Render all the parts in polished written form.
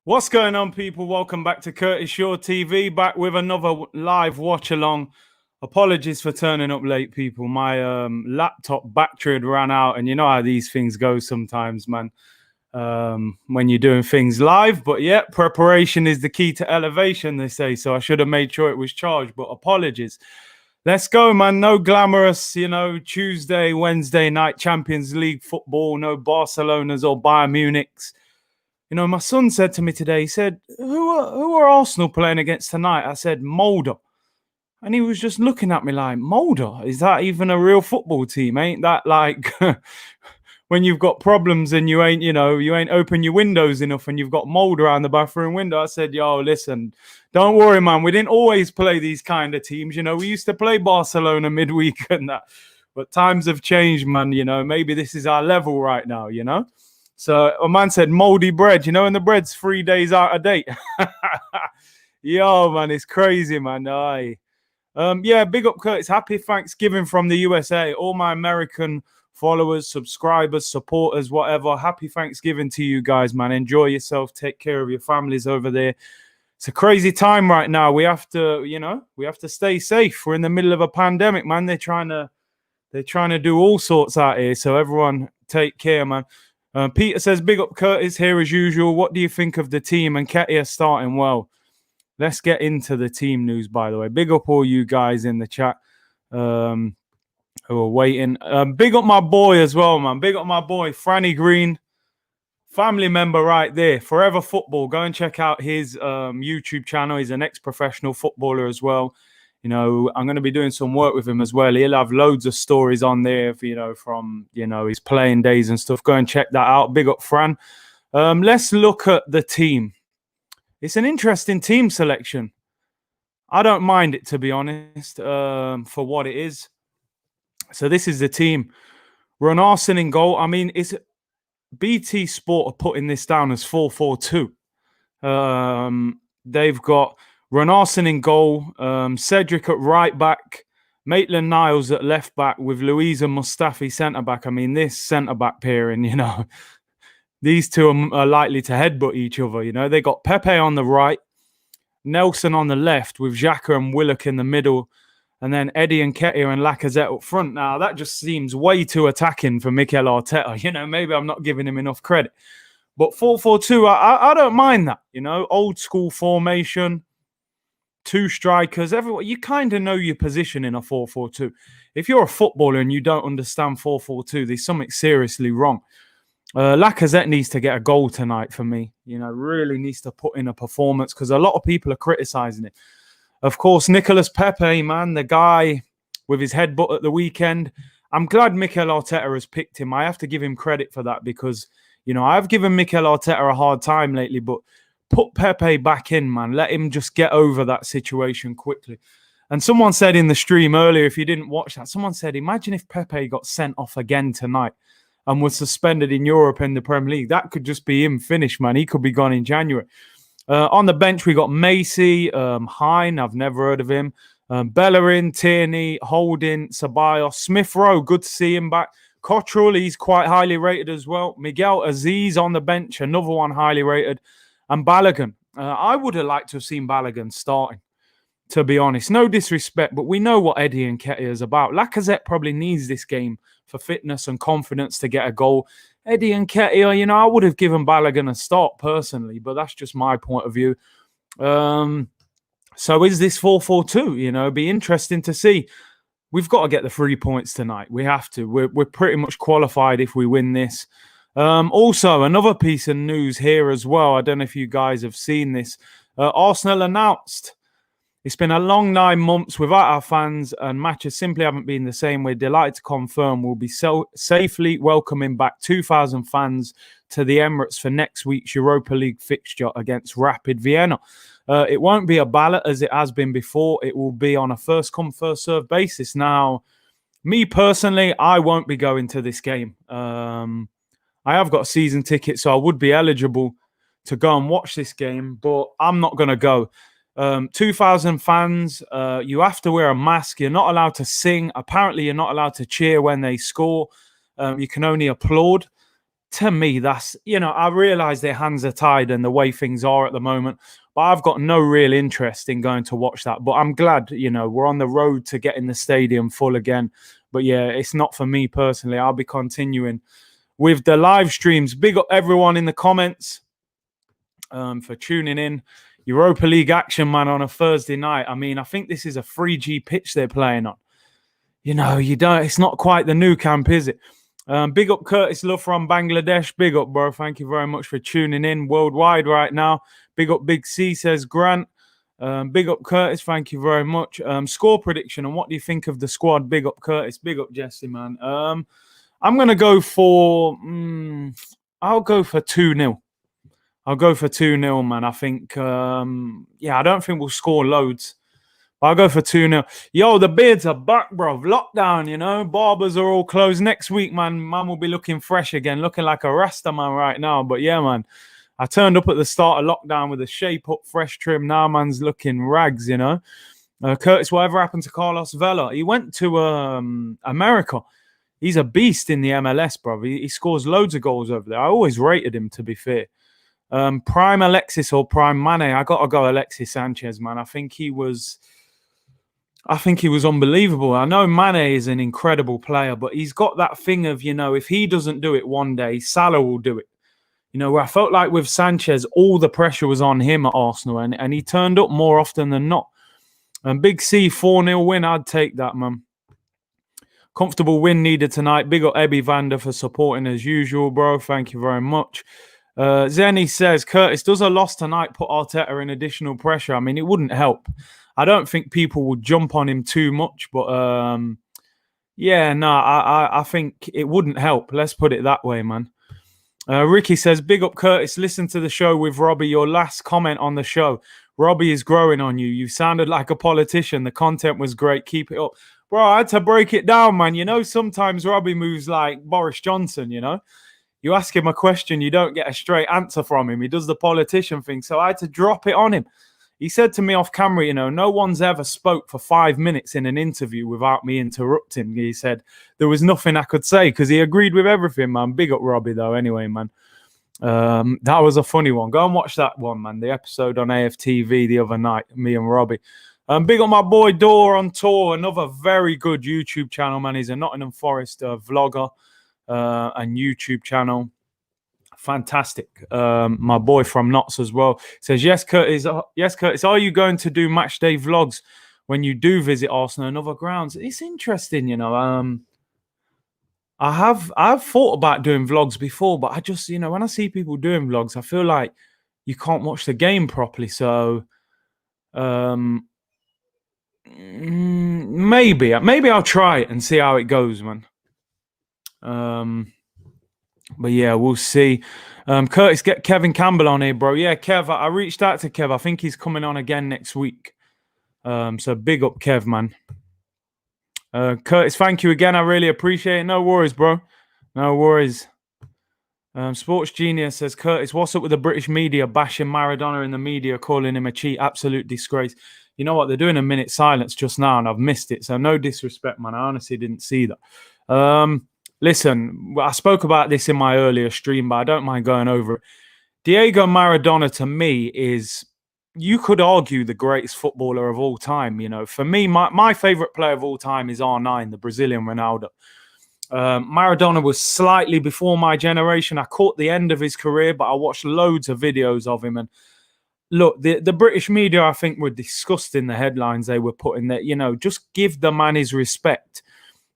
What's going on, people? Welcome back to Curtis Shaw TV, back with another live watch-along. Apologies for turning up late, people. My laptop battery had ran out, and you know how these things go sometimes, man, when you're doing things live. But yeah, preparation is the key to elevation, they say, so I should have made sure it was charged, but apologies. Let's go, man. No glamorous, Tuesday, Wednesday night Champions League football, no Barcelonas or Bayern Munichs. My son said to me today, he said, who are Arsenal playing against tonight? I said, Molde. And he was just looking at me like, Molde? Is that even a real football team? Ain't that like when you've got problems and you ain't open your windows enough and you've got mold around the bathroom window? I said, yo, listen, don't worry, man. We didn't always play these kind of teams. We used to play Barcelona midweek and that. But times have changed, man. Maybe this is our level right now, So a man said moldy bread, and the bread's 3 days out of date. Yo, man, it's crazy, man. Yeah, big up Curtis. Happy Thanksgiving from the USA. All my American followers, subscribers, supporters, whatever. Happy Thanksgiving to you guys, man. Enjoy yourself. Take care of your families over there. It's a crazy time right now. We have to stay safe. We're in the middle of a pandemic, man. They're trying to do all sorts out here. So everyone take care, man. Peter says, big up Curtis here as usual. What do you think of the team and Ketia starting well? Let's get into the team news, by the way. Big up all you guys in the chat who are waiting. Big up my boy as well, man. Big up my boy, Franny Green. Family member right there. Forever Football. Go and check out his YouTube channel. He's an ex-professional footballer as well. I'm going to be doing some work with him as well. He'll have loads of stories on there, from his playing days and stuff. Go and check that out. Big up, Fran. Let's look at the team. It's an interesting team selection. I don't mind it, to be honest, for what it is. So this is the team. Runarsson in goal. I mean, BT Sport are putting this down as 4-4-2. They've got Runarsson in goal, Cedric at right back, Maitland-Niles at left back with Louise and Mustafi centre back. I mean, this centre back pairing, these two are likely to headbutt each other. They got Pepe on the right, Nelson on the left with Xhaka and Willock in the middle, and then Eddie and Ketia and Lacazette up front. Now, that just seems way too attacking for Mikel Arteta. Maybe I'm not giving him enough credit. But 4-4-2, I don't mind that. Old school formation. Two strikers, everyone. You kind of know your position in a 4-4-2. If you're a footballer and you don't understand 4-4-2, there's something seriously wrong. Lacazette needs to get a goal tonight for me. Really needs to put in a performance because a lot of people are criticising it. Of course, Nicolas Pepe, man, the guy with his headbutt at the weekend. I'm glad Mikel Arteta has picked him. I have to give him credit for that because, I've given Mikel Arteta a hard time lately, but put Pepe back in, man. Let him just get over that situation quickly. And someone said in the stream earlier, if you didn't watch that, someone said, imagine if Pepe got sent off again tonight and was suspended in Europe in the Premier League. That could just be him finished, man. He could be gone in January. On the bench, we got Macy, Hine, I've never heard of him, Bellerin, Tierney, Holding, Ceballos, Smith Rowe, good to see him back. Cottrell, he's quite highly rated as well. Miguel Aziz on the bench, another one highly rated. And Balogun. I would have liked to have seen Balogun starting, to be honest. No disrespect, but we know what Eddie and Ketia is about. Lacazette probably needs this game for fitness and confidence to get a goal. Eddie and Ketia, I would have given Balogun a start personally, but that's just my point of view. So is this 4-4-2? Be interesting to see. We've got to get the 3 points tonight. We have to. We're pretty much qualified if we win this. Also, another piece of news here as well. I don't know if you guys have seen this. Arsenal announced it's been a long 9 months without our fans and matches simply haven't been the same. We're delighted to confirm we'll be safely welcoming back 2,000 fans to the Emirates for next week's Europa League fixture against Rapid Vienna. It won't be a ballot as it has been before. It will be on a first-come, first-served basis. Now, me personally, I won't be going to this game. I have got a season ticket, so I would be eligible to go and watch this game, but I'm not going to go. 2,000 fans, you have to wear a mask. You're not allowed to sing. Apparently, you're not allowed to cheer when they score. You can only applaud. To me, that's, I realize their hands are tied and the way things are at the moment, but I've got no real interest in going to watch that. But I'm glad, we're on the road to getting the stadium full again. But yeah, it's not for me personally. I'll be continuing with the live streams. Big up everyone in the comments for tuning in. Europa League action, man, on a Thursday night. I mean, I think this is a 3G pitch they're playing on. It's not quite the new camp, is it? Big up Curtis Love from Bangladesh. Big up, bro. Thank you very much for tuning in worldwide right now. Big up Big C, says Grant. Big up Curtis. Thank you very much. Score prediction, and what do you think of the squad? Big up Curtis. Big up Jesse, man. I'm going to go for... I'll go for 2-0. I'll go for 2-0, man. I think... I don't think we'll score loads. I'll go for 2-0. Yo, the beards are back, bro. Lockdown, Barbers are all closed. Next week, man will be looking fresh again, looking like a Rasta man right now. But yeah, man, I turned up at the start of lockdown with a shape-up, fresh trim. Now man's looking rags, Curtis, whatever happened to Carlos Vela? He went to America. He's a beast in the MLS, bro. He scores loads of goals over there. I always rated him, to be fair. Prime Alexis or Prime Mane? I got to go Alexis Sanchez, man. I think he was unbelievable. I know Mane is an incredible player, but he's got that thing of, if he doesn't do it one day, Salah will do it. Where I felt like with Sanchez, all the pressure was on him at Arsenal, and he turned up more often than not. And Big C, 4-0 win, I'd take that, man. Comfortable win needed tonight. Big up Ebby Vander for supporting as usual, bro. Thank you very much. Zenny says, Curtis, does a loss tonight put Arteta in additional pressure? I mean, it wouldn't help. I don't think people would jump on him too much, but I think it wouldn't help. Let's put it that way, man. Ricky says, big up Curtis, listen to the show with Robbie. Your last comment on the show. Robbie is growing on you. You sounded like a politician. The content was great. Keep it up. Bro, I had to break it down, man. Sometimes Robbie moves like Boris Johnson, You ask him a question, you don't get a straight answer from him. He does the politician thing. So I had to drop it on him. He said to me off camera, no one's ever spoke for 5 minutes in an interview without me interrupting. He said there was nothing I could say because he agreed with everything, man. Big up Robbie, though, anyway, man. That was a funny one. Go and watch that one, man. The episode on AFTV the other night, me and Robbie. Big up my boy Dor on tour, another very good YouTube channel, man. He's a Nottingham Forest vlogger and YouTube channel. Fantastic. My boy from Notts as well says, yes, Curtis, are you going to do match day vlogs when you do visit Arsenal and other grounds? It's interesting, I've thought about doing vlogs before, but I just, when I see people doing vlogs, I feel like you can't watch the game properly. So maybe I'll try it and see how it goes, man. But yeah, we'll see. Curtis, get Kevin Campbell on here, bro. Yeah, Kev, I reached out to Kev. I think he's coming on again next week. So big up Kev, man. Curtis, thank you again. I really appreciate it. No worries, bro. No worries. Sports Genius says, Curtis, what's up with the British media bashing Maradona in the media, calling him a cheat? Absolute disgrace. You know what? They're doing a minute silence just now, and I've missed it. So no disrespect, man. I honestly didn't see that. Listen, I spoke about this in my earlier stream, but I don't mind going over it. Diego Maradona, to me, is, you could argue, the greatest footballer of all time. For me, my favorite player of all time is R9, the Brazilian Ronaldo. Maradona was slightly before my generation. I caught the end of his career, but I watched loads of videos of him. And look, the British media, I think, were disgusting, the headlines they were putting there. Just give the man his respect.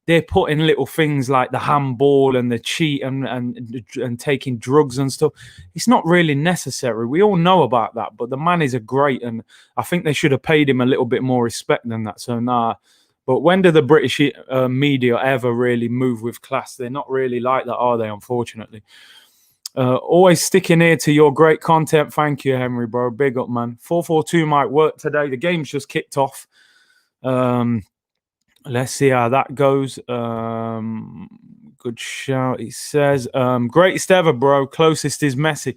They're putting little things like the handball and the cheat and taking drugs and stuff. It's not really necessary. We all know about that, but the man is a great, and I think they should have paid him a little bit more respect than that. So nah. But when do the British media ever really move with class? They're not really like that, are they? Unfortunately. Always sticking here to your great content. Thank you, Henry, bro. Big up, man. 4-4-2 might work today. The game's just kicked off. Let's see how that goes. Good shout. He says, greatest ever, bro. Closest is Messi.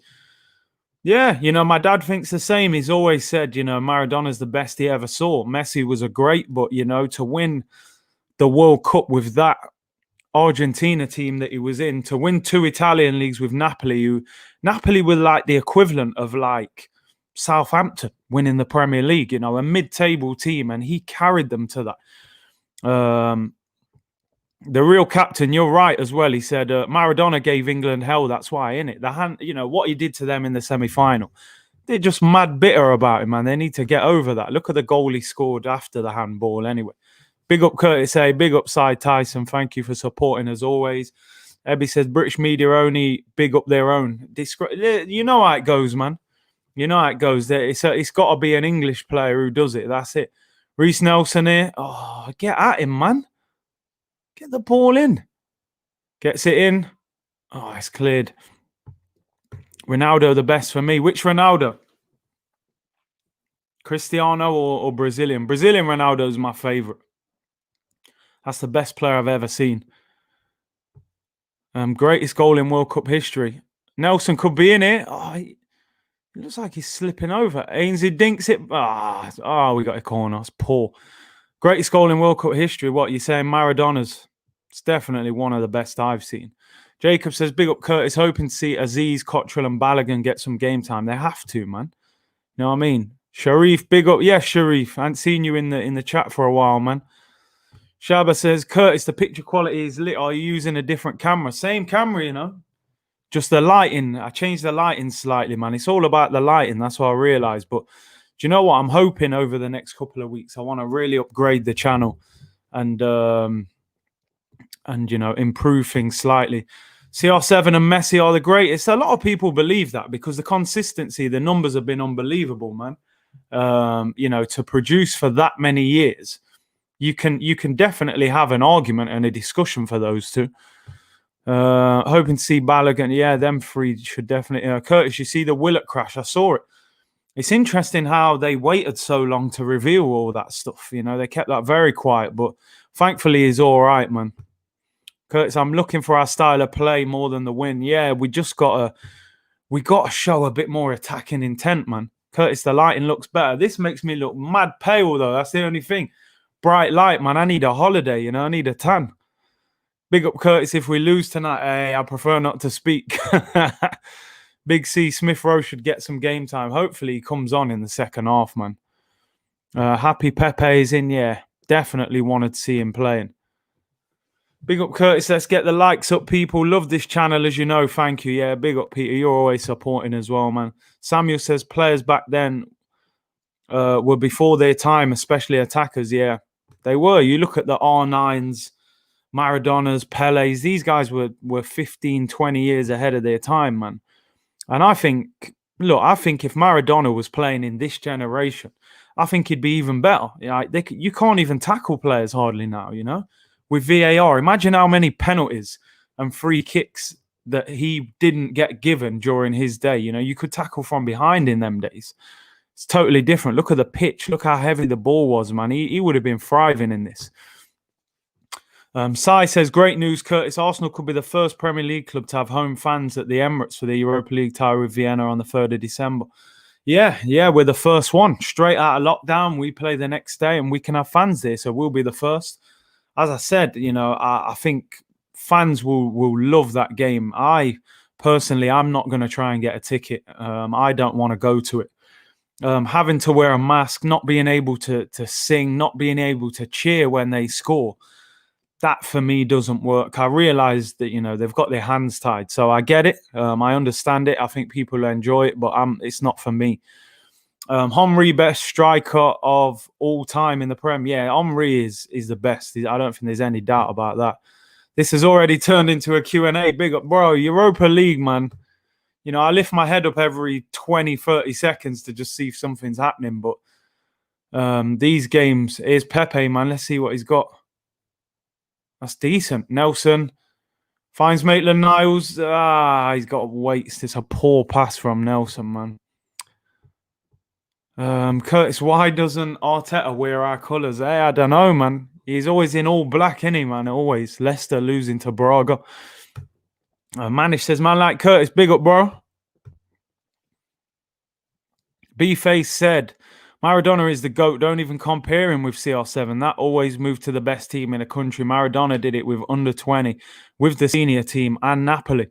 Yeah, my dad thinks the same. He's always said, Maradona's the best he ever saw. Messi was a great, but to win the World Cup with that Argentina team that he was in, to win 2 Italian leagues with Napoli, Napoli were like the equivalent of like Southampton winning the Premier League, a mid-table team, and he carried them to that. The real captain, you're right as well. He said Maradona gave England hell. That's why, innit? What he did to them in the semi-final. They're just mad bitter about him, man. They need to get over that. Look at the goal he scored after the handball. Anyway, big up Curtis A. Big up Cy Tyson. Thank you for supporting as always. Ebby says British media only big up their own. You know how it goes, man. You know how it goes. It's got to be an English player who does it. That's it. Reece Nelson here. Oh, get at him, man. Get the ball in. Gets it in. Oh, it's cleared. Ronaldo, the best for me. Which Ronaldo? Cristiano or Brazilian? Brazilian Ronaldo is my favourite. That's the best player I've ever seen. Greatest goal in World Cup history. Nelson could be in it. Oh, it looks like he's slipping over. Ainsley dinks it. We got a corner. It's poor. Greatest goal in World Cup history. What, you saying Maradona's? It's definitely one of the best I've seen. Jacob says, big up Curtis, hoping to see Aziz, Cottrell and Balogun get some game time. They have to, man. You know what I mean? Sharif, big up. Yeah, Sharif. I haven't seen you in the chat for a while, man. Shaba says, Curtis, the picture quality is lit. Are you using a different camera? Same camera, Just the lighting. I changed the lighting slightly, man. It's all about the lighting. That's what I realized. But do you know what? I'm hoping over the next couple of weeks, I want to really upgrade the channel and improve things slightly. CR7 and Messi are the greatest. A lot of people believe that because the consistency, the numbers have been unbelievable, man. To produce for that many years, you can definitely have an argument and a discussion for those two. Hoping to see Balogun. Yeah, them three should definitely. Curtis, you see the Willett crash? I saw it. It's interesting how they waited so long to reveal all that stuff. They kept that very quiet, but thankfully he's all right, man. Curtis, I'm looking for our style of play more than the win. Yeah, we gotta show a bit more attacking intent, man. Curtis, the lighting looks better. This makes me look mad pale, though. That's the only thing. Bright light, man. I need a holiday, I need a tan. Big up Curtis. If we lose tonight, hey, I prefer not to speak. Big C, Smith Rowe should get some game time. Hopefully he comes on in the second half, man. Happy Pepe is in, yeah. Definitely wanted to see him playing. Big up Curtis. Let's get the likes up, people. Love this channel, as you know. Thank you. Yeah, big up, Peter. You're always supporting as well, man. Samuel says players back then were before their time, especially attackers. Yeah, they were. You look at the R9s, Maradonas, Pele's. These guys were 15, 20 years ahead of their time, man. And I think if Maradona was playing in this generation, I think he'd be even better. You can't even tackle players hardly now, with VAR. Imagine how many penalties and free kicks that he didn't get given during his day. You could tackle from behind in them days. It's totally different. Look at the pitch. Look how heavy the ball was, man. He would have been thriving in this. Sai says, great news, Curtis. Arsenal could be the first Premier League club to have home fans at the Emirates for the Europa League tie with Vienna on the 3rd of December. Yeah, we're the first one. Straight out of lockdown, we play the next day and we can have fans there, so we'll be the first. As I said, I think fans will love that game. I'm not going to try and get a ticket. I don't want to go to it. Having to wear a mask, not being able to sing, not being able to cheer when they score, that for me doesn't work. I realize that, they've got their hands tied. So I get it. I understand it. I think people enjoy it, but it's not for me. Henry, best striker of all time in the Prem. Yeah, Henry is the best. I don't think there's any doubt about that. This has already turned into a Q&A. Big up, bro. Europa League, man. I lift my head up every 20, 30 seconds to just see if something's happening. But these games, here's Pepe, man. Let's see what he's got. That's decent. Nelson finds Maitland-Niles. He's got weights. It's a poor pass from Nelson, man. Curtis, why doesn't Arteta wear our colours? Hey, I don't know, man. He's always in all black, isn't he, man? Always. Leicester losing to Braga. Manish says, man like Curtis, big up, bro. B-Face said, Maradona is the GOAT. Don't even compare him with CR7. That always moved to the best team in the country. Maradona did it with under 20, with the senior team and Napoli.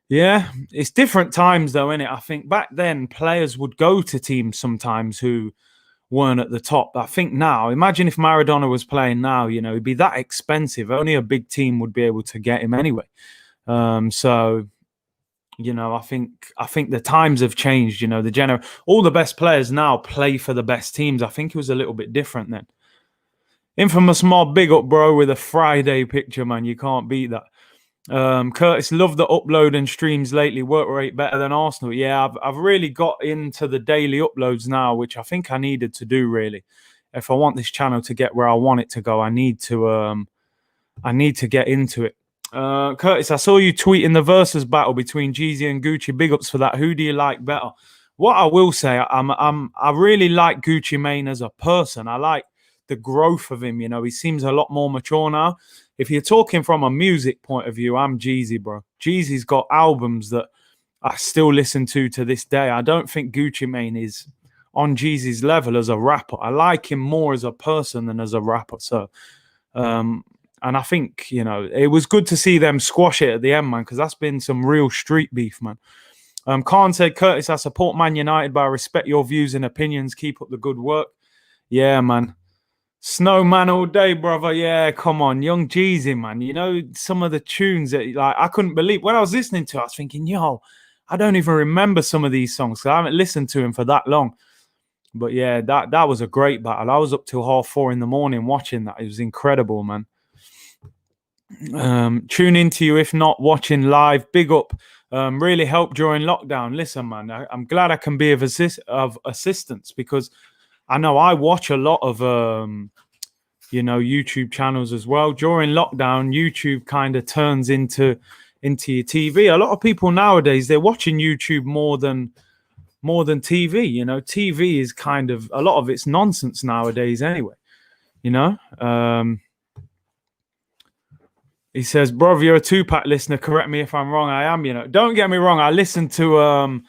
Yeah, it's different times though, innit? I think back then players would go to teams sometimes who weren't at the top. I think now, imagine if Maradona was playing now, it'd be that expensive. Only a big team would be able to get him anyway. So I think the times have changed. All the best players now play for the best teams. I think it was a little bit different then. Infamous Mob, big up, bro, with a Friday picture, man. You can't beat that. Curtis, love the upload and streams lately. Work rate better than Arsenal. Yeah, I've really got into the daily uploads now, which I think I needed to do really. If I want this channel to get where I want it to go, I need to get into it. Curtis, I saw you tweeting the versus battle between Jeezy and Gucci. Big ups for that. Who do you like better? What I will say, I really like Gucci Mane as a person. I like the growth of him. He seems a lot more mature now. If you're talking from a music point of view, I'm Jeezy, bro. Jeezy's got albums that I still listen to this day. I don't think Gucci Mane is on Jeezy's level as a rapper. I like him more as a person than as a rapper. So, and I think, it was good to see them squash it at the end, man, because that's been some real street beef, man. Khan said, Curtis, I support Man United, but I respect your views and opinions. Keep up the good work. Yeah, man. Snowman all day, brother. Yeah, come on. Young Jeezy, man. Some of the tunes that I couldn't believe. When I was listening to it, I was thinking, I don't even remember some of these songs. I haven't listened to him for that long. But yeah, that was a great battle. I was up till 4:30 in the morning watching that. It was incredible, man. Tune into you if not watching live. Big up. Really helped during lockdown. Listen, man, I'm glad I can be of assistance because I know I watch a lot of YouTube channels as well. During lockdown, YouTube kind of turns into your TV. A lot of people nowadays, they're watching YouTube more than TV. TV is kind of, a lot of it's nonsense nowadays anyway. He says, bro, you're a Tupac listener. Correct me if I'm wrong. I am, Don't get me wrong. I listen to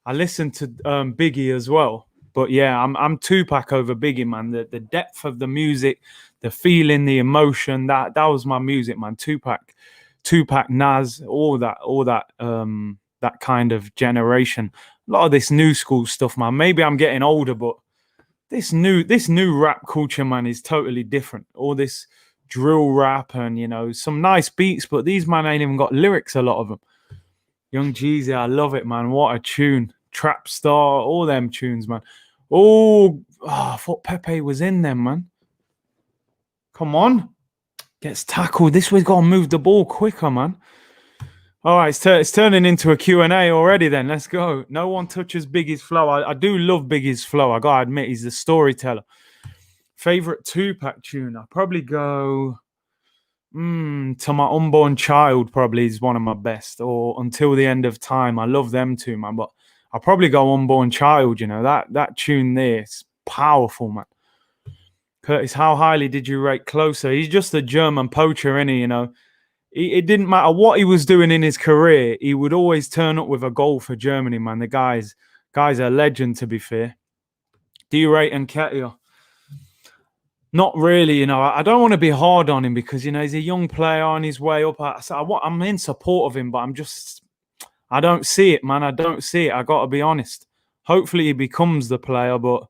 Biggie as well. But yeah, I'm Tupac over Biggie, man. The depth of the music, the feeling, the emotion, that was my music, man. Tupac, Nas, all that that kind of generation. A lot of this new school stuff, man. Maybe I'm getting older, but this new rap culture, man, is totally different. All this drill rap and some nice beats, but these man ain't even got lyrics, a lot of them. Young Jeezy, I love it, man. What a tune. Trap Star, all them tunes, man. I thought Pepe was in them, man. Come on. Gets tackled. This way's got to move the ball quicker, man. All right, it's turning into a Q&A already then. Let's go. No one touches Biggie's flow. I do love Biggie's flow. I got to admit, he's the storyteller. Favorite Tupac tune? I'll probably go To My Unborn Child, probably is one of my best. Or Until the End of Time. I love them too, man. But I'll probably go Unborn Child, that tune there. It's powerful, man. Curtis, how highly did you rate Closer? He's just a German poacher, innit, It didn't matter what he was doing in his career. He would always turn up with a goal for Germany, man. The guy's a legend, to be fair. Do you rate Nketiah? Not really, I don't want to be hard on him because, he's a young player on his way up. I'm in support of him, but I don't see it, man. I don't see it. I got to be honest. Hopefully he becomes the player, but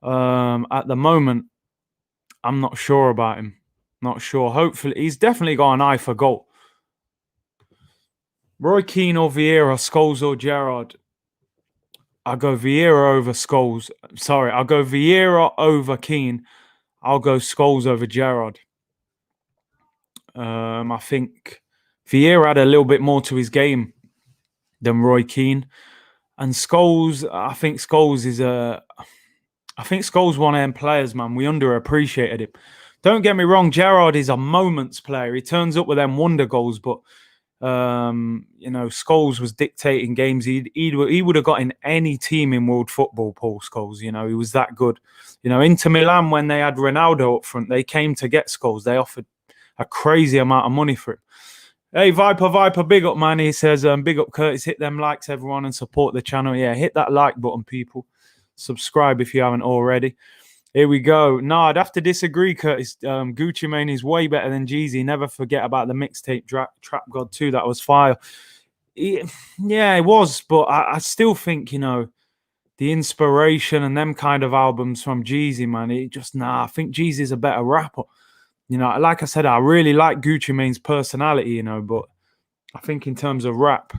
at the moment, I'm not sure about him. Not sure. Hopefully, he's definitely got an eye for goal. Roy Keane or Vieira, Scholes or Gerrard? I'll go Vieira over Scholes. Sorry, I'll go Vieira over Keane. I'll go Scholes over Gerrard. I think Vieira had a little bit more to his game than Roy Keane. And Scholes, I think Scholes one of them players, man. We underappreciated him. Don't get me wrong, Gerrard is a moments player. He turns up with them wonder goals, but Scholes was dictating games. He would have got in any team in world football, Paul Scholes. He was that good. Inter Milan, when they had Ronaldo up front, they came to get Scholes. They offered a crazy amount of money for him. Hey, Viper, big up, man. He says, big up, Curtis. Hit them likes, everyone, and support the channel. Yeah, hit that like button, people. Subscribe if you haven't already. Here we go. No, I'd have to disagree, Curtis. Gucci Mane is way better than Jeezy. Never forget about the mixtape Trap God 2. That was fire. Yeah, it was. But I still think, the inspiration and them kind of albums from Jeezy, man, I think Jeezy's a better rapper. Like I said, I really like Gucci Mane's personality, but I think in terms of rap,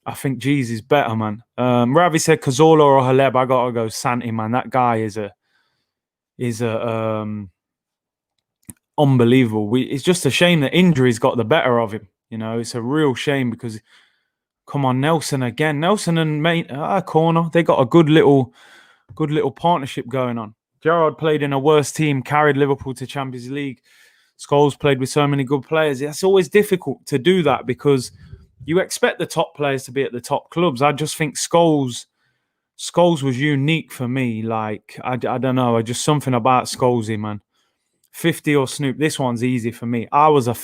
I think Jeezy's better, man. Ravi said Cazorla or Haleb. I gotta go Santi, man. That guy is unbelievable. It's just a shame that injuries got the better of him. It's a real shame because, come on, Nelson again. Nelson and mate corner. They got a good little partnership going on. Gerrard played in a worse team, carried Liverpool to Champions League. Scholes played with so many good players. It's always difficult to do that because you expect the top players to be at the top clubs. I just think Scholes was unique for me. Like, I don't know, just something about Scholesy, man. 50 or Snoop. This one's easy for me. I was a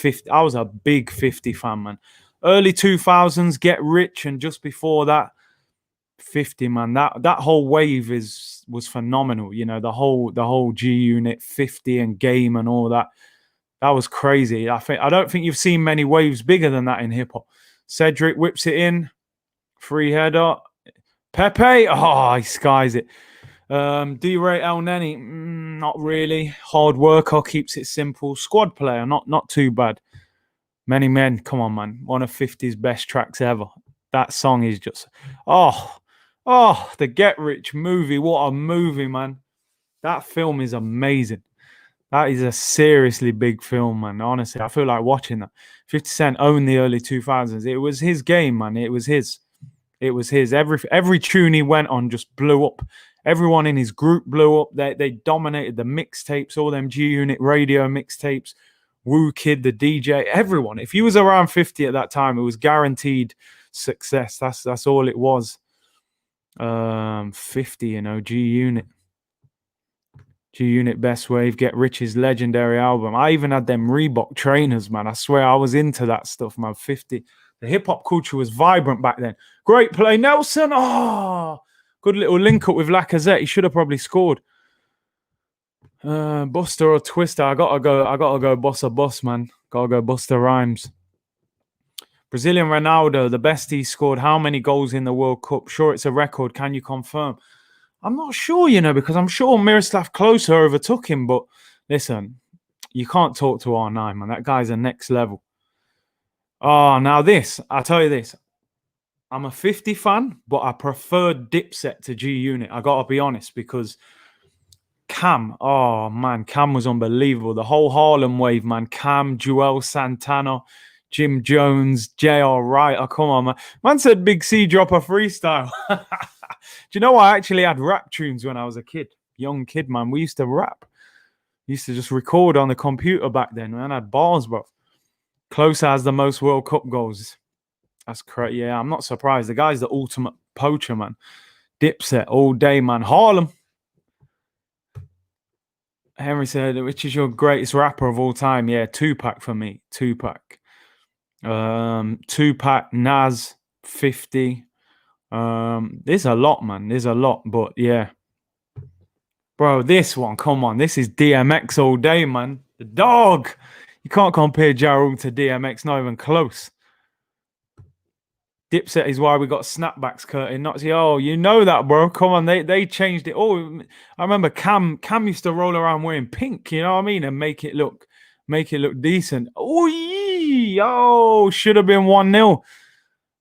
big 50 fan, man. Early 2000s, Get Rich, and just before that, 50, man. That whole wave was phenomenal. The whole G Unit, 50 and Game and all that. That was crazy. I don't think you've seen many waves bigger than that in hip hop. Cedric whips it in, free header. Pepe, he skies it. D-Ray El Neni, not really. Hard worker, keeps it simple. Squad player, not too bad. Many Men, come on, man. One of 50's best tracks ever. That song is just, the Get Rich movie. What a movie, man. That film is amazing. That is a seriously big film, man. Honestly, I feel like watching that. 50 Cent owned the early 2000s. It was his game, man. It was his. Every tune he went on just blew up. Everyone in his group blew up. They dominated the mixtapes, all them G Unit radio mixtapes. Woo Kid, the DJ, everyone. If he was around 50 at that time, it was guaranteed success. That's all it was. 50, G Unit. G Unit Best Wave, Get Rich's legendary album. I even had them Reebok trainers, man. I swear I was into that stuff, man. 50. The hip hop culture was vibrant back then. Great play, Nelson. Good little link up with Lacazette. He should have probably scored. Buster or Twister. I gotta go Boss, man. Gotta go Buster Rhymes. Brazilian Ronaldo, the best he scored. How many goals in the World Cup? Sure, it's a record. Can you confirm? I'm not sure, because I'm sure Miroslav Klose overtook him. But listen, you can't talk to R9, man. That guy's a next level. Now I'll tell you this. I'm a 50 fan, but I prefer Dipset to G Unit. I gotta be honest, because Cam, Cam was unbelievable. The whole Harlem wave, man. Cam, Joel Santana, Jim Jones, J.R. Wright. Come on, man. Man said Big C drop a freestyle. Do you know I actually had rap tunes when I was a kid? Young kid, man. We used to rap. We used to just record on the computer back then, man. I had bars, bro. Close has the most World Cup goals. That's correct. Yeah, I'm not surprised. The guy's the ultimate poacher, man. Dipset all day, man. Harlem. Henry said, which is your greatest rapper of all time? Yeah, Tupac for me. Tupac. Tupac, Nas, 50. There's a lot, man. There's a lot, but yeah. Bro, this one, come on. This is DMX all day, man. The dog. You can't compare Ja Rule to DMX, not even close. Dipset is why we got snapbacks, Curtin. Not you know that, bro. Come on, they changed it. I remember Cam used to roll around wearing pink, you know what I mean, and make it look decent. Should have been 1-0.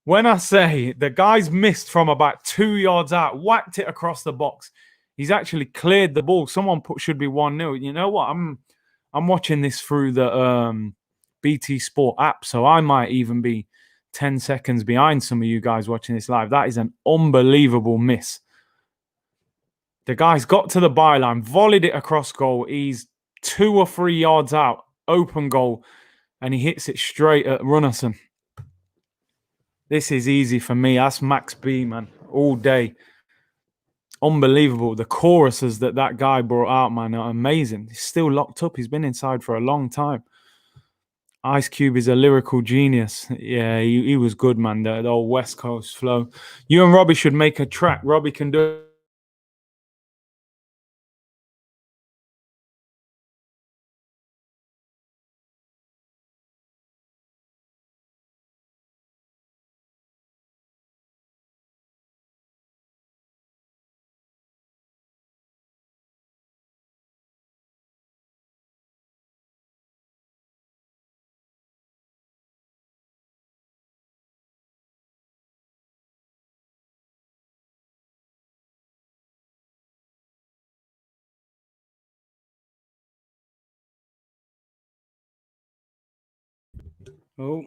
When I say the guy's missed from about 2 yards out, whacked it across the box. He's actually cleared the ball. Someone should be 1-0. You know what? I'm watching this through the BT Sport app, so I might even be 10 seconds behind some of you guys watching this live. That is an unbelievable miss. The guy's got to the byline, volleyed it across goal. He's 2 or 3 yards out, open goal, and he hits it straight at Runnerson. This is easy for me. That's Max B, man, all day. Unbelievable. The choruses that guy brought out, man, are amazing. He's still locked up. He's been inside for a long time. Ice Cube is a lyrical genius. Yeah, he was good, man. The old West Coast flow. You and Robbie should make a track. Robbie can do Oh,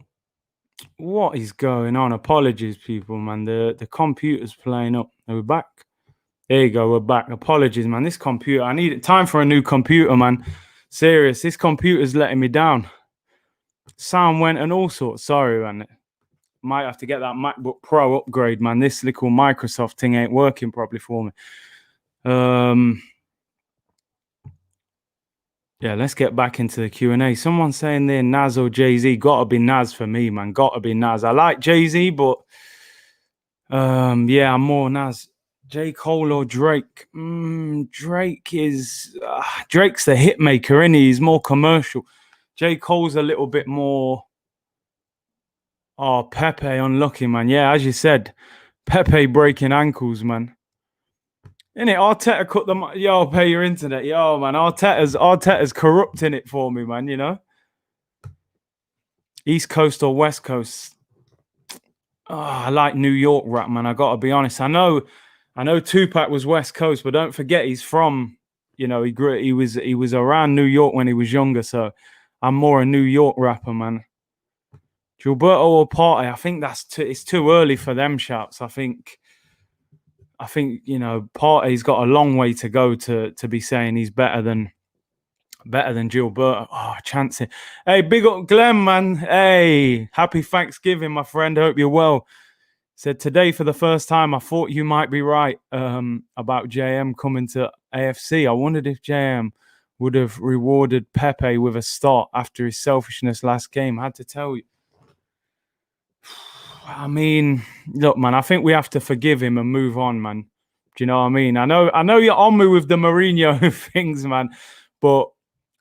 what is going on? Apologies, people, man. The computer's playing up. Are we back? There you go. We're back. Apologies, man. This computer. I need time for a new computer, man. Serious. This computer's letting me down. Sound went and all sorts. Sorry, man. Might have to get that MacBook Pro upgrade, man. This little Microsoft thing ain't working properly for me. Yeah, let's get back into the Q&A. Someone saying there, Nas or Jay-Z. Gotta be Nas for me, man. Gotta be Nas. I like Jay-Z, but yeah, I'm more Nas. J. Cole or Drake? Drake is... Drake's the hit maker, isn't he? He's more commercial. J. Cole's a little bit more... Oh, Pepe, unlucky, man. Yeah, as you said, Pepe breaking ankles, man. Innit? Arteta cut them. Yo, pay your internet. Yo, man. Arteta's corrupting it for me, man. You know? East Coast or West Coast? Oh, I like New York rap, man. I gotta be honest. I know Tupac was West Coast, but don't forget he's from, you know, he was around New York when he was younger, so I'm more a New York rapper, man. Gilberto or Partey? I think it's too early for them shouts. I think you know Partey's got a long way to go to be saying he's better than Gilberto. Oh, Chancey. Hey, big up Glenn, man. Hey, happy Thanksgiving, my friend. Hope you're well. Said today for the first time, I thought you might be right about JM coming to AFC. I wondered if JM would have rewarded Pepe with a start after his selfishness last game. I had to tell you. I mean, look, man, I think we have to forgive him and move on, man. Do you know what I mean? I know you're on me with the Mourinho things, man. But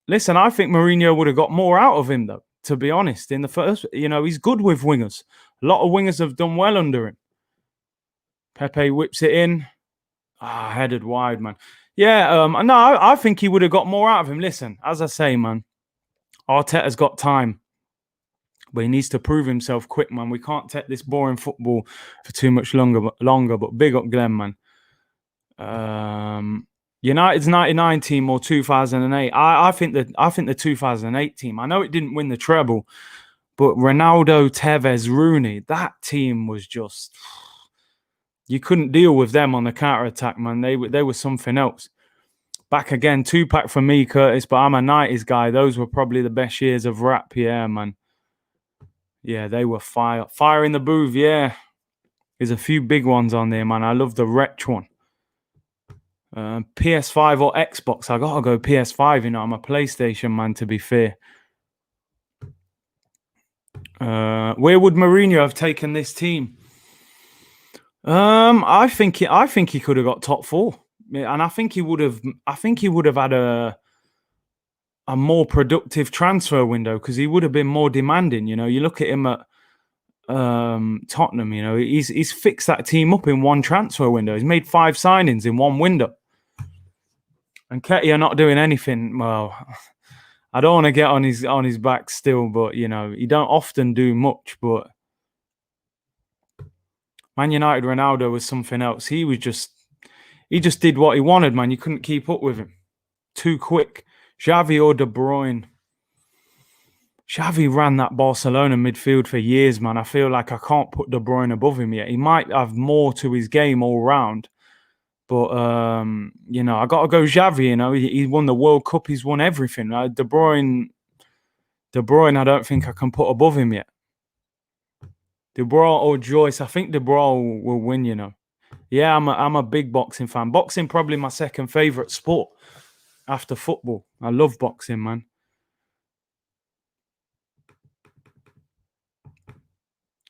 listen, I think Mourinho would have got more out of him, though, to be honest. In the first, you know, he's good with wingers. A lot of wingers have done well under him. Pepe whips it in. Headed wide, man. Yeah, no, I think he would have got more out of him. Listen, as I say, man, Arteta's got time. But he needs to prove himself quick, man. We can't take this boring football for too much longer. But big up Glenn, man. United's 99 team or 2008. I think the 2008 team. I know it didn't win the treble, but Ronaldo, Tevez, Rooney, that team was just... You couldn't deal with them on the counter-attack, man. They were something else. Back again, Tupac for me, Curtis, but I'm a 90s guy. Those were probably the best years of rap, yeah, man. Yeah, they were fire. Fire in the booth, yeah. There's a few big ones on there, man. I love the Wretch one. PS5 or Xbox? I gotta go PS5, you know. I'm a PlayStation man, to be fair. Where would Mourinho have taken this team? I think he could have got top 4. And I think he would have had a more productive transfer window because he would have been more demanding. You know, you look at him at Tottenham. You know, he's fixed that team up in one transfer window. He's made 5 signings in one window. And Ketty are not doing anything. Well, I don't want to get on his back still, but you know, he don't often do much. But Man United Ronaldo was something else. He just did what he wanted, man. You couldn't keep up with him. Too quick. Xavi or De Bruyne? Xavi ran that Barcelona midfield for years, man. I feel like I can't put De Bruyne above him yet. He might have more to his game all round. But, you know, I got to go Xavi, you know. He won the World Cup. He's won everything. De Bruyne, I don't think I can put above him yet. De Bruyne or Joyce? I think De Bruyne will win, you know. Yeah, I'm a big boxing fan. Boxing probably my second favourite sport after football. I love boxing, man.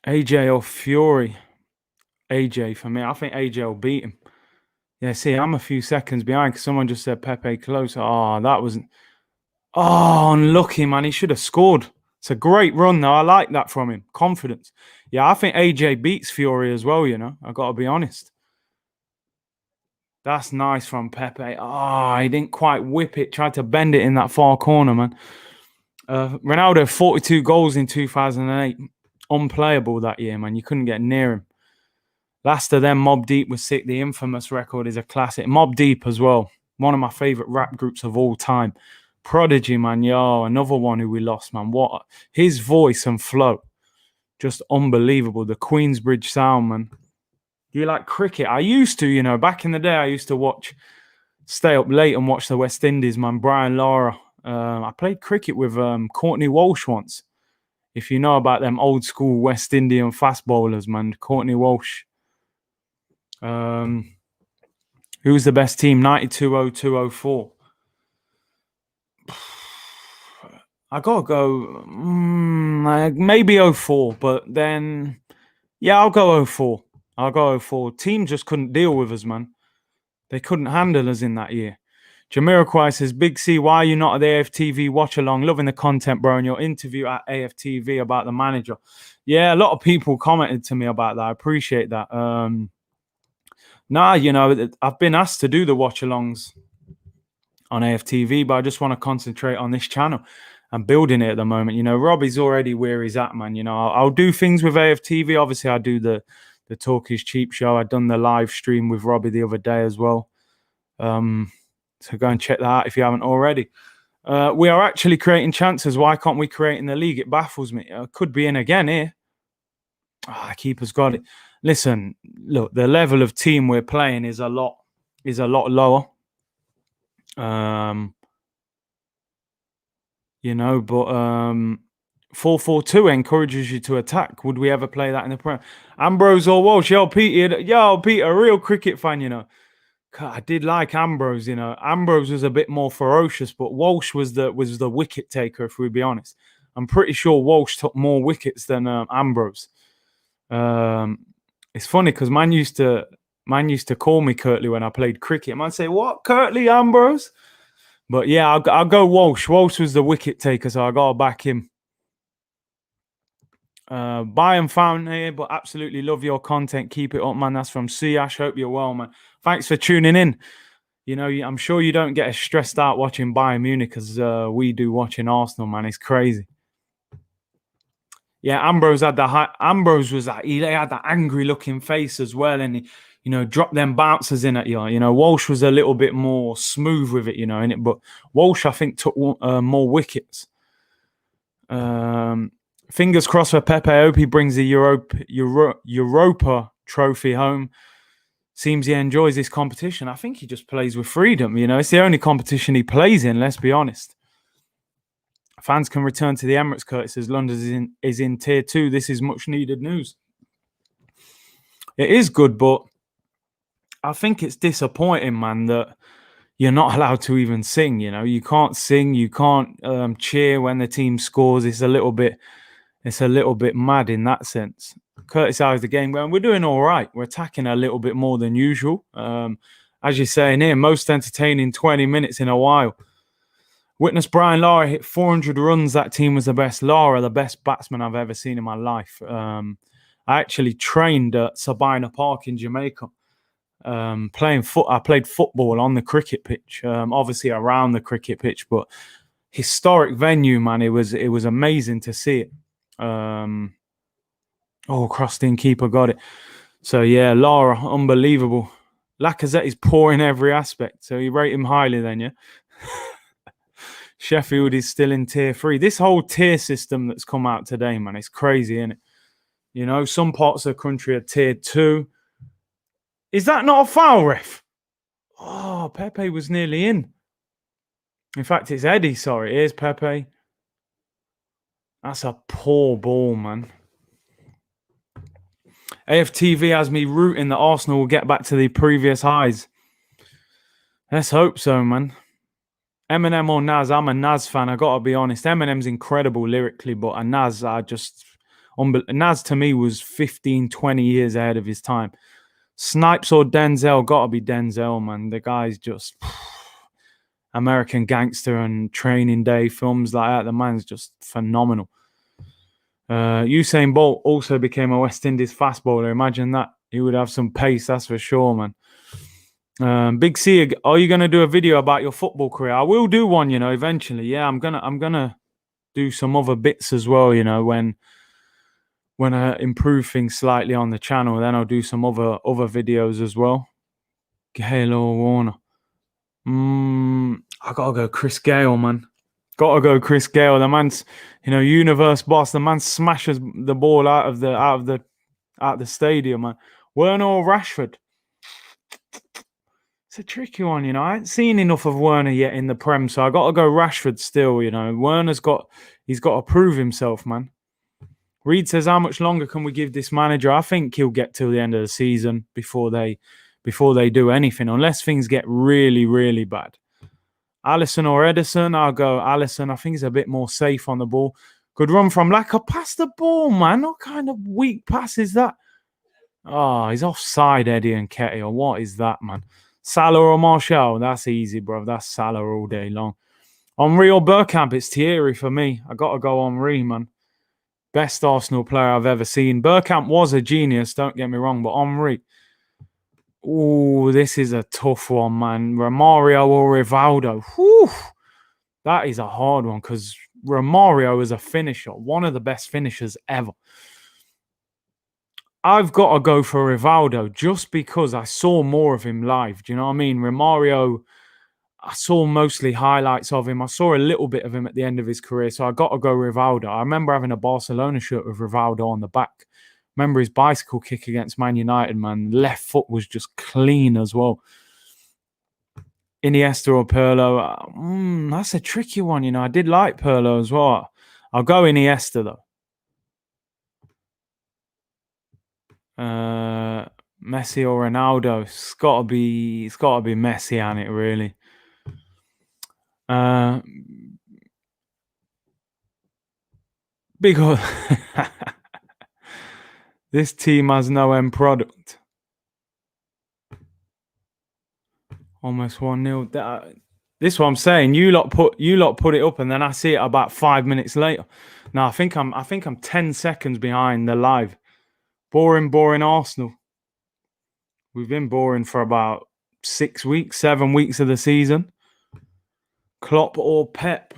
AJ or Fury? AJ for me. I think AJ will beat him. Yeah, see, I'm a few seconds behind because someone just said Pepe close. Oh, that wasn't... Oh, unlucky, man. He should have scored. It's a great run, though. I like that from him. Confidence. Yeah, I think AJ beats Fury as well, you know. I got to be honest. That's nice from Pepe. Oh, he didn't quite whip it. Tried to bend it in that far corner, man. Ronaldo, 42 goals in 2008. Unplayable that year, man. You couldn't get near him. Last of them, Mobb Deep was sick. The infamous record is a classic. Mobb Deep as well. One of my favourite rap groups of all time. Prodigy, man. Yo, another one who we lost, man. What his voice and flow, just unbelievable. The Queensbridge sound, man. Do you like cricket? I used to, back in the day, I used to stay up late and watch the West Indies, man. Brian Lara. I played cricket with Courtney Walsh once. If you know about them old school West Indian fast bowlers, man. Courtney Walsh. Who's the best team? 92, 02, 04. I gotta go maybe 04, but then yeah, I'll go 04. I'll go 04. Team just couldn't deal with us, man. They couldn't handle us in that year. Jamiroquai says, Big C, why are you not at the AFTV watch along? Loving the content, bro, and your interview at AFTV about the manager. Yeah, a lot of people commented to me about that. I appreciate that. I've been asked to do the watch alongs on AFTV, but I just want to concentrate on this channel and building it at the moment. Robbie's already where he's at, man. I'll do things with AFTV. Obviously, I do the Talk is Cheap show. I've done the live stream with Robbie the other day as well. So go and check that out if you haven't already. We are actually creating chances. Why can't we create in the league? It baffles me. Could be in again here. Keeper's got it. Listen, look, the level of team we're playing is a lot lower. But 4-4-2 encourages you to attack. Would we ever play that in the Prem? Ambrose or Walsh? Yo, Peter, real cricket fan, God, I did like Ambrose, Ambrose was a bit more ferocious, but Walsh was the wicket taker, if we be honest. I'm pretty sure Walsh took more wickets than Ambrose. It's funny because man used to call me Curtly when I played cricket. Man say, what, Curtly, Ambrose? But yeah, I'll go Walsh. Walsh was the wicket taker, so I gotta back him. Bayern Fountain here, but absolutely love your content. Keep it up, man. That's from Siash. Hope you're well, man. Thanks for tuning in. I'm sure you don't get as stressed out watching Bayern Munich as we do watching Arsenal, man. It's crazy. Yeah, Ambrose had he had that angry looking face as well, and he, dropped them bouncers in at you. Walsh was a little bit more smooth with it, in it. But Walsh, I think, took more wickets. Fingers crossed for Pepe. I hope he brings the Europa trophy home. Seems he enjoys this competition. I think he just plays with freedom. It's the only competition he plays in. Let's be honest. Fans can return to the Emirates, Curtis, as London is in tier 2. This is much needed news. It is good, but I think it's disappointing, man, that you're not allowed to even sing. You can't sing, you can't cheer when the team scores. It's a little bit mad in that sense. Curtis, how's the game going? We're doing all right. We're attacking a little bit more than usual. As you're saying here, most entertaining 20 minutes in a while. Witness Brian Lara hit 400 runs. That team was the best. Lara, the best batsman I've ever seen in my life. I actually trained at Sabina Park in Jamaica. I played football on the cricket pitch, obviously around the cricket pitch, but historic venue, man. It was amazing to see it. Crossed-in keeper got it. So yeah, Lara, unbelievable. Lacazette is poor in every aspect, so you rate him highly then, yeah? Sheffield is still in tier 3. This whole tier system that's come out today, man, it's crazy, isn't it? Some parts of the country are tier 2. Is that not a foul, ref? Oh, Pepe was nearly in. In fact, it's Eddie, sorry. Here's Pepe. That's a poor ball, man. AFTV has me rooting that Arsenal will get back to the previous highs. Let's hope so, man. Eminem or Nas? I'm a Nas fan. I gotta be honest. Eminem's incredible lyrically, but Nas, Nas to me was 15, 20 years ahead of his time. Snipes or Denzel? Gotta be Denzel, man. The guy's just American Gangster and Training Day, films like that. The man's just phenomenal. Usain Bolt also became a West Indies fast bowler. Imagine that. He would have some pace, that's for sure, man. Big C, are you gonna do a video about your football career? I will do one, eventually. Yeah, I'm gonna do some other bits as well, when I improve things slightly on the channel, then I'll do some other videos as well. Gale or Warner? I gotta go Chris Gale, man. Gotta go, Chris Gale. The man's, universe boss. The man smashes the ball out of the stadium, man. Werner or Rashford? It's a tricky one, I ain't seen enough of Werner yet in the Prem, so I got to go Rashford still, Werner's he's got to prove himself, man. Reed says, how much longer can we give this manager? I think he'll get till the end of the season before they do anything, unless things get really, really bad. Alisson or Edison? I'll go Alisson. I think he's a bit more safe on the ball. Good run from Laka. Pass the ball, man. What kind of weak pass is that? Oh, he's offside, Eddie and Ketty. Or what is that, man? Salah or Martial? That's easy, bro. That's Salah all day long. Henry or Bergkamp? It's Thierry for me. I got to go Henry, man. Best Arsenal player I've ever seen. Bergkamp was a genius, don't get me wrong, but Henry. Oh, this is a tough one, man. Romario or Rivaldo? Whew. That is a hard one because Romario is a finisher, one of the best finishers ever. I've got to go for Rivaldo just because I saw more of him live. Do you know what I mean? Romario, I saw mostly highlights of him. I saw a little bit of him at the end of his career, so I got to go Rivaldo. I remember having a Barcelona shirt with Rivaldo on the back. Remember his bicycle kick against Man United, man. Left foot was just clean as well. Iniesta or Pirlo? That's a tricky one, I did like Pirlo as well. I'll go Iniesta, though. Messi or Ronaldo? It's got to be Messi, ain't it, really? Because this team has no end product. Almost 1-0. This is what I'm saying. You lot put it up, and then I see it about 5 minutes later. Now I think I'm 10 seconds behind the live. Boring Arsenal. We've been boring for about 6 weeks, 7 weeks of the season. Klopp or Pep?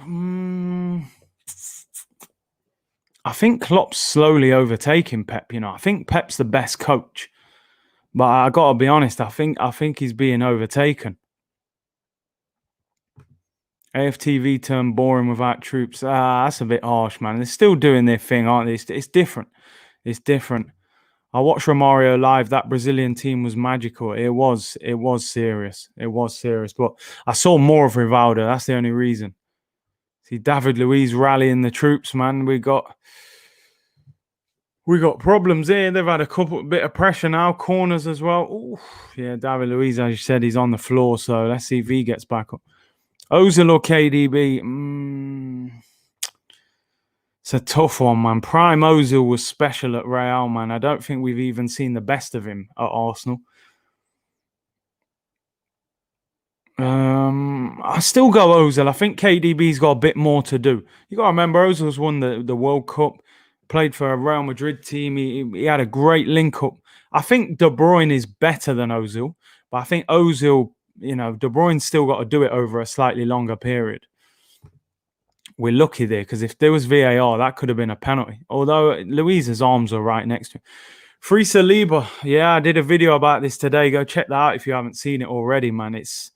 I think Klopp's slowly overtaking Pep. I think Pep's the best coach, but I gotta be honest. I think he's being overtaken. AFTV turned boring without troops. That's a bit harsh, man. They're still doing their thing, aren't they? It's different. It's different. I watched Romario live. That Brazilian team was magical. It was serious. It was serious. But I saw more of Rivaldo. That's the only reason. See David Luiz rallying the troops, man. We got problems here. They've had a bit of pressure now. Corners as well. Ooh, yeah, David Luiz, as you said, he's on the floor. So let's see if he gets back up. Ozil or KDB? It's a tough one, man. Prime Ozil was special at Real, man. I don't think we've even seen the best of him at Arsenal. I still go Ozil. I think KDB's got a bit more to do. You got to remember, Ozil's won the World Cup, played for a Real Madrid team. He had a great link-up. I think De Bruyne is better than Ozil, but I think Ozil, De Bruyne's still got to do it over a slightly longer period. We're lucky there because if there was VAR, that could have been a penalty. Although Luiz's arms are right next to him. Free Saliba. Yeah, I did a video about this today. Go check that out if you haven't seen it already, man. It's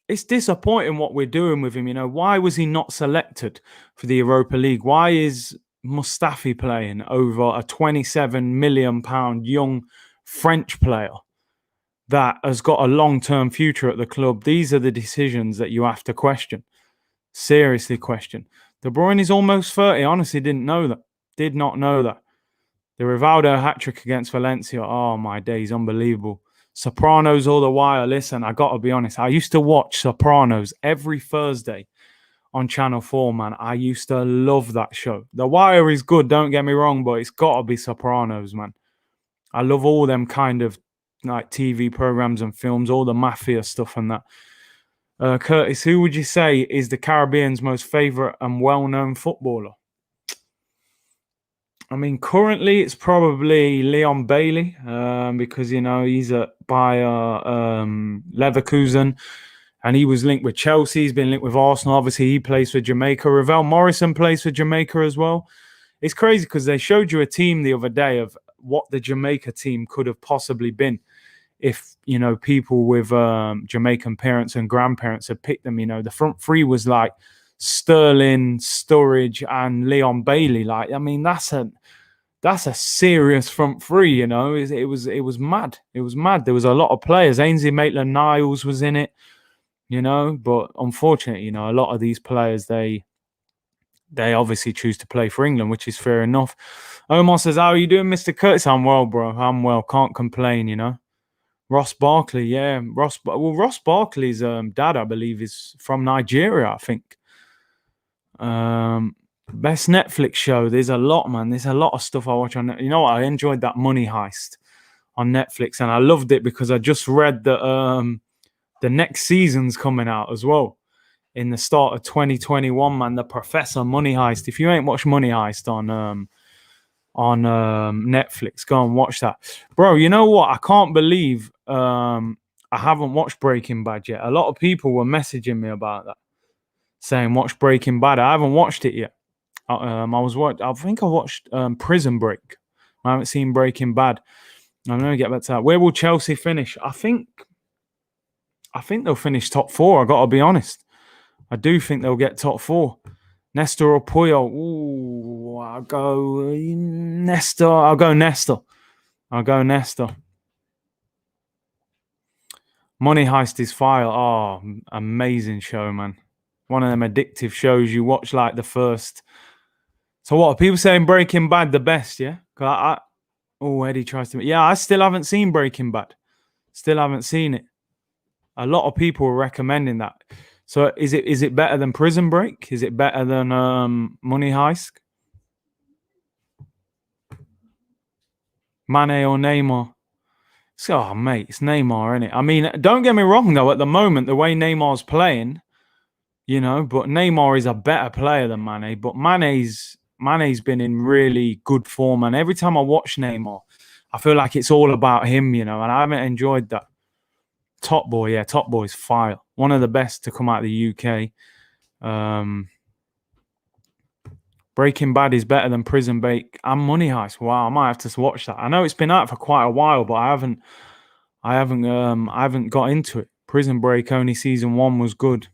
disappointing what we're doing with him. Why was he not selected for the Europa League? Why is Mustafi playing over a £27 million young French player that has got a long-term future at the club? These are the decisions that you have to question. Seriously question. De Bruyne is almost 30. Honestly, didn't know that. Did not know that. The Rivaldo hat-trick against Valencia. Oh, my days. Unbelievable. Sopranos all the while. Listen, I got to be honest. I used to watch Sopranos every Thursday on Channel 4, man. I used to love that show. The Wire is good, don't get me wrong, but it's got to be Sopranos, man. I love all them kind of like TV programs and films, all the mafia stuff and that. Curtis, who would you say is the Caribbean's most favourite and well-known footballer? I mean, currently it's probably Leon Bailey because, he's at Bayer Leverkusen and he was linked with Chelsea. He's been linked with Arsenal. Obviously, he plays for Jamaica. Ravel Morrison plays for Jamaica as well. It's crazy because they showed you a team the other day of what the Jamaica team could have possibly been. if people with Jamaican parents and grandparents had picked them. The front three was like Sterling, Sturridge, and Leon Bailey. Like, I mean, that's a serious front three. It was mad. It was mad. There was a lot of players. Ainsley Maitland-Niles was in it. But unfortunately, a lot of these players they obviously choose to play for England, which is fair enough. Omar says, "How are you doing, Mr. Curtis?" I'm well, bro. I'm well. Can't complain. Ross Barkley, yeah. Ross Barkley's dad, I believe, is from Nigeria, I think. Best Netflix show. There's a lot, man. There's a lot of stuff I watch on. I enjoyed that Money Heist on Netflix, and I loved it because I just read that the next season's coming out as well in the start of 2021. Man, the Professor Money Heist. If you ain't watched Money Heist on Netflix, go and watch that, bro. You know what? I can't believe I haven't watched Breaking Bad yet. A lot of people were messaging me about that, saying watch Breaking Bad. I haven't watched it yet. I think I watched Prison Break. I haven't seen Breaking Bad. I'm gonna get back to that. Where will Chelsea finish? I think they'll finish top 4. I gotta be honest. I do think they'll get top 4. Nestor or Puyol? Ooh, I'll go Nestor. I'll go Nestor. Money Heist is fire. Oh, amazing show, man. One of them addictive shows you watch like the first. So what are people saying? Breaking Bad the best, yeah? Eddie tries to. Yeah, I still haven't seen Breaking Bad. Still haven't seen it. A lot of people are recommending that. So is it better than Prison Break? Is it better than Money Heist? Mane or Neymar? Oh, mate, it's Neymar, isn't it? I mean, don't get me wrong, though. At the moment, the way Neymar's playing, but Neymar is a better player than Mane. But Mane's been in really good form. And every time I watch Neymar, I feel like it's all about him, and I haven't enjoyed that. Top Boy's fire. One of the best to come out of the UK. Breaking Bad is better than Prison Break and Money Heist. Wow, I might have to watch that. I know it's been out for quite a while, but I haven't got into it. Prison Break, only season 1 was good.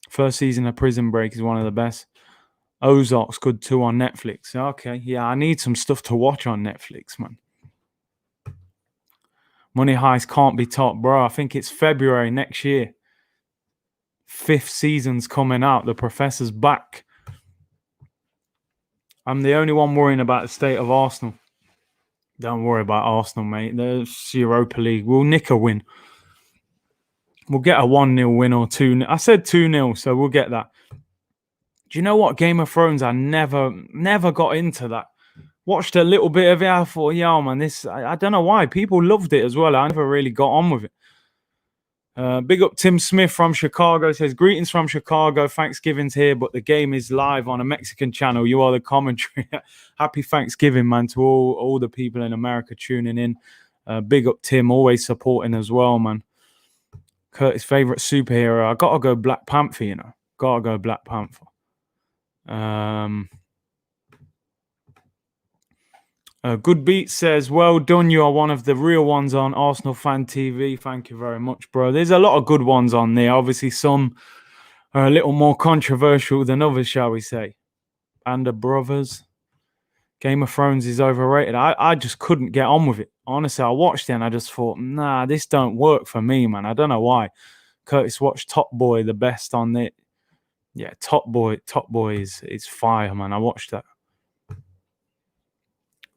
First season of Prison Break is one of the best. Ozark's good too on Netflix. Okay, yeah, I need some stuff to watch on Netflix, man. Money Heist can't be top, bro. I think it's February next year. 5th season's coming out. The Professor's back. I'm the only one worrying about the state of Arsenal. Don't worry about Arsenal, mate. The Europa League. We'll nick a win. We'll get a 1-0 win or 2-0. I said 2-0, so we'll get that. Do you know what? Game of Thrones, I never got into that. Watched a little bit of it. I thought, yeah, man, I don't know why. People loved it as well. I never really got on with it. Big up Tim Smith from Chicago. Says, greetings from Chicago. Thanksgiving's here, but the game is live on a Mexican channel. You are the commentary. Happy Thanksgiving, man, to all the people in America tuning in. Big up Tim, always supporting as well, man. Curtis' favorite superhero. I gotta go Black Panther, Gotta go Black Panther. Good Beat says, well done. You are one of the real ones on Arsenal Fan TV. Thank you very much, bro. There's a lot of good ones on there. Obviously, some are a little more controversial than others, shall we say. Band of Brothers. Game of Thrones is overrated. I just couldn't get on with it. Honestly, I watched it and I just thought, nah, this don't work for me, man. I don't know why. Curtis watched Top Boy, the best on it. Yeah, Top Boy is fire, man. I watched that.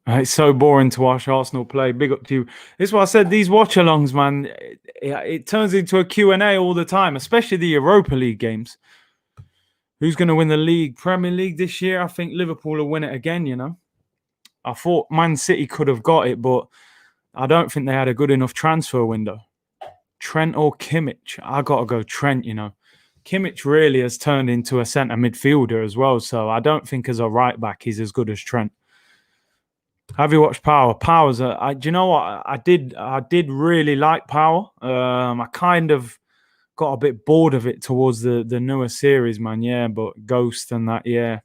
It's so boring to watch Arsenal play. Big up to you. This is what I said. These watch-alongs, man, it turns into a Q&A all the time, especially the Europa League games. Who's going to win the league? Premier League this year? I think Liverpool will win it again, I thought Man City could have got it, but I don't think they had a good enough transfer window. Trent or Kimmich? I got to go Trent, Kimmich really has turned into a centre midfielder as well, so I don't think as a right-back he's as good as Trent. Have you watched Power? Power's do you know what? I did really like Power. I kind of got a bit bored of it towards the newer series, man. Yeah, but Ghost and that, yeah.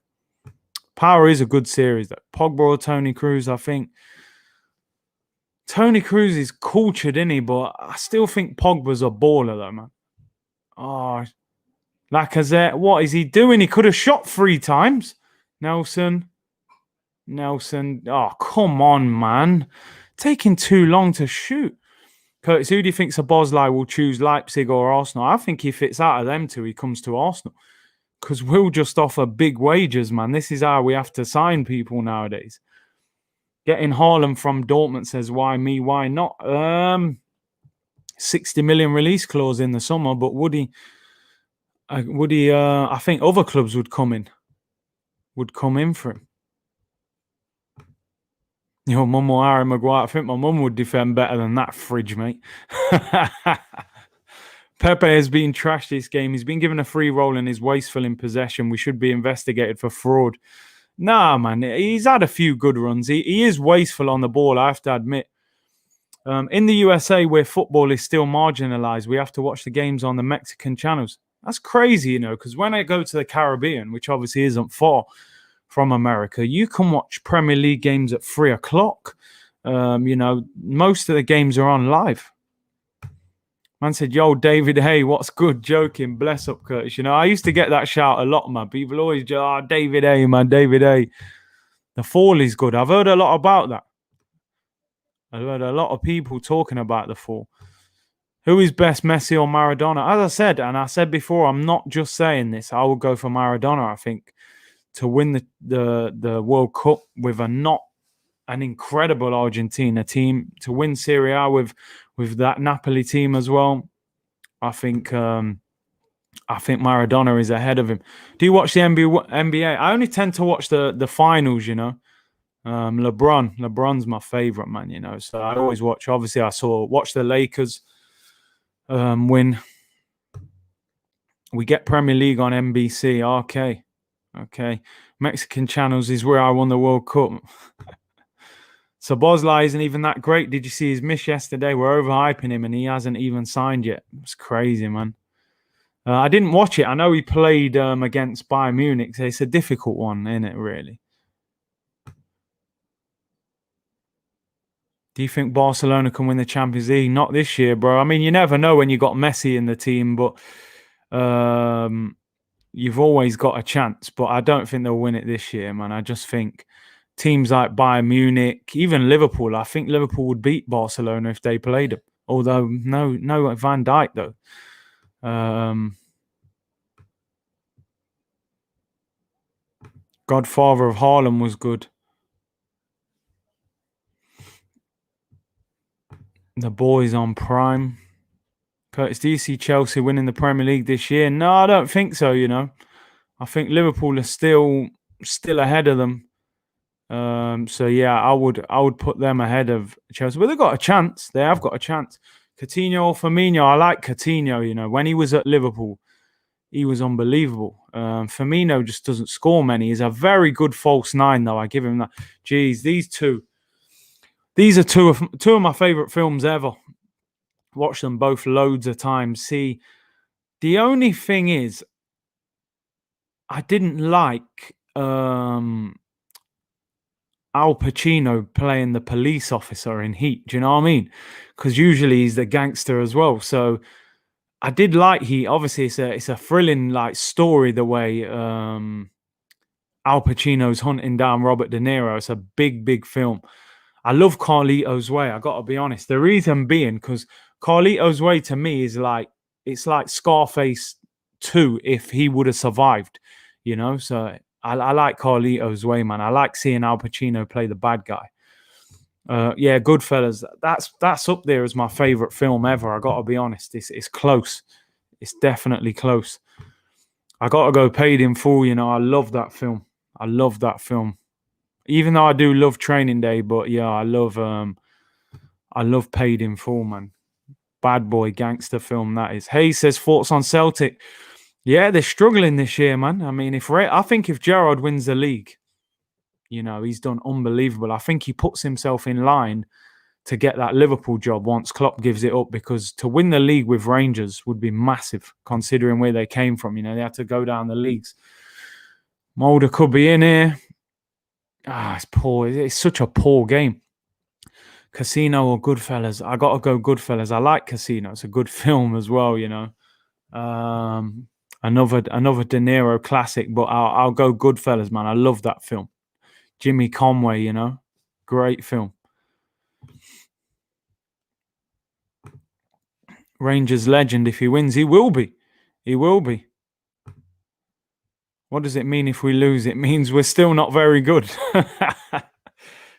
Power is a good series. Pogba or Tony Cruz, I think. Tony Cruz is cultured, isn't he? But I still think Pogba's a baller, though, man. Oh, Lacazette, what is he doing? He could have shot 3 times. Nelson. Oh, come on, man. Taking too long to shoot. Curtis, who do you think Szoboszlai will choose, Leipzig or Arsenal? I think if it's out of them two, he comes to Arsenal. Because we'll just offer big wages, man. This is how we have to sign people nowadays. Getting Haaland from Dortmund says, why me, why not? 60 million release clause in the summer, but would he, I think other clubs would come in for him. Your mum or Harry Maguire, I think my mum would defend better than that fridge, mate. Pepe has been trashed this game. He's been given a free roll and is wasteful in possession. We should be investigated for fraud. Nah, man, he's had a few good runs. He is wasteful on the ball, I have to admit. In the USA, where football is still marginalized, we have to watch the games on the Mexican channels. That's crazy, you know, because when I go to the Caribbean, which obviously isn't far from America, you can watch Premier League games at 3 o'clock. You know, most of the games are on live. Man said, yo, David Hay, what's good? Joking. Bless up, Curtis. You know, I used to get that shout a lot, man. People always just, David Hay, man, David Hay. The fall is good. I've heard a lot about that. I've heard a lot of people talking about the fall. Who is best, Messi or Maradona? As I said, and I said before, I'm not just saying this. I will go for Maradona, I think, to win the World Cup with an incredible Argentina team, to win Serie A with that Napoli team as well. I think Maradona is ahead of him. Do you watch the NBA? I only tend to watch the finals, you know. LeBron's my favorite, man, you know. So I always watch. Obviously, watch the Lakers win. We get Premier League on NBC. Okay. Mexican channels is where I won the World Cup. Szoboszlai isn't even that great. Did you see his miss yesterday? We're overhyping him and he hasn't even signed yet. It's crazy, man. I didn't watch it. I know he played against Bayern Munich. So it's a difficult one, isn't it, really? Do you think Barcelona can win the Champions League? Not this year, bro. I mean, you never know when you got Messi in the team, but you've always got a chance. But I don't think they'll win it this year, man. I just think teams like Bayern Munich, even Liverpool, I think Liverpool would beat Barcelona if they played them. Although, no Van Dijk, though. Godfather of Harlem was good. The boys on Prime. Curtis, do you see Chelsea winning the Premier League this year? No, I don't think so, you know. I think Liverpool are still ahead of them. So yeah, I would put them ahead of Chelsea. But they've got a chance. They have got a chance. Coutinho or Firmino? I like Coutinho, you know. When he was at Liverpool, he was unbelievable. Firmino just doesn't score many. He's a very good false nine, though. I give him that. Jeez, these are two of my favorite films ever. Watch them both loads of times. See, the only thing is, I didn't like Al Pacino playing the police officer in Heat. Do you know what I mean? Because usually he's the gangster as well. So I did like Heat. Obviously, it's a thrilling like story the way Al Pacino's hunting down Robert De Niro. It's a big film. I love Carlito's Way. I got to be honest. The reason being because Carlito's Way to me is it's like Scarface 2 if he would have survived, you know. So I like Carlito's Way, man. I like seeing Al Pacino play the bad guy. Yeah, Goodfellas. That's up there as my favorite film ever. I got to be honest. It's close. It's definitely close. I got to go Paid in Full. You know, I love that film. Even though I do love Training Day, but yeah, I love Paid in Full, man. Bad boy gangster film that is. Hayes says thoughts on Celtic. Yeah, they're struggling this year, man. I mean, I think if Gerrard wins the league, you know, he's done unbelievable. I think he puts himself in line to get that Liverpool job once Klopp gives it up, because to win the league with Rangers would be massive, considering where they came from. You know, they had to go down the leagues. Molde could be in here. It's poor. It's such a poor game. Casino or Goodfellas? I gotta go Goodfellas. I like Casino. It's a good film as well, you know. Another De Niro classic, but I'll go Goodfellas, man. I love that film. Jimmy Conway, you know, great film. Rangers legend. If he wins, he will be. He will be. What does it mean if we lose? It means we're still not very good.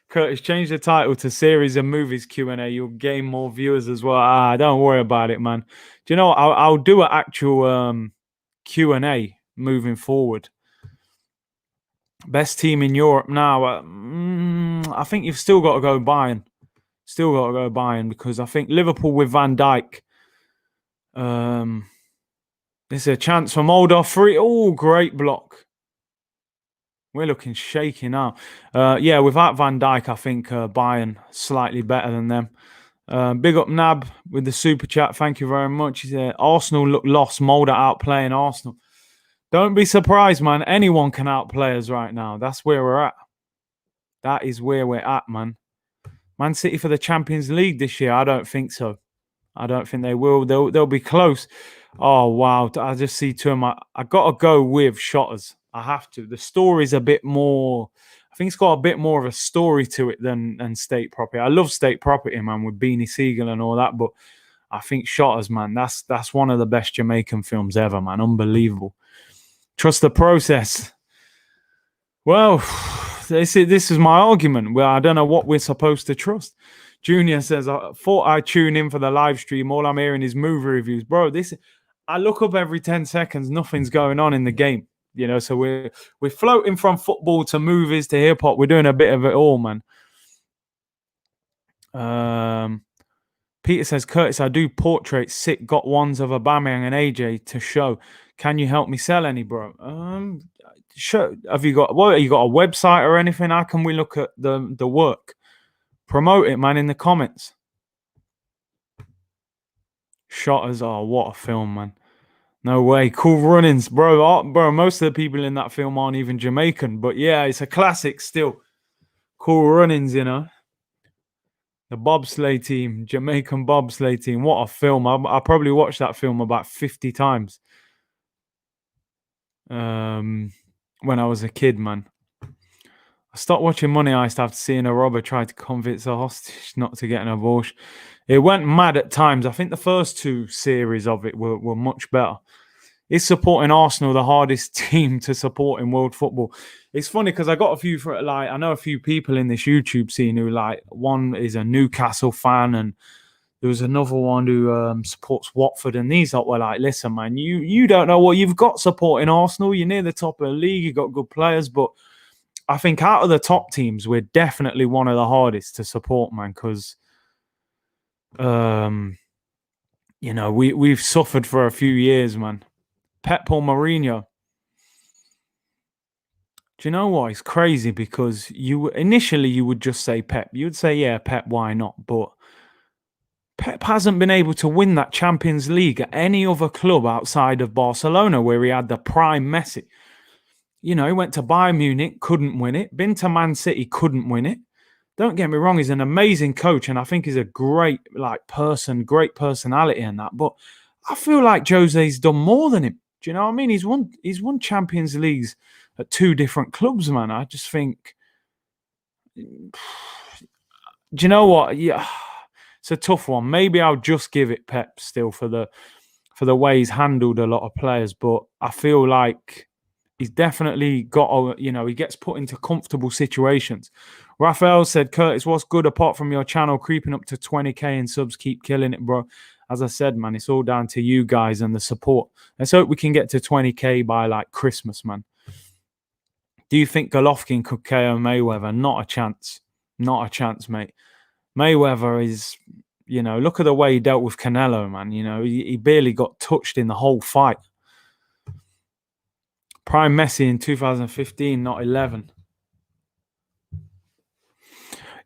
Curtis, change the title to Series of Movies Q&A. You'll gain more viewers as well. Don't worry about it, man. Do you know what? I'll do an actual Q&A moving forward. Best team in Europe now. I think you've still got to go Bayern. Still got to go Bayern because I think Liverpool with Van Dijk. There's a chance for Molde. Free. Oh, great block. We're looking shaky now. Yeah, without Van Dijk, I think Bayern slightly better than them. Big up Nab with the super chat. Thank you very much. He said, Arsenal look lost. Molde outplaying Arsenal. Don't be surprised, man. Anyone can outplay us right now. That's where we're at. That is where we're at, man. Man City for the Champions League this year? I don't think so. I don't think they will. They'll be close. Oh, wow. I just see two of my... I got to go with Shotters. I have to. The story's a bit more... I think it's got a bit more of a story to it than State Property. I love State Property, man, with Beanie Siegel and all that, but I think Shotters, man, that's one of the best Jamaican films ever, man. Unbelievable. Trust the process. Well, this is my argument. Well, I don't know what we're supposed to trust. Junior says, I thought I'd tune in for the live stream. All I'm hearing is movie reviews. Bro, I look up every 10 seconds. Nothing's going on in the game. You know, so we're floating from football to movies to hip hop. We're doing a bit of it all, man. Peter says, Curtis, I do portraits. Sick got ones of Aubameyang and AJ to show. Can you help me sell any, bro? Sure. Have you got a website or anything? How can we look at the work? Promote it, man, in the comments. Shotters. Oh, what a film, man. No way. Cool Runnings, bro. Bro, most of the people in that film aren't even Jamaican. But yeah, it's a classic still. Cool Runnings, you know. The bobsleigh team, Jamaican bobsleigh team. What a film. I probably watched that film about 50 times. When I was a kid, man. I stopped watching Money Heist after seeing a robber try to convince a hostage not to get an abortion. It went mad at times. I think the first two series of it were much better. Is supporting Arsenal the hardest team to support in world football? It's funny because I got a few I know a few people in this YouTube scene who one is a Newcastle fan and there was another one who supports Watford, and these lot were like, listen, man, you don't know what you've got supporting Arsenal. You're near the top of the league. You've got good players, but I think out of the top teams, we're definitely one of the hardest to support, man, because you know, we've suffered for a few years, man. Pep or Mourinho? Do you know what? It's crazy because initially you would just say Pep. You would say, yeah, Pep, why not? But Pep hasn't been able to win that Champions League at any other club outside of Barcelona, where he had the prime Messi. You know, he went to Bayern Munich, couldn't win it. Been to Man City, couldn't win it. Don't get me wrong, he's an amazing coach, and I think he's a great person, great personality and that. But I feel like Jose's done more than him. Do you know what I mean? He's won Champions Leagues at two different clubs, man. I just think, do you know what? Yeah, it's a tough one. Maybe I'll just give it Pep still for the way he's handled a lot of players, but I feel like he's definitely got, he gets put into comfortable situations. Raphael said, Curtis, what's good apart from your channel creeping up to 20k in subs? Keep killing it, bro. As I said, man, it's all down to you guys and the support. Let's hope we can get to 20k by Christmas, man. Do you think Golovkin could KO Mayweather? Not a chance. Not a chance, mate. Mayweather is, look at the way he dealt with Canelo, man. He barely got touched in the whole fight. Prime Messi in 2015, not 11.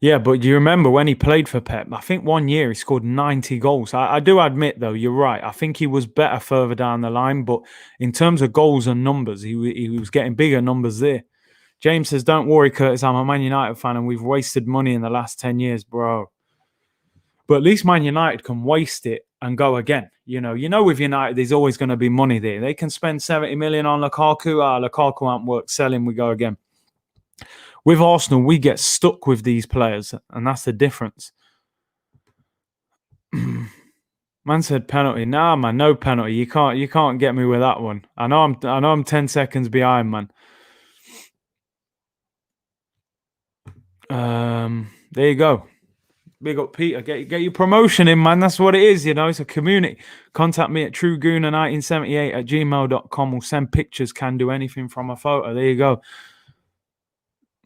Yeah, but you remember when he played for Pep, I think one year he scored 90 goals. I do admit, though, you're right. I think he was better further down the line, but in terms of goals and numbers, he was getting bigger numbers there. James says, don't worry, Curtis, I'm a Man United fan and we've wasted money in the last 10 years, bro. But at least Man United can waste it and go again. You know, with United, there's always going to be money there. They can spend 70 million on Lukaku. Lukaku won't work. Sell him, we go again. With Arsenal, we get stuck with these players, and that's the difference. Man said penalty. Nah, man, no penalty. You can't get me with that one. I know I'm 10 seconds behind, man. There you go. Big up Peter. Get your promotion in, man. That's what it is, you know. It's a community. Contact me at truegooner1978@gmail.com. We'll send pictures. Can do anything from a photo. There you go.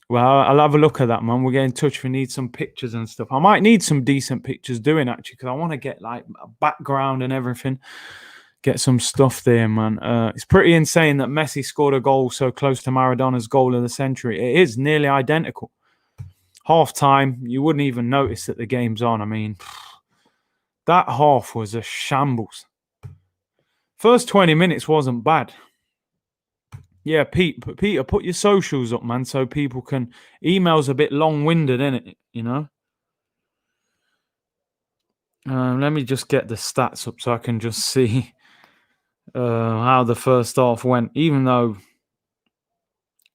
Well, I'll have a look at that, man. We'll get in touch if we need some pictures and stuff. I might need some decent pictures doing, actually, because I want to get, like, a background and everything. Get some stuff there, man. It's pretty insane that Messi scored a goal so close to Maradona's goal of the century. It is nearly identical. Half-time, you wouldn't even notice that the game's on. I mean, that half was a shambles. First 20 minutes wasn't bad. Yeah, Peter, put your socials up, man, so people can... Email's a bit long-winded, isn't it? You know? Let me just get the stats up so I can just see how the first half went. Even though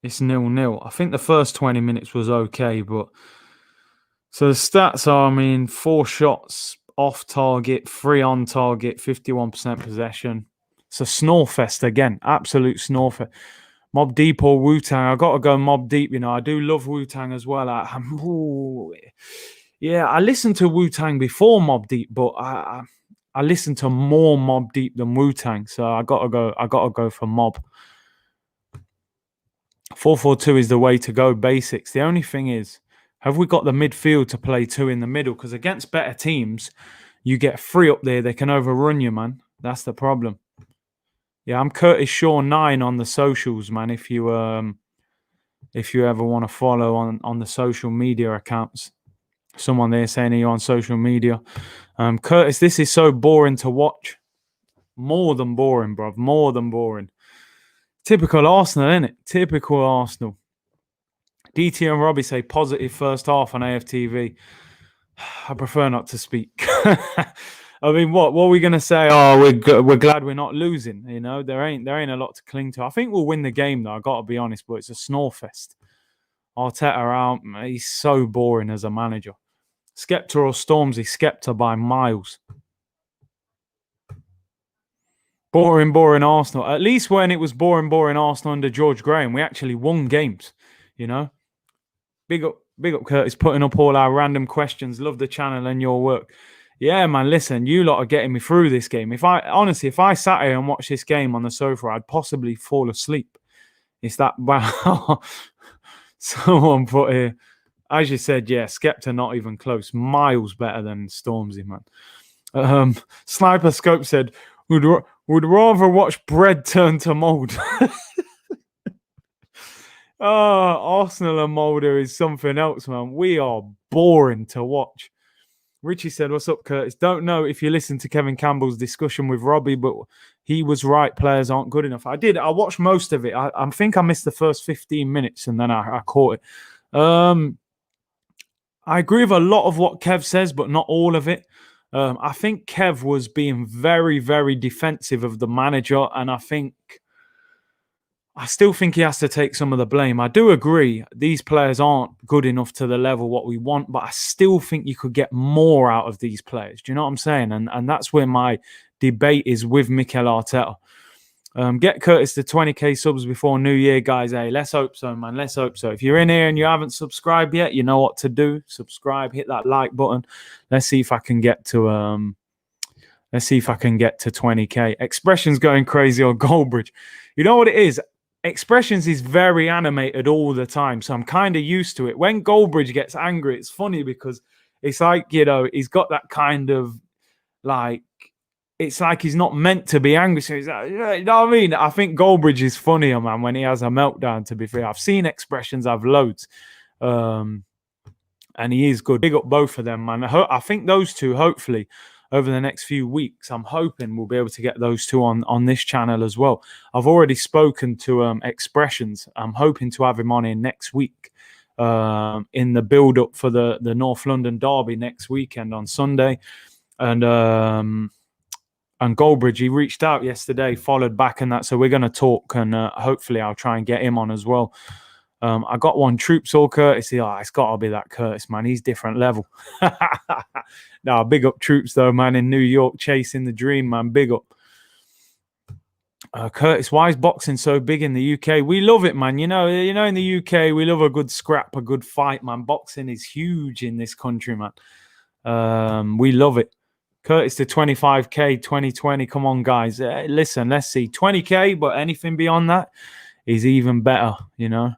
it's 0-0. I think the first 20 minutes was okay, but... So the stats are, I mean, 4 shots off target, 3 on target, 51% possession. It's a snore fest again. Absolute snore fest. Mob Deep or Wu-Tang? I got to go Mob Deep, you know. I do love Wu-Tang as well. Yeah, I listened to Wu-Tang before Mob Deep, but I listened to more Mob Deep than Wu-Tang, so I got to go for Mob. 4-4-2 is the way to go, basics. The only thing is, have we got the midfield to play 2 in the middle? Because against better teams, you get 3 up there. They can overrun you, man. That's the problem. Yeah, I'm Curtis Shaw 9 on the socials, man. If you ever want to follow on the social media accounts. Someone there saying you're on social media. Curtis, this is so boring to watch. More than boring, bruv. More than boring. Typical Arsenal, isn't it? Typical Arsenal. DT and Robbie say positive first half on AFTV. I prefer not to speak. I mean, what are we going to say? Oh, we're glad we're not losing. You know, there ain't a lot to cling to. I think we'll win the game, though. I got to be honest, but it's a snore fest. Arteta out. He's so boring as a manager. Skepta or Stormzy? Skepta by miles. Boring Arsenal. At least when it was boring Arsenal under George Graham, we actually won games. You know. Big up, Curtis, putting up all our random questions. Love the channel and your work. Yeah, man, listen, you lot are getting me through this game. If I sat here and watched this game on the sofa, I'd possibly fall asleep. It's that bad. Someone put here, as you said, yeah, Skepta not even close. Miles better than Stormzy, man. Sniper Scope said, would rather watch bread turn to mold. Arsenal and Molde is something else, man. We are boring to watch. Richie said, what's up, Curtis? Don't know if you listened to Kevin Campbell's discussion with Robbie, but he was right. Players aren't good enough. I did. I watched most of it. I think I missed the first 15 minutes and then I caught it. I agree with a lot of what Kev says, but not all of it. I think Kev was being very, very defensive of the manager, and I still think he has to take some of the blame. I do agree these players aren't good enough to the level what we want, but I still think you could get more out of these players. Do you know what I'm saying? And that's where my debate is with Mikel Arteta. Get Curtis to 20k subs before New Year, guys. Hey, let's hope so, man. Let's hope so. If you're in here and you haven't subscribed yet, you know what to do. Subscribe, hit that like button. Let's see if I can get to 20k. Expressions going crazy on Goldbridge. You know what it is? Expressions is very animated all the time, so I'm kind of used to it. When Goldbridge gets angry, it's funny because it's like, you know, he's got that kind of like, it's like he's not meant to be angry. So he's like, you know what I mean? I think Goldbridge is funnier, man, when he has a meltdown, to be fair. I've seen Expressions, I've loads. And he is good. Big up both of them, man. I think those two, hopefully, over the next few weeks, I'm hoping we'll be able to get those two on this channel as well. I've already spoken to Expressions. I'm hoping to have him on here next week. in the build-up for the North London derby next weekend on Sunday. And Goldbridge, he reached out yesterday, followed back and that. So we're going to talk, and hopefully I'll try and get him on as well. I got one, Troops or Curtis. Oh, it's got to be that Curtis, man. He's different level. Nah, big up Troops, though, man, in New York, chasing the dream, man. Big up. Curtis, why is boxing so big in the UK? We love it, man. You know, in the UK, we love a good scrap, a good fight, man. Boxing is huge in this country, man. We love it. Curtis to 25K, 2020. Come on, guys. Listen, let's see. 20K, but anything beyond that is even better, you know.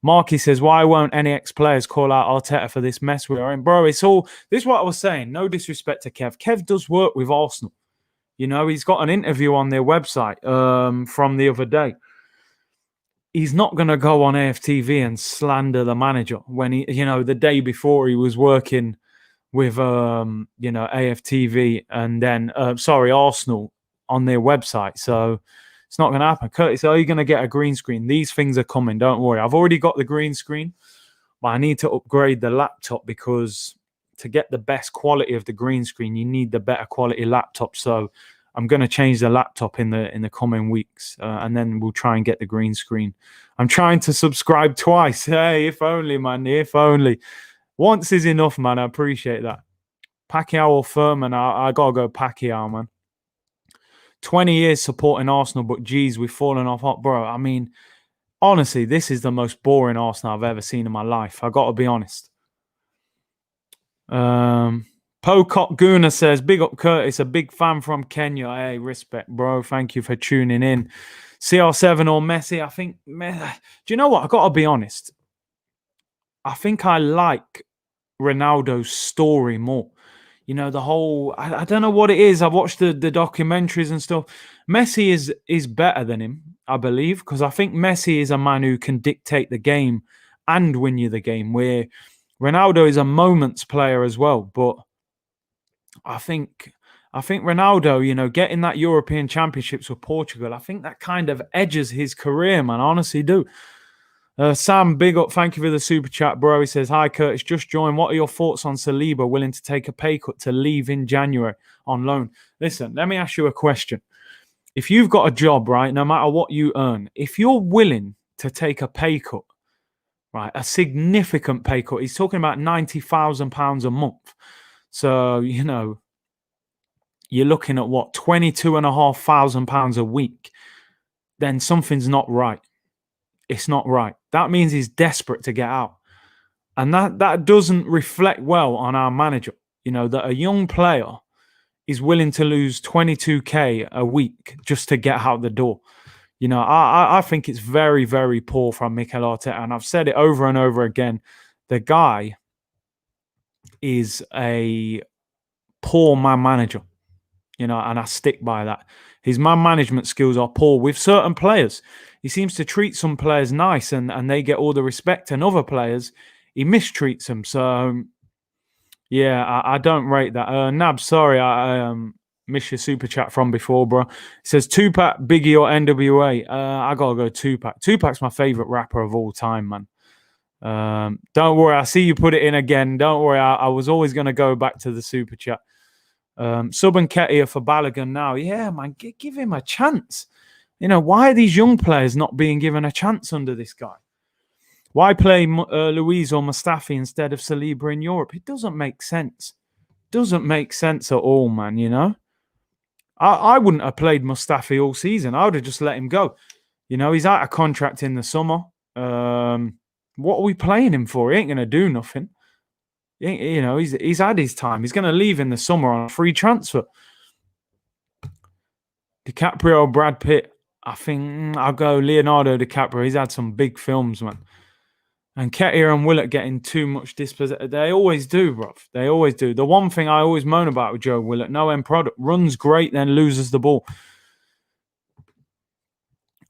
Marky says, why won't any ex-players call out Arteta for this mess we are in? Bro, this is what I was saying. No disrespect to Kev. Kev does work with Arsenal. You know, he's got an interview on their website from the other day. He's not going to go on AFTV and slander the manager when he, you know, the day before he was working with, you know, AFTV and then, Arsenal on their website. So it's not going to happen. Curtis, are you going to get a green screen? These things are coming. Don't worry. I've already got the green screen, but I need to upgrade the laptop because to get the best quality of the green screen, you need the better quality laptop. So I'm going to change the laptop in the coming weeks, and then we'll try and get the green screen. I'm trying to subscribe twice. Hey, if only, man. If only. Once is enough, man. I appreciate that. Pacquiao or Furman? I got to go Pacquiao, man. 20 years supporting Arsenal, but geez, we've fallen off hot, bro. I mean, honestly, this is the most boring Arsenal I've ever seen in my life. I got to be honest. Pocock Guna says, big up Curtis, a big fan from Kenya. Hey, respect, bro. Thank you for tuning in. CR7 or Messi? I think, do you know what? I got to be honest. I think I like Ronaldo's story more. You know, the whole, I don't know what it is. I've watched the documentaries and stuff. Messi is better than him, I believe, because I think Messi is a man who can dictate the game and win you the game, where Ronaldo is a moments player as well. But I think Ronaldo, you know, getting that European Championships with Portugal, I think that kind of edges his career, man. I honestly do. Sam, big up. Thank you for the super chat, bro. He says, hi, Curtis. Just joined. What are your thoughts on Saliba willing to take a pay cut to leave in January on loan? Listen, let me ask you a question. If you've got a job, right, no matter what you earn, if you're willing to take a pay cut, right, a significant pay cut, he's talking about £90,000 a month. So, you know, you're looking at what, £22,500 a week, then something's not right. It's not right. That means he's desperate to get out. And that doesn't reflect well on our manager. You know, that a young player is willing to lose 22K a week just to get out the door. You know, I think it's very, very poor from Mikel Arteta. And I've said it over and over again. The guy is a poor man manager. You know, and I stick by that. His man management skills are poor with certain players. He seems to treat some players nice and they get all the respect, and other players, he mistreats them. So, yeah, I don't rate that. Nab, sorry, I missed your super chat from before, bro. It says Tupac, Biggie, or NWA. I got to go Tupac. Tupac's my favorite rapper of all time, man. Don't worry, I see you put it in again. Don't worry, I was always going to go back to the super chat. Sub and Ketia for Balogun now. Yeah, man, give him a chance. You know, why are these young players not being given a chance under this guy? Why play Luiz or Mustafi instead of Saliba in Europe? It doesn't make sense. Doesn't make sense at all, man, you know? I wouldn't have played Mustafi all season. I would have just let him go. You know, he's out of contract in the summer. What are we playing him for? He ain't going to do nothing. You know, he's had his time. He's going to leave in the summer on a free transfer. DiCaprio or Brad Pitt? I think I'll go Leonardo DiCaprio. He's had some big films, man. And Ketia and Willett getting too much dispossession. They always do, bruv. They always do. The one thing I always moan about with Joe Willett, no end product. Runs great, then loses the ball.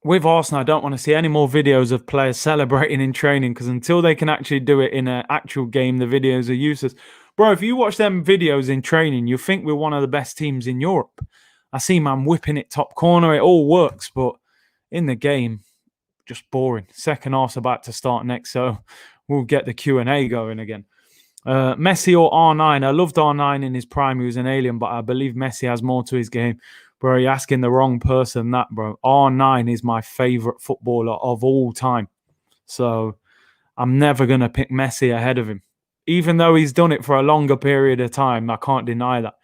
With Arsenal, I don't want to see any more videos of players celebrating in training, because until they can actually do it in an actual game, the videos are useless. Bro, if you watch them videos in training, you think we're one of the best teams in Europe. I see man whipping it top corner. It all works, but in the game, just boring. Second half's about to start next, so we'll get the Q&A going again. Messi or R9? I loved R9 in his prime. He was an alien, but I believe Messi has more to his game. Bro, you're asking the wrong person that, bro. R9 is my favorite footballer of all time. So I'm never going to pick Messi ahead of him. Even though he's done it for a longer period of time, I can't deny that.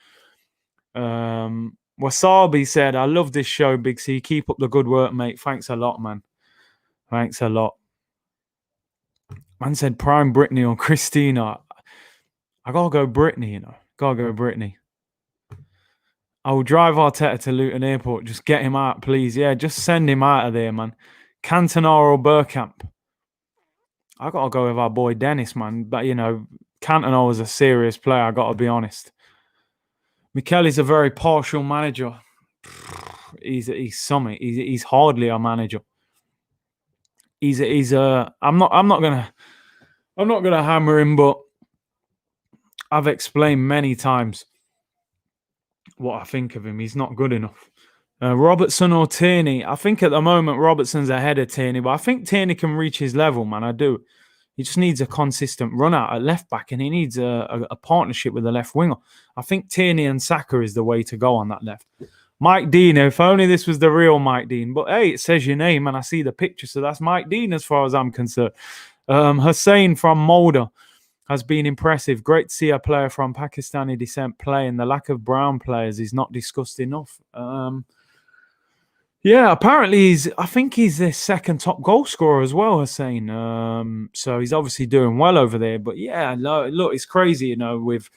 Wasabi said, I love this show, Big C. Keep up the good work, mate. Thanks a lot, man. Thanks a lot. Man said prime Brittany or Christina. I gotta go Brittany, you know. Gotta go Brittany. I will drive Arteta to Luton Airport. Just get him out, please. Yeah, just send him out of there, man. Cantona or Bergkamp? I gotta go with our boy Dennis, man. But, you know, Cantona was a serious player, I gotta be honest. Mikel is a very partial manager. He's something. He's hardly a manager. I'm not gonna hammer him, but I've explained many times what I think of him. He's not good enough. Robertson or Tierney? I think at the moment Robertson's ahead of Tierney, but I think Tierney can reach his level, man. I do. He just needs a consistent run out at left back, and he needs a partnership with the left winger. I think Tierney and Saka is the way to go on that left. Mike Dean, if only this was the real Mike Dean. But hey, it says your name and I see the picture, so that's Mike Dean as far as I'm concerned. Hussein from Molde has been impressive. Great to see a player from Pakistani descent play, and the lack of brown players is not discussed enough. Yeah, apparently I think he's the second top goal scorer as well, Hussein. So he's obviously doing well over there. But yeah, look, it's crazy, you know, with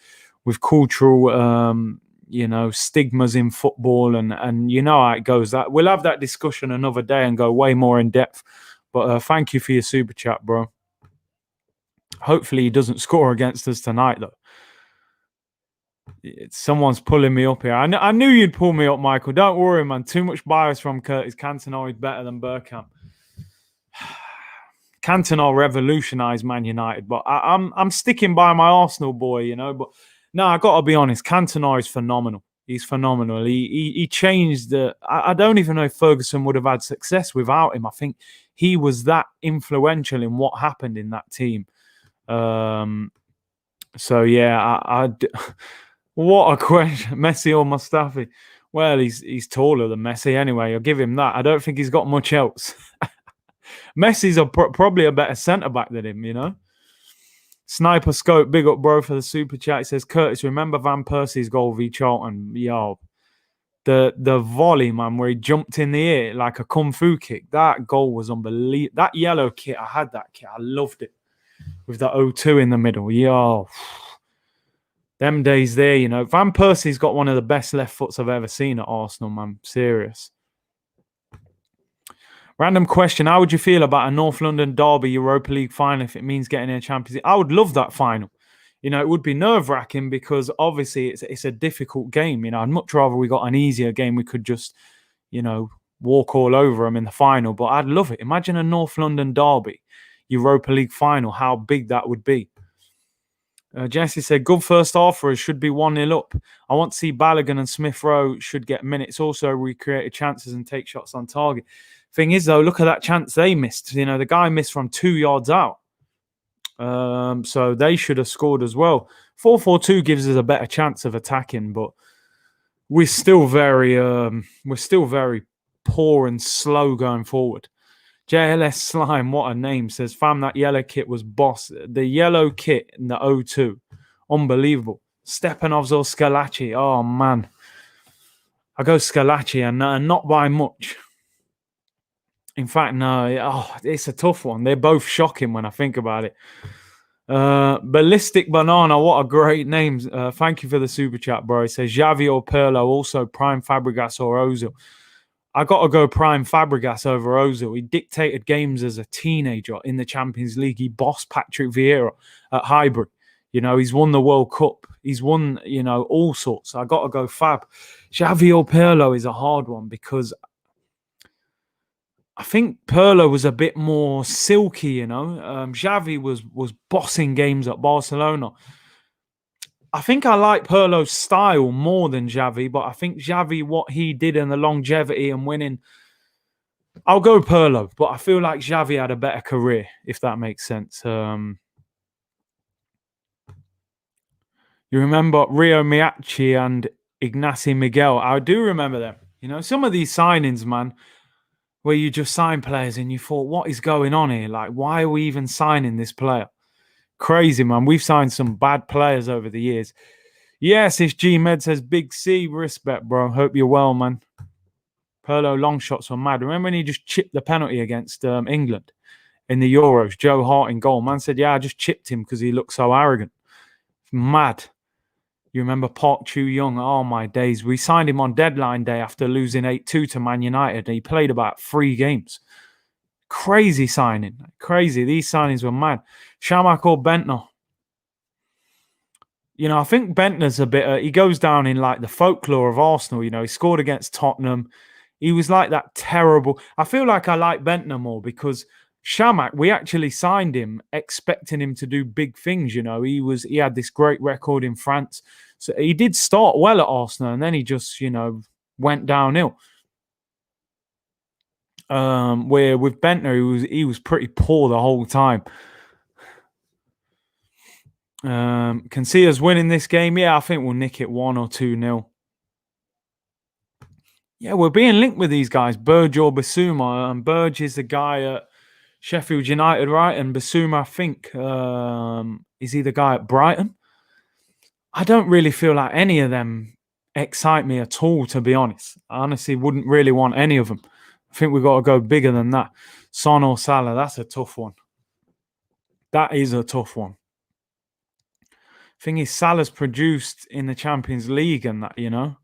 cultural you know, stigmas in football, and you know how it goes. That we'll have that discussion another day and go way more in depth. But thank you for your super chat, bro. Hopefully he doesn't score against us tonight, though. Someone's pulling me up here. I knew you'd pull me up, Michael. Don't worry, man. Too much bias from Curtis. Cantona is better than Bergkamp. Cantona revolutionised Man United, but I'm sticking by my Arsenal boy, you know. But no, I got to be honest. Cantona is phenomenal. He's phenomenal. He changed the. I don't even know if Ferguson would have had success without him. I think he was that influential in what happened in that team. So yeah, what a question. Messi or Mustafi? Well, he's taller than Messi anyway. I'll give him that. I don't think he's got much else. Messi's probably a better centre-back than him, you know? Sniper Scope, big up, bro, for the super chat. It says, Curtis, remember Van Persie's goal v Charlton? Yo, the volley, man, where he jumped in the air like a kung fu kick. That goal was unbelievable. That yellow kit, I had that kit. I loved it. With the 0-2 in the middle. Yo, them days there, you know. Van Persie's got one of the best left foots I've ever seen at Arsenal, man. Serious. Random question. How would you feel about a North London Derby Europa League final if it means getting in a Champions League? I would love that final. You know, it would be nerve-wracking because obviously it's a difficult game. You know, I'd much rather we got an easier game. We could just, you know, walk all over them in the final. But I'd love it. Imagine a North London Derby Europa League final, how big that would be. Jesse said, good first half for us, should be 1-0 up. I want to see Balogun and Smith Rowe should get minutes, also recreate chances and take shots on target. Thing is, though, look at that chance they missed. You know, the guy missed from 2 yards out. So they should have scored as well. 4-4-2 gives us a better chance of attacking, but we're still very poor and slow going forward. JLS Slime, what a name, says, fam, that yellow kit was boss. The yellow kit in the 0-2. Unbelievable. Stepanovs or Scalacci. Oh, man. I go Scalacci and not by much. In fact, no. It's a tough one. They're both shocking when I think about it. Ballistic Banana, what a great name. Thank you for the super chat, bro. It says Xavi or Pirlo, also Prime Fabregas or Ozil. I got to go Prime Fabregas over Ozil. He dictated games as a teenager in the Champions League. He bossed Patrick Vieira at Highbury. You know, he's won the World Cup. He's won, you know, all sorts. I got to go Fab. Xavi or Pirlo is a hard one because I think Pirlo was a bit more silky, you know. Xavi was bossing games at Barcelona. I think I like Pirlo's style more than Xavi, but I think Xavi, what he did and the longevity and winning, I'll go Pirlo, but I feel like Xavi had a better career, if that makes sense. You remember Rio Miyachi and Ignacy Miguel? I do remember them. You know, some of these signings, man, where you just sign players and you thought, what is going on here? Like, why are we even signing this player? Crazy, man. We've signed some bad players over the years. Yes, this G-Med says, Big C, respect, bro. Hope you're well, man. Perlo long shots were mad. Remember when he just chipped the penalty against England in the Euros? Joe Hart in goal. Man said, yeah, I just chipped him because he looked so arrogant. Mad. You remember Park Chu-young? Oh, my days. We signed him on deadline day after losing 8-2 to Man United. And he played about 3 games. Crazy signing. Crazy. These signings were mad. Shamak or Bentner? You know, I think Bentner's a bit... he goes down in, like, the folklore of Arsenal. You know, he scored against Tottenham. He was like that terrible... I feel like I like Bentner more because Shamak, we actually signed him expecting him to do big things, you know. He had this great record in France. So he did start well at Arsenal and then he just, you know, went downhill. Where with Bentner, he was pretty poor the whole time. Can see us winning this game? Yeah, I think we'll nick it 1 or 2-0. Yeah, we're being linked with these guys, Burge or Basuma. And Burge is the guy at Sheffield United, right? And Basuma, I think, is he the guy at Brighton? I don't really feel like any of them excite me at all, to be honest. I honestly wouldn't really want any of them. I think we've got to go bigger than that. Son or Salah, that's a tough one. That is a tough one. Thing is, Salah's produced in the Champions League and that, you know.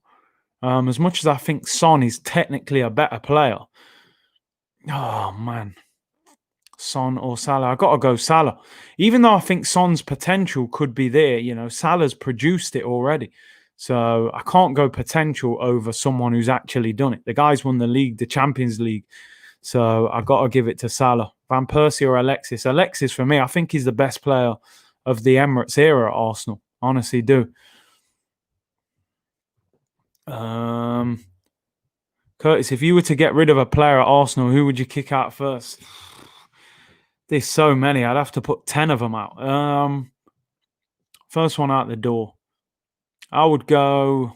As much as I think Son is technically a better player. Oh, man. Son or Salah. I got to go Salah. Even though I think Son's potential could be there, you know, Salah's produced it already. So I can't go potential over someone who's actually done it. The guy's won the league, the Champions League. So I got to give it to Salah. Van Persie or Alexis? Alexis, for me, I think he's the best player of the Emirates era at Arsenal. Honestly do. Curtis, if you were to get rid of a player at Arsenal, who would you kick out first? There's so many. I'd have to put 10 of them out. First one out the door. I'd go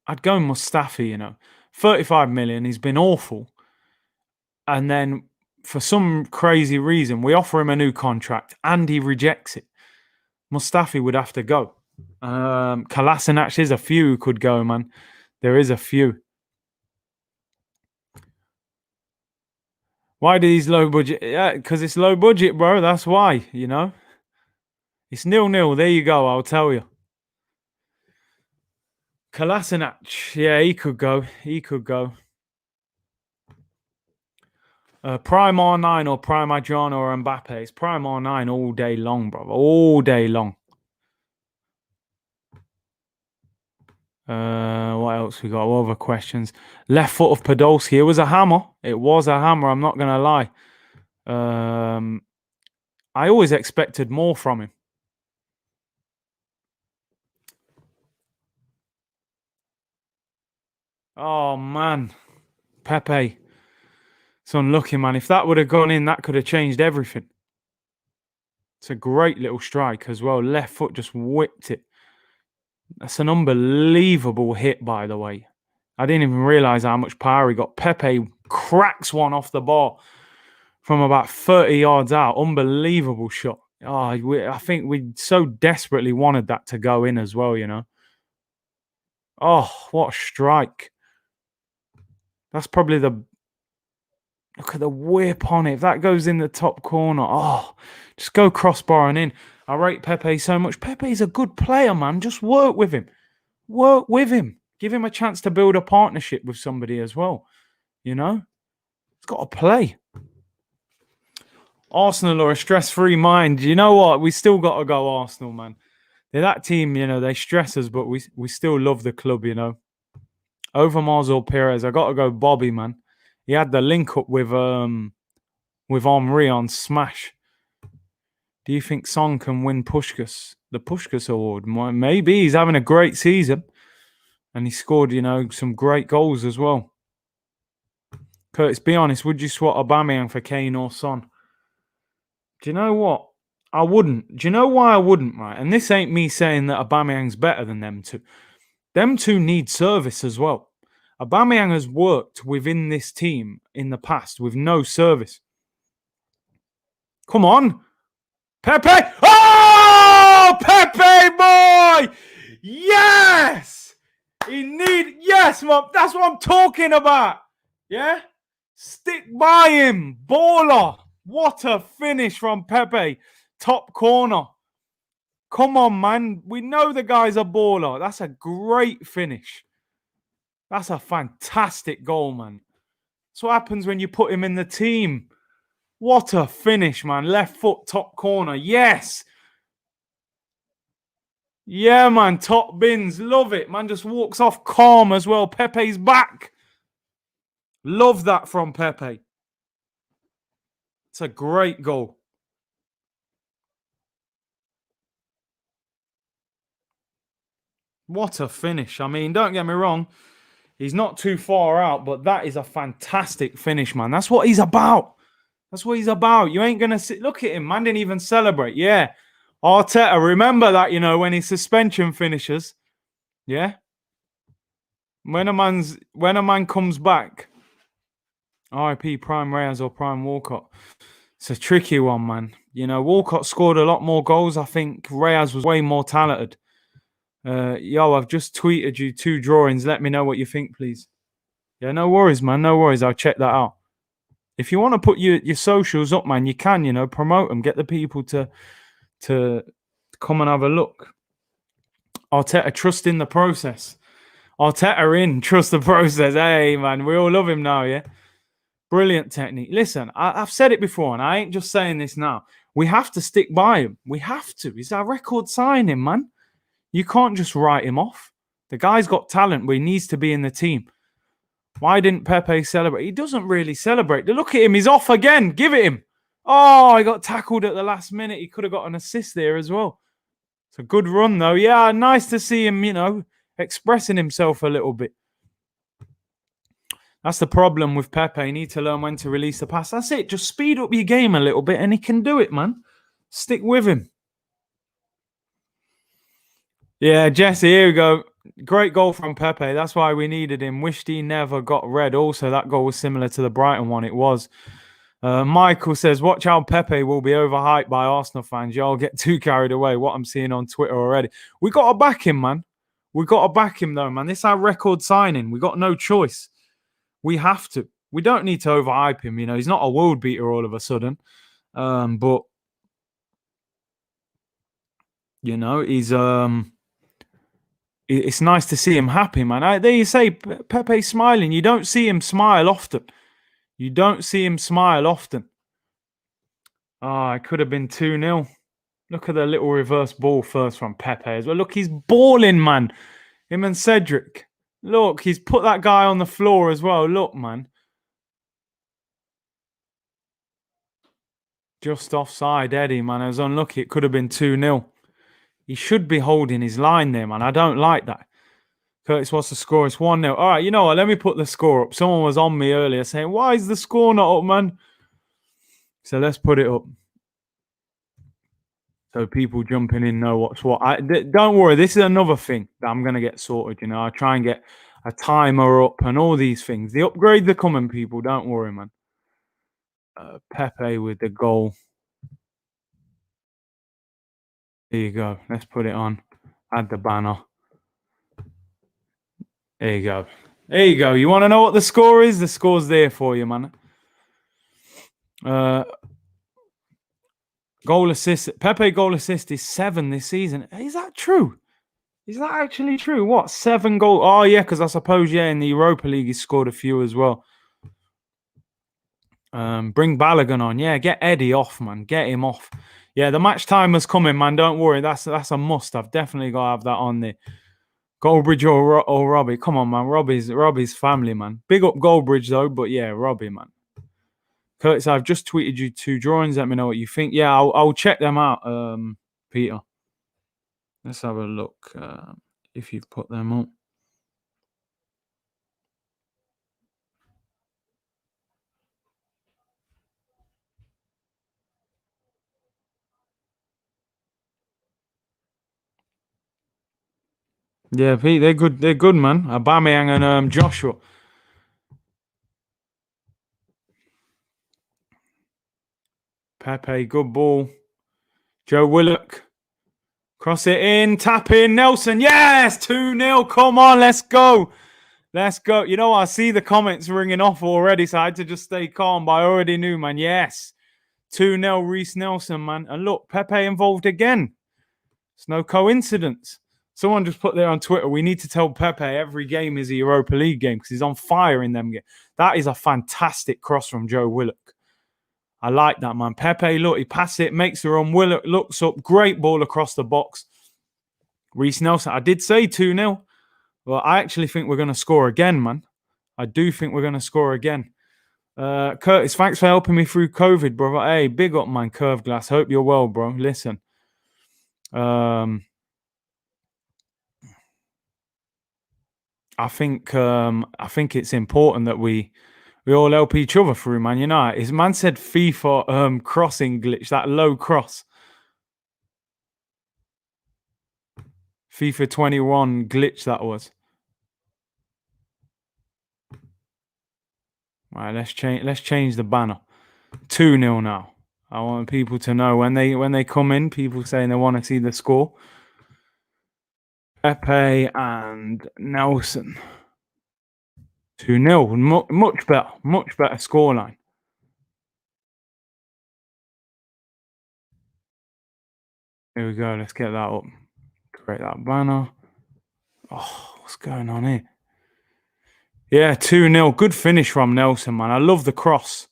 Mustafi, you know. 35 million. He's been awful. And then for some crazy reason, we offer him a new contract and he rejects it. Mustafi would have to go. Kolasinac, there's a few who could go, man. There is a few. Why do these low budget? Yeah, because it's low budget, bro. That's why, you know. It's 0-0. There you go. I'll tell you. Kolasinac, yeah, he could go. He could go. Prime R9 or Prime Adriano or Mbappe. It's Prime R9 all day long, bro. All day long. What else we got? What other questions? Left foot of Podolski. It was a hammer. It was a hammer. I'm not going to lie. I always expected more from him. Oh, man. Pepe. It's unlucky, man. If that would have gone in, that could have changed everything. It's a great little strike as well. Left foot just whipped it. That's an unbelievable hit, by the way. I didn't even realise how much power he got. Pepe cracks one off the bar from about 30 yards out. Unbelievable shot. Oh, I think we so desperately wanted that to go in as well, you know. Oh, what a strike. That's probably the... Look at the whip on it. If that goes in the top corner, oh, just go crossbar and in. I rate Pepe so much. Pepe's a good player, man. Just work with him. Work with him. Give him a chance to build a partnership with somebody as well. You know? He's got to play. Arsenal or a stress-free mind. You know what? We still got to go Arsenal, man. They're that team, you know, they stress us, but we still love the club, you know. Overmars or Perez. I got to go Bobby, man. He had the link up with Henry on Smash. Do you think Son can win the Puskás Award? Maybe. He's having a great season. And he scored, you know, some great goals as well. Curtis, be honest, would you swap Aubameyang for Kane or Son? Do you know what? I wouldn't. Do you know why I wouldn't, right? And this ain't me saying that Aubameyang's better than them two. Them two need service as well. Aubameyang has worked within this team in the past with no service. Come on. Pepe. Oh, Pepe boy. Yes. Yes, Mom. That's what I'm talking about. Yeah. Stick by him. Baller. What a finish from Pepe. Top corner. Come on, man. We know the guy's a baller. That's a great finish. That's a fantastic goal, man. That's what happens when you put him in the team. What a finish, man. Left foot, top corner. Yes. Yeah, man. Top bins. Love it. Man just walks off calm as well. Pepe's back. Love that from Pepe. It's a great goal. What a finish. I mean, don't get me wrong. He's not too far out, but that is a fantastic finish, man. That's what he's about. That's what he's about. You ain't going to sit. Look at him, man. Didn't even celebrate. Yeah. Arteta, remember that, when his suspension finishes. Yeah. When a man comes back, RIP Prime Reyes or Prime Walcott. It's a tricky one, man. Walcott scored a lot more goals. I think Reyes was way more talented. I've just tweeted you 2 drawings. Let me know what you think, please. Yeah, no worries, man. No worries. I'll check that out. If you want to put your socials up, man, you can, promote them. Get the people to come and have a look. Arteta, trust in the process. Arteta in, trust the process. Hey, man, we all love him now, yeah? Brilliant technique. Listen, I've said it before, and I ain't just saying this now. We have to stick by him. We have to. He's our record signing, man. You can't just write him off. The guy's got talent, but he needs to be in the team. Why didn't Pepe celebrate? He doesn't really celebrate. Look at him. He's off again. Give it him. Oh, he got tackled at the last minute. He could have got an assist there as well. It's a good run, though. Yeah, nice to see him, expressing himself a little bit. That's the problem with Pepe. You need to learn when to release the pass. That's it. Just speed up your game a little bit, and he can do it, man. Stick with him. Yeah, Jesse, here we go. Great goal from Pepe. That's why we needed him. Wished he never got red. Also, that goal was similar to the Brighton one. It was. Michael says, watch how Pepe will be overhyped by Arsenal fans. Y'all get too carried away. What I'm seeing on Twitter already. We got to back him, man. We got to back him, though, man. This is our record signing. We got no choice. We have to. We don't need to overhype him. He's not a world beater all of a sudden. But, he's... It's nice to see him happy, man. There you say, Pepe smiling. You don't see him smile often. You don't see him smile often. It could have been 2-0. Look at the little reverse ball first from Pepe as well. Look, he's balling, man. Him and Cedric. Look, he's put that guy on the floor as well. Look, man. Just offside, Eddie, man. I was unlucky. It could have been 2-0. He should be holding his line there, man. I don't like that. Curtis, what's the score? It's 1-0. All right, you know what? Let me put the score up. Someone was on me earlier saying, why is the score not up, man? So let's put it up. So people jumping in know what's what. Don't worry. This is another thing that I'm going to get sorted. I try and get a timer up and all these things. The upgrades are coming, people. Don't worry, man. Pepe with the goal. There you go. Let's put it on. Add the banner. There you go. There you go. You want to know what the score is? The score's there for you, man. Goal assist. Pepe goal assist is 7 this season. Is that true? Is that actually true? What? 7 goals? Oh, yeah, because I suppose, in the Europa League, he scored a few as well. Bring Balogun on. Yeah, get Eddie off, man. Get him off. Yeah, the match timer's coming, man. Don't worry. That's a must. I've definitely got to have that on there. Goldbridge or Robbie. Come on, man. Robbie's family, man. Big up Goldbridge, though. But, yeah, Robbie, man. Curtis, I've just tweeted you 2 drawings. Let me know what you think. Yeah, I'll check them out, Peter. Let's have a look if you've put them up. Yeah, Pete, they're good. They're good, man. Aubameyang and Joshua. Pepe, good ball. Joe Willock. Cross it in, tap in, Nelson. Yes, 2-0. Come on, let's go. Let's go. You know, I see the comments ringing off already, so I had to just stay calm, but I already knew, man. Yes. 2-0, Reece Nelson, man. And look, Pepe involved again. It's no coincidence. Someone just put there on Twitter, we need to tell Pepe every game is a Europa League game because he's on fire in them games. That is a fantastic cross from Joe Willock. I like that, man. Pepe, look, he passes it, makes the run. Willock looks up. Great ball across the box. Reece Nelson, I did say 2-0. Well, I actually think we're going to score again, man. I do think we're going to score again. Curtis, thanks for helping me through COVID, brother. Hey, big up, man. Curve Glass. Hope you're well, bro. Listen. I think it's important that we all help each other through, man. You know, his man said FIFA crossing glitch, that low cross. FIFA 21 glitch that was. All right, let's change the banner. 2-0 now. I want people to know when they come in, people saying they want to see the score. Pepe and Nelson. 2-0. Much better scoreline. Here we go. Let's get that up. Create that banner. Oh, what's going on here? Yeah, 2-0. Good finish from Nelson, man. I love the cross.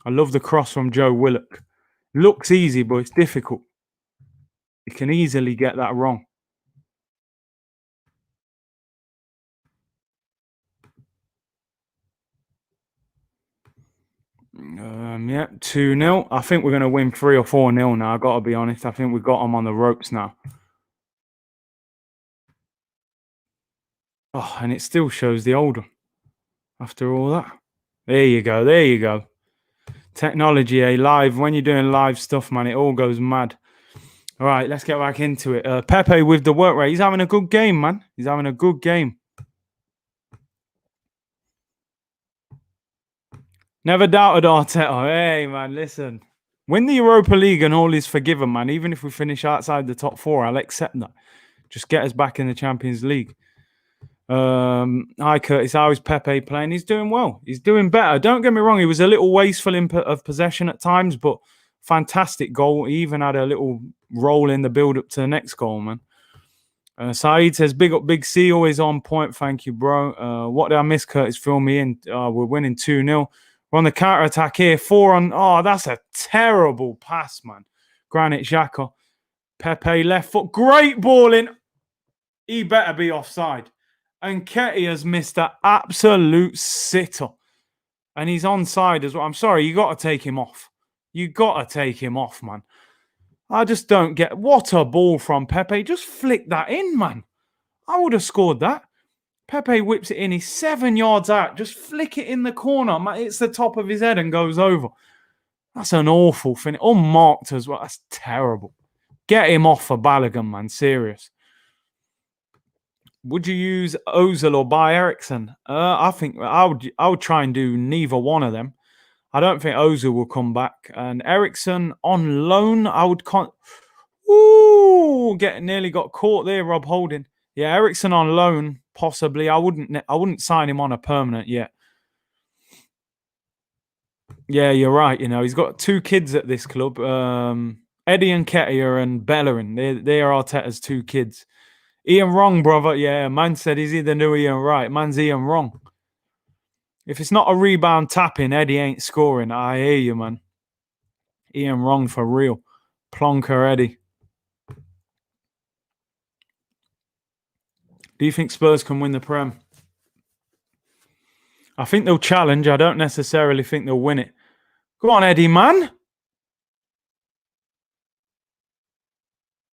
I love the cross from Joe Willock. Looks easy, but it's difficult. You can easily get that wrong. Yeah, 2-0. I think we're going to win 3 or 4-0 now. I've got to be honest. I think we've got them on the ropes now. Oh, and it still shows the old one after all that. There you go. There you go. Technology, live. When you're doing live stuff, man, it all goes mad. All right, let's get back into it. Pepe with the work rate. He's having a good game, man. He's having a good game. Never doubted Arteta. Hey, man, listen. Win the Europa League and all is forgiven, man. Even if we finish outside the top 4, I'll accept that. Just get us back in the Champions League. Hi, Curtis. How is Pepe playing? He's doing well. He's doing better. Don't get me wrong. He was a little wasteful of possession at times, but fantastic goal. He even had a little role in the build-up to the next goal, man. Saeed says, big up, Big C. Always on point. Thank you, bro. What did I miss, Curtis? Fill me in. We're winning 2-0. We're on the counter-attack here. 4 on... Oh, that's a terrible pass, man. Granit Xhaka. Pepe left foot. Great ball in. He better be offside. And Ketty has missed an absolute sitter. And he's onside as well. I'm sorry, you got to take him off. You got to take him off, man. I just don't get... What a ball from Pepe. Just flick that in, man. I would have scored that. Pepe whips it in. He's 7 yards out. Just flick it in the corner. Man, it's the top of his head and goes over. That's an awful finish. Unmarked as well. That's terrible. Get him off for Balogun, man. Serious. Would you use Ozil or buy Ericsson? I think I would try and do neither one of them. I don't think Ozil will come back. And Ericsson on loan, I would... nearly got caught there, Rob Holding. Yeah, Ericsson on loan, possibly. I wouldn't sign him on a permanent yet. Yeah, you're right. You know, he's got 2 kids at this club. Eddie and Nketiah and Bellerin. They are Arteta's 2 kids. Ian Wrong, brother. Yeah, man said he's either new Ian right. Man's Ian Wrong. If it's not a rebound tapping, Eddie ain't scoring. I hear you, man. Ian Wrong for real. Plonker Eddie. Do you think Spurs can win the Prem? I think they'll challenge. I don't necessarily think they'll win it. Go on, Eddie, man.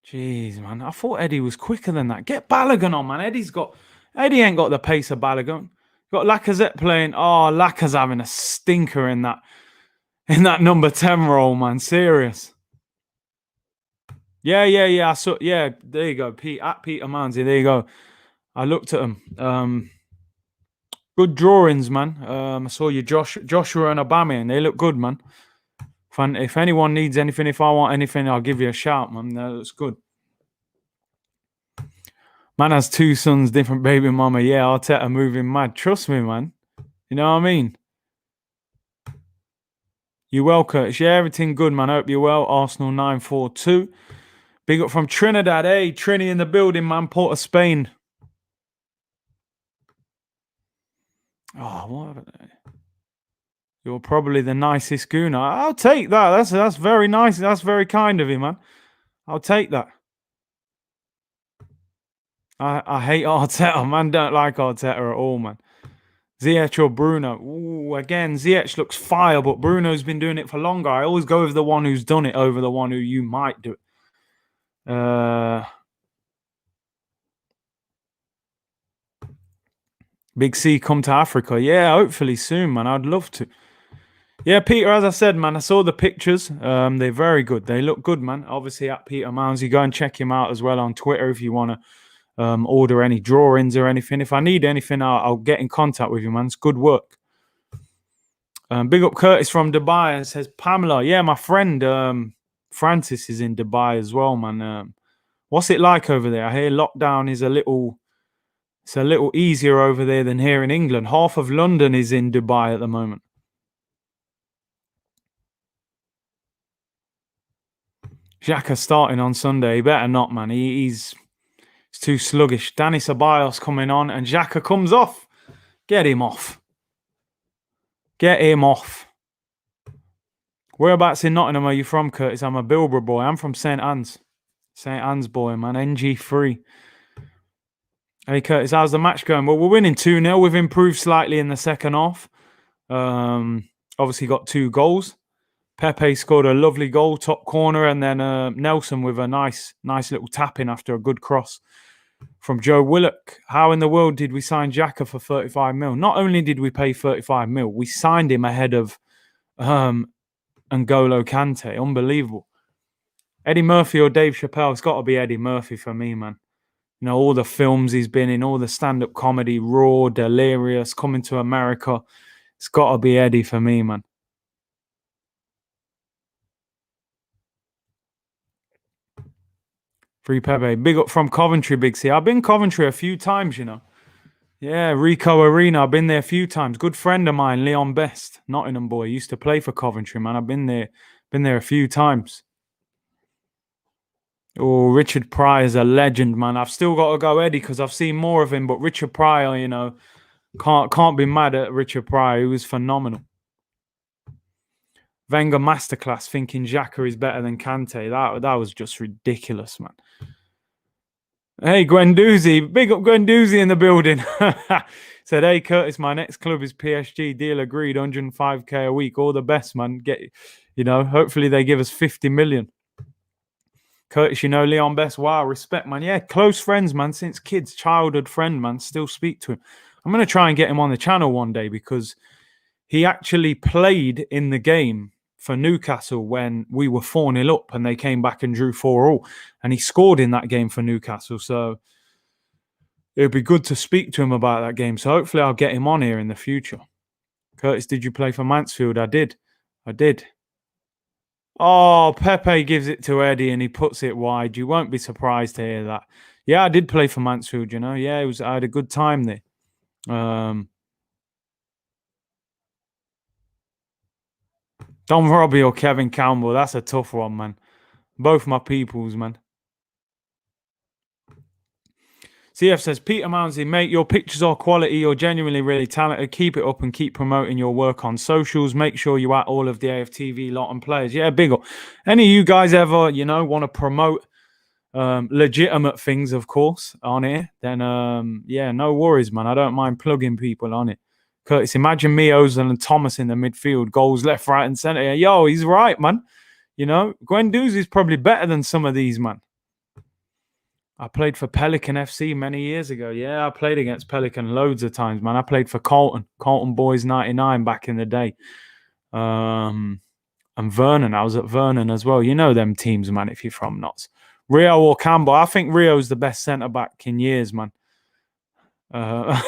Jeez, man. I thought Eddie was quicker than that. Get Balogun on, man. Eddie ain't got the pace of Balogun. Got Lacazette playing. Oh, Lacazette's having a stinker in that number 10 role, man. Serious. Yeah. I saw. Yeah, there you go. At Peter Manzi. There you go. I looked at them. Good drawings, man. I saw you, Joshua and Obama, and they look good, man. If anyone needs anything, if I want anything, I'll give you a shout, man. That looks good. Man has 2 sons, different baby mama. Yeah, Arteta moving mad. Trust me, man. You know what I mean? You well, Curtis? Yeah, everything good, man. I hope you're well. Arsenal 942. Big up from Trinidad. Hey, Trini in the building, man. Port of Spain. Oh, what? You're probably the nicest gooner. I'll take that. That's very nice. That's very kind of you, man. I'll take that. I hate Arteta, man. Don't like Arteta at all, man. Ziyech or Bruno? Ooh, again, Ziyech looks fire, but Bruno's been doing it for longer. I always go with the one who's done it over the one who you might do it. Big C come to Africa. Yeah, hopefully soon, man. I'd love to. Yeah, Peter, as I said, man, I saw the pictures. They're very good. They look good, man. Obviously, at Peter Mounsey, go and check him out as well on Twitter if you want to order any drawings or anything. If I need anything, I'll get in contact with you, man. It's good work. Big up Curtis from Dubai and says, Pamela, yeah, my friend Francis is in Dubai as well, man. What's it like over there? I hear lockdown is a little easier over there than here in England. Half of London is in Dubai at the moment. Xhaka starting on Sunday. He better not, man. He's too sluggish. Danny Ceballos coming on and Xhaka comes off. Get him off. Get him off. Whereabouts in Nottingham are you from, Curtis? I'm a Bilborough boy. I'm from St. Anne's. St. Anne's boy, man. NG3. Hey, Curtis, how's the match going? Well, we're winning 2-0. We've improved slightly in the second half. Obviously got 2 goals. Pepe scored a lovely goal, top corner, and then Nelson with a nice little tap in after a good cross from Joe Willock. How in the world did we sign Xhaka for 35 mil? Not only did we pay 35 mil, we signed him ahead of N'Golo Kante. Unbelievable. Eddie Murphy or Dave Chappelle? It's got to be Eddie Murphy for me, man. You know, all the films he's been in, all the stand-up comedy, Raw, Delirious, Coming to America. It's got to be Eddie for me, man. Free Pepe. Big up from Coventry, Big C. I've been Coventry a few times, you know. Yeah, Rico Arena. I've been there a few times. Good friend of mine, Leon Best, Nottingham boy, used to play for Coventry, man. I've been there a few times. Oh, Richard Pryor's a legend, man. I've still got to go Eddie because I've seen more of him, but Richard Pryor, you know, can't be mad at Richard Pryor. He was phenomenal. Wenger masterclass thinking Xhaka is better than Kante. That was just ridiculous, man. Hey, Gwendouzi. Big up Gwendouzi in the building. Said, hey, Curtis, my next club is PSG. Deal agreed. 105k a week. All the best, man. Hopefully they give us 50 million. Curtis, you know, Leon Best. Wow, respect, man. Yeah, close friends, man. Since kids, childhood friend, man. Still speak to him. I'm going to try and get him on the channel one day because he actually played in the game for Newcastle when we were 4-0 up and they came back and drew 4-4. And he scored in that game for Newcastle. So it would be good to speak to him about that game. So hopefully I'll get him on here in the future. Curtis, did you play for Mansfield? I did. Oh, Pepe gives it to Eddie and he puts it wide. You won't be surprised to hear that. Yeah, I did play for Mansfield, you know. Yeah, I had a good time there. Don Robbie or Kevin Campbell, that's a tough one, man. Both my peoples, man. CF says, Peter Mounsey, mate, your pictures are quality. You're genuinely really talented. Keep it up and keep promoting your work on socials. Make sure you at all of the AFTV lot and players. Yeah, big up. Any of you guys ever, you know, want to promote legitimate things, of course, on here, then, yeah, no worries, man. I don't mind plugging people on it. Curtis, imagine me, Ozil and Thomas in the midfield. Goals left, right and centre. Yo, he's right, man. You know, Gwendouzi's probably better than some of these, man. I played for Pelican FC many years ago. Yeah, I played against Pelican loads of times, man. I played for Colton Boys 99 back in the day. And Vernon, I was at Vernon as well. You know them teams, man, if you're from Notts. Rio or Campbell. I think Rio's the best centre-back in years, man. Oh,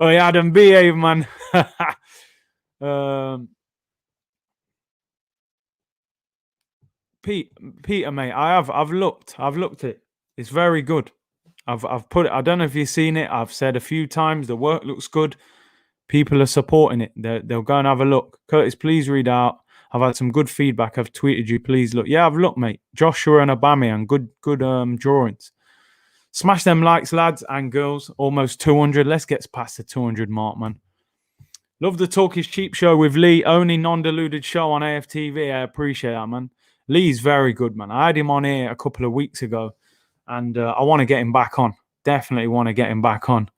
yeah, Adam, behave, man. um, Pete, Peter, mate, I've looked at it. It's very good. I've put it. I don't know if you've seen it. I've said a few times the work looks good. People are supporting it. They'll go and have a look. Curtis, please read out. I've had some good feedback. I've tweeted you. Please look. Yeah, I've looked, mate. Joshua and Aubameyang, good drawings. Smash them likes, lads and girls. Almost 200. Let's get past the 200 mark, man. Love the Talk is Cheap show with Lee. Only non-deluded show on AFTV. I appreciate that, man. Lee's very good, man. I had him on here a couple of weeks ago, and I want to get him back on. Definitely want to get him back on.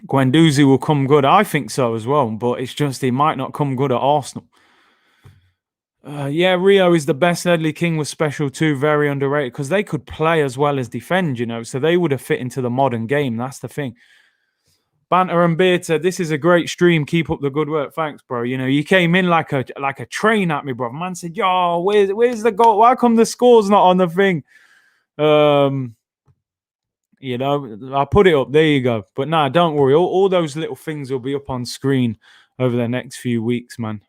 Guendouzi will come good. I think so as well, but it's just he might not come good at Arsenal. Yeah, Rio is the best. Ledley King was special too, very underrated because they could play as well as defend, you know, so they would have fit into the modern game. That's the thing. Banter and Beata, this is a great stream. Keep up the good work. Thanks, bro. You know, you came in like a train at me, bro. Man said, yo, where's the goal? Why come the score's not on the thing? You know, I'll put it up. There you go. But nah, don't worry. All those little things will be up on screen over the next few weeks, man.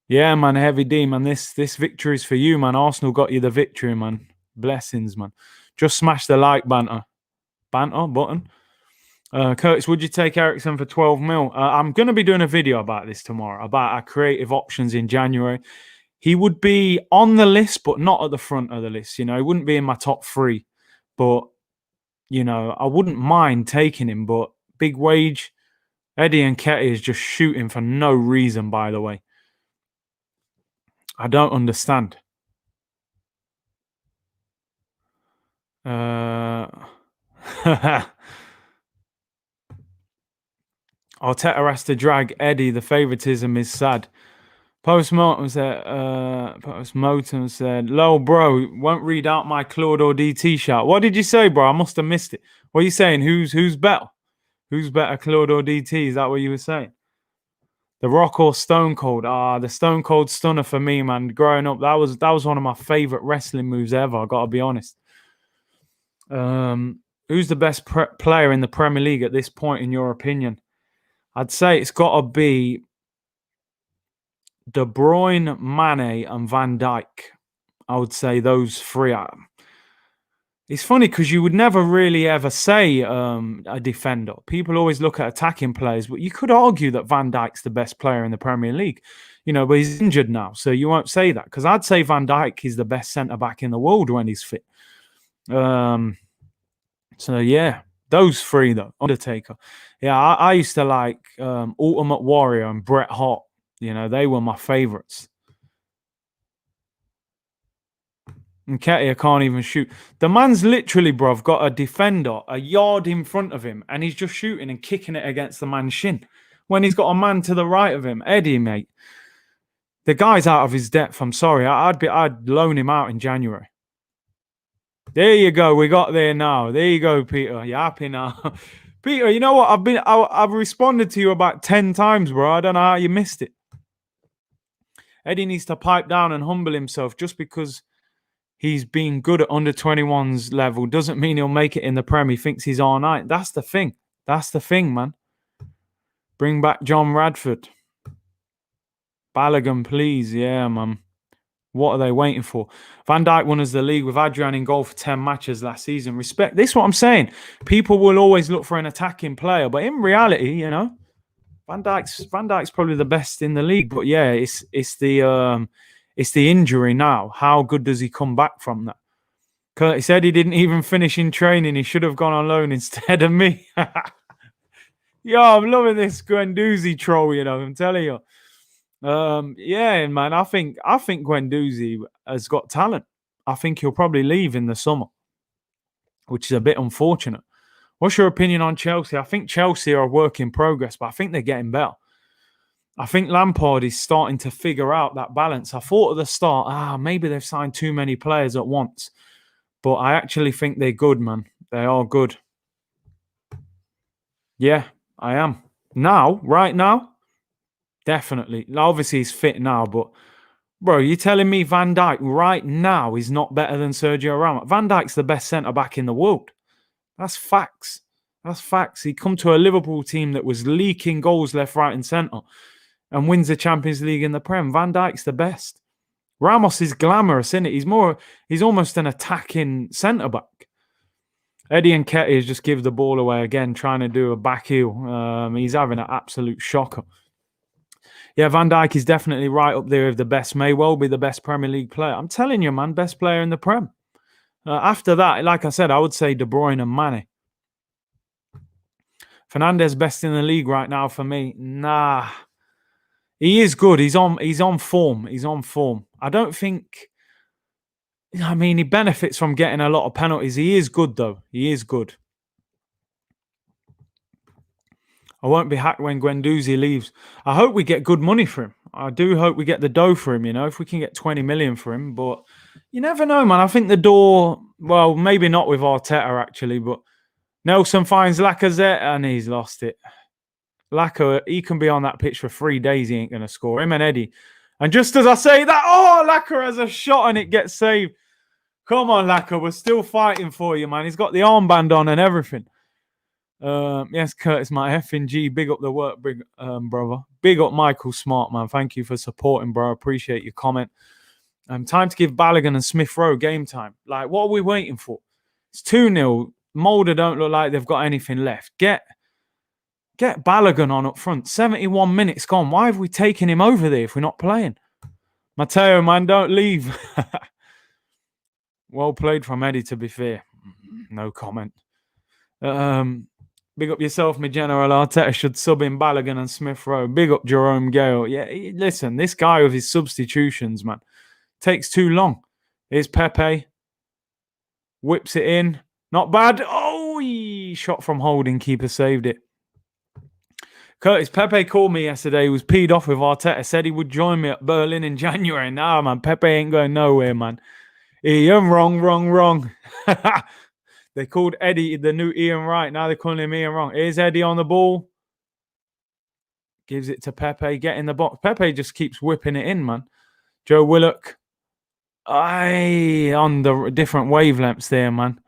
Yeah, man, Heavy D, man. This victory's for you, man. Arsenal got you the victory, man. Blessings, man. Just smash the like banter button. Curtis, would you take Ericsson for 12 mil? I'm going to be doing a video about this tomorrow, about our creative options in January. He would be on the list, but not at the front of the list. You know, he wouldn't be in my top 3. But, you know, I wouldn't mind taking him. But big wage, Eddie and Ketty is just shooting for no reason, by the way. I don't understand. Arteta has to drag Eddie. The favoritism is sad. Postmortem said, "Lol, bro, won't read out my Claude or DT shout." What did you say, bro? I must have missed it. What are you saying? Who's better? Who's better, Claude or DT? Is that what you were saying? The Rock or Stone Cold? The Stone Cold Stunner for me, man. Growing up, that was one of my favorite wrestling moves ever. I gotta be honest. Who's the best player in the Premier League at this point, in your opinion? I'd say it's got to be De Bruyne, Mane, and Van Dijk. I would say those 3. It's funny because you would never really ever say a defender. People always look at attacking players, but you could argue that Van Dijk's the best player in the Premier League. You know, but he's injured now, so you won't say that. Because I'd say Van Dijk is the best centre-back in the world when he's fit. So, yeah, those 3, though. Undertaker. Yeah, I used to like Ultimate Warrior and Bret Hart. You know, they were my favourites. And Ketia can't even shoot. The man's literally, bruv, got a defender a yard in front of him, and he's just shooting and kicking it against the man's shin when he's got a man to the right of him. Eddie, mate. The guy's out of his depth. I'm sorry. I'd loan him out in January. There you go. We got there now. There you go, Peter. You're happy now. Peter, you know what? I've responded to you about 10 times, bro. I don't know how you missed it. Eddie needs to pipe down and humble himself. Just because he's been good at under 21's level doesn't mean he'll make it in the Prem. He thinks he's all night. That's the thing. That's the thing, man. Bring back John Radford. Balogun, please. Yeah, man. What are they waiting for? Van Dijk won us the league with Adrian in goal for 10 matches last season. Respect. This is what I'm saying. People will always look for an attacking player, but in reality, you know, Van Dijk's probably the best in the league. But yeah, it's the injury now. How good does he come back from that? Curtis said he didn't even finish in training. He should have gone on loan instead of me. Yo, I'm loving this Guendouzi troll, you know, I'm telling you. Yeah, man, I think Guendouzi has got talent. I think he'll probably leave in the summer, which is a bit unfortunate. What's your opinion on Chelsea? I think Chelsea are a work in progress, but I think they're getting better. I think Lampard is starting to figure out that balance. I thought at the start, maybe they've signed too many players at once. But I actually think they're good, man. They are good. Yeah, I am. Right now, definitely. Obviously, he's fit now, but Bro, you're telling me Van Dijk right now is not better than Sergio Ramos? Van Dijk's the best centre-back in the world. That's facts. That's facts. He come to a Liverpool team that was leaking goals left, right and centre and wins the Champions League in the Prem. Van Dijk's the best. Ramos is glamorous, isn't it? He's almost an attacking centre-back. Eddie Nketiah just give the ball away again, trying to do a back heel. He's having an absolute shocker. Yeah, Van Dijk is definitely right up there with the best. May well be the best Premier League player. I'm telling you, man, best player in the Prem. After that, like I said, I would say De Bruyne and Mane. Fernandes best in the league right now for me. Nah. He is good. He's on form. He's on form. I don't think... I mean, he benefits from getting a lot of penalties. He is good, though. He is good. I won't be hacked when Guendouzi leaves. I hope we get good money for him. I do hope we get the dough for him, if we can get 20 million for him. But you never know, man. I think the door... Well, maybe not with Arteta, actually, but Nelson finds Lacazette and he's lost it. Lacazette, he can be on that pitch for 3 days. He ain't going to score. Him and Eddie. And just as I say that, Lacazette has a shot and it gets saved. Come on, Lacazette. We're still fighting for you, man. He's got the armband on and everything. Yes, Curtis, my effing G. Big up the work, brother. Big up Michael Smart, man. Thank you for supporting, bro. Appreciate your comment. Time to give Balogun and Smith Rowe game time. Like, what are we waiting for? It's 2-0. Molde don't look like they've got anything left. Get Balogun on up front. 71 minutes gone. Why have we taken him over there if we're not playing? Matteo, man, don't leave. Well played from Eddie, to be fair. No comment. Big up yourself, my General. Arteta should sub in Balogun and Smith Rowe. Big up Jerome Gale. Yeah, listen, this guy with his substitutions, man, takes too long. Here's Pepe. Whips it in. Not bad. Oh, he shot from holding. Keeper saved it. Curtis, Pepe called me yesterday. He was peed off with Arteta. Said he would join me at Berlin in January. Nah, man, Pepe ain't going nowhere, man. Ian, wrong. They called Eddie the new Ian Wright. Now they're calling him Ian wrong. Here's Eddie on the ball. Gives it to Pepe. Get in the box. Pepe just keeps whipping it in, man. Joe Willock. On the different wavelengths there, man.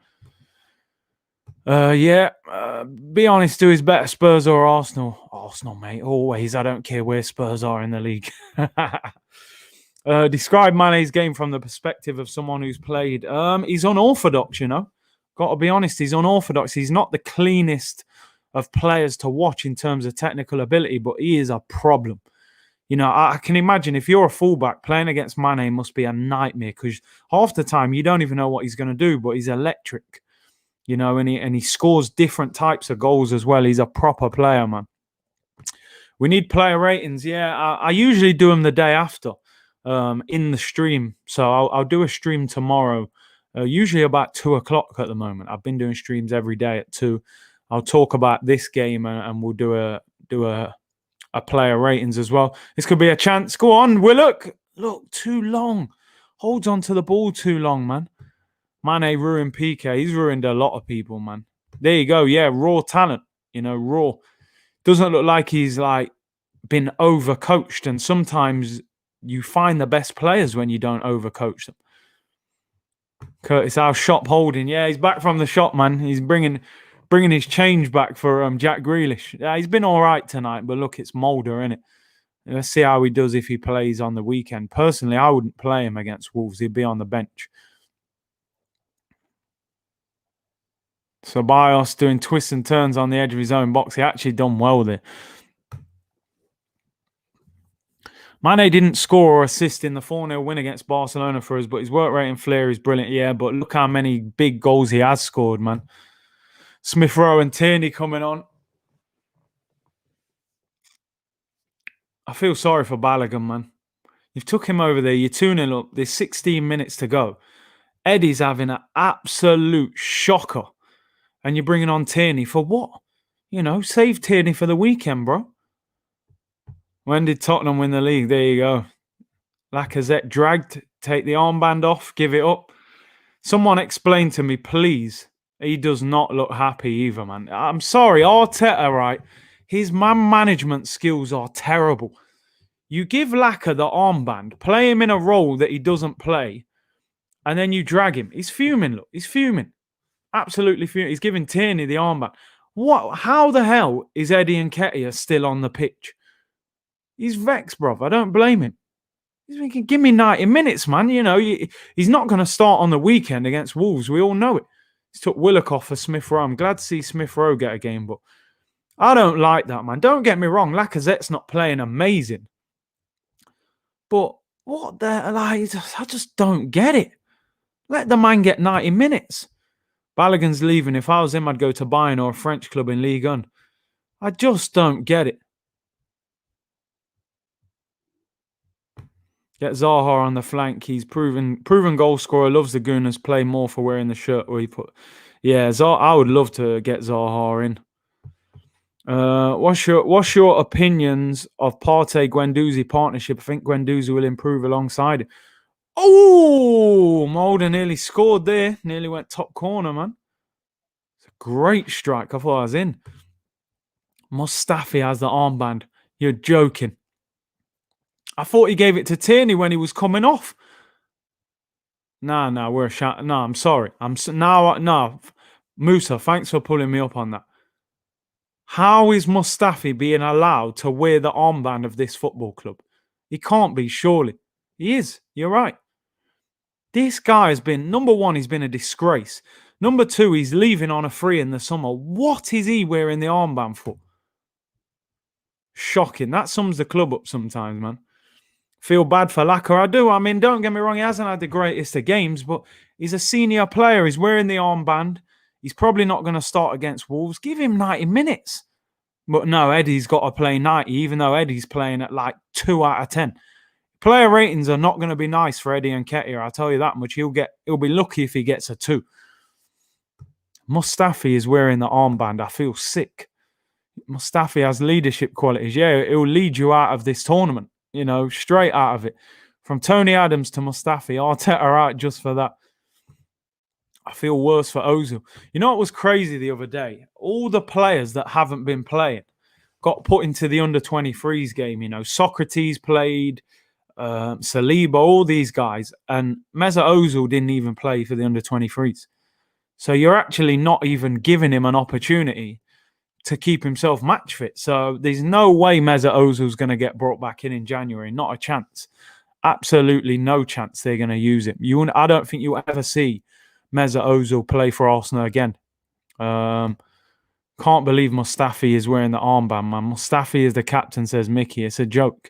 Be honest, who is better, Spurs or Arsenal? Arsenal, mate. Always. I don't care where Spurs are in the league. Describe Mane's game from the perspective of someone who's played. He's unorthodox, Got to be honest, he's unorthodox. He's not the cleanest of players to watch in terms of technical ability, but he is a problem. I can imagine if you're a fullback, playing against Mane must be a nightmare because half the time you don't even know what he's going to do, but he's electric, and he scores different types of goals as well. He's a proper player, man. We need player ratings. Yeah, I usually do them the day after in the stream. So I'll do a stream tomorrow. Usually about 2 o'clock at the moment. I've been doing streams every day at 2. I'll talk about this game and we'll do a player ratings as well. This could be a chance. Go on, Willock. Look, too long. Holds on to the ball too long, man. Mane ruined PK. He's ruined a lot of people, man. There you go. Yeah, raw talent. Raw. Doesn't look like he's been overcoached. And sometimes you find the best players when you don't overcoach them. Curtis, our shop holding. Yeah, he's back from the shop, man. He's bringing his change back for Jack Grealish. Yeah, he's been all right tonight, but look, it's Molde, innit? Let's see how he does if he plays on the weekend. Personally, I wouldn't play him against Wolves. He'd be on the bench. So Bios doing twists and turns on the edge of his own box. He actually done well there. Mane didn't score or assist in the 4-0 win against Barcelona for us, but his work rate and flair is brilliant. Yeah, but look how many big goals he has scored, man. Smith Rowe and Tierney coming on. I feel sorry for Balogun, man. You've took him over there. You're 2-0 up. There's 16 minutes to go. Eddie's having an absolute shocker. And you're bringing on Tierney for what? Save Tierney for the weekend, bro. When did Tottenham win the league? There you go. Lacazette dragged. Take the armband off. Give it up. Someone explain to me, please. He does not look happy either, man. I'm sorry. Arteta, right? His man management skills are terrible. You give Laka the armband, play him in a role that he doesn't play, and then you drag him. He's fuming, look. He's fuming. Absolutely fuming. He's giving Tierney the armband. What? How the hell is Eddie Nketiah still on the pitch? He's vexed, bruv. I don't blame him. He's thinking, give me 90 minutes, man. You know, he's not going to start on the weekend against Wolves. We all know it. He's took Willock off for Smith Rowe. I'm glad to see Smith Rowe get a game, but I don't like that, man. Don't get me wrong. Lacazette's not playing amazing. But what the hell? I just don't get it. Let the man get 90 minutes. Balogun's leaving. If I was him, I'd go to Bayern or a French club in Ligue 1. I just don't get it. Get Zaha on the flank. He's proven goal scorer. Loves the Gunners. Play more for wearing the shirt where he put. Yeah, I would love to get Zaha in. What's your opinions of Partey Guendouzi partnership? I think Guendouzi will improve alongside it. Oh, Molde nearly scored there. Nearly went top corner, man. It's a great strike. I thought I was in. Mustafi has the armband. You're joking. I thought he gave it to Tierney when he was coming off. No, we're a shot. No, I'm sorry. No. Musa, thanks for pulling me up on that. How is Mustafi being allowed to wear the armband of this football club? He can't be, surely. He is. You're right. This guy has been, number one, he's been a disgrace. Number two, he's leaving on a free in the summer. What is he wearing the armband for? Shocking. That sums the club up sometimes, man. Feel bad for Laka. I do. I mean, don't get me wrong. He hasn't had the greatest of games, but he's a senior player. He's wearing the armband. He's probably not going to start against Wolves. Give him 90 minutes. But no, Eddie's got to play 90, even though Eddie's playing at like 2 out of 10. Player ratings are not going to be nice for Eddie Nketiah. I'll tell you that much. He'll be lucky if he gets a 2. Mustafi is wearing the armband. I feel sick. Mustafi has leadership qualities. Yeah, he'll lead you out of this tournament. You know, straight out of it. From Tony Adams to Mustafi, Arteta out just for that. I feel worse for Ozil. You know what was crazy the other day? All the players that haven't been playing got put into the under-23s game. You know, Socrates played, Saliba, all these guys. And Mesut Ozil didn't even play for the under-23s. So you're actually not even giving him an opportunity to keep himself match fit. So there's no way Mesut Ozil's going to get brought back in January. Not a chance. Absolutely no chance they're going to use him. I don't think you'll ever see Mesut Ozil play for Arsenal again. Can't believe Mustafi is wearing the armband, man. Mustafi is the captain, says Mickey. It's a joke.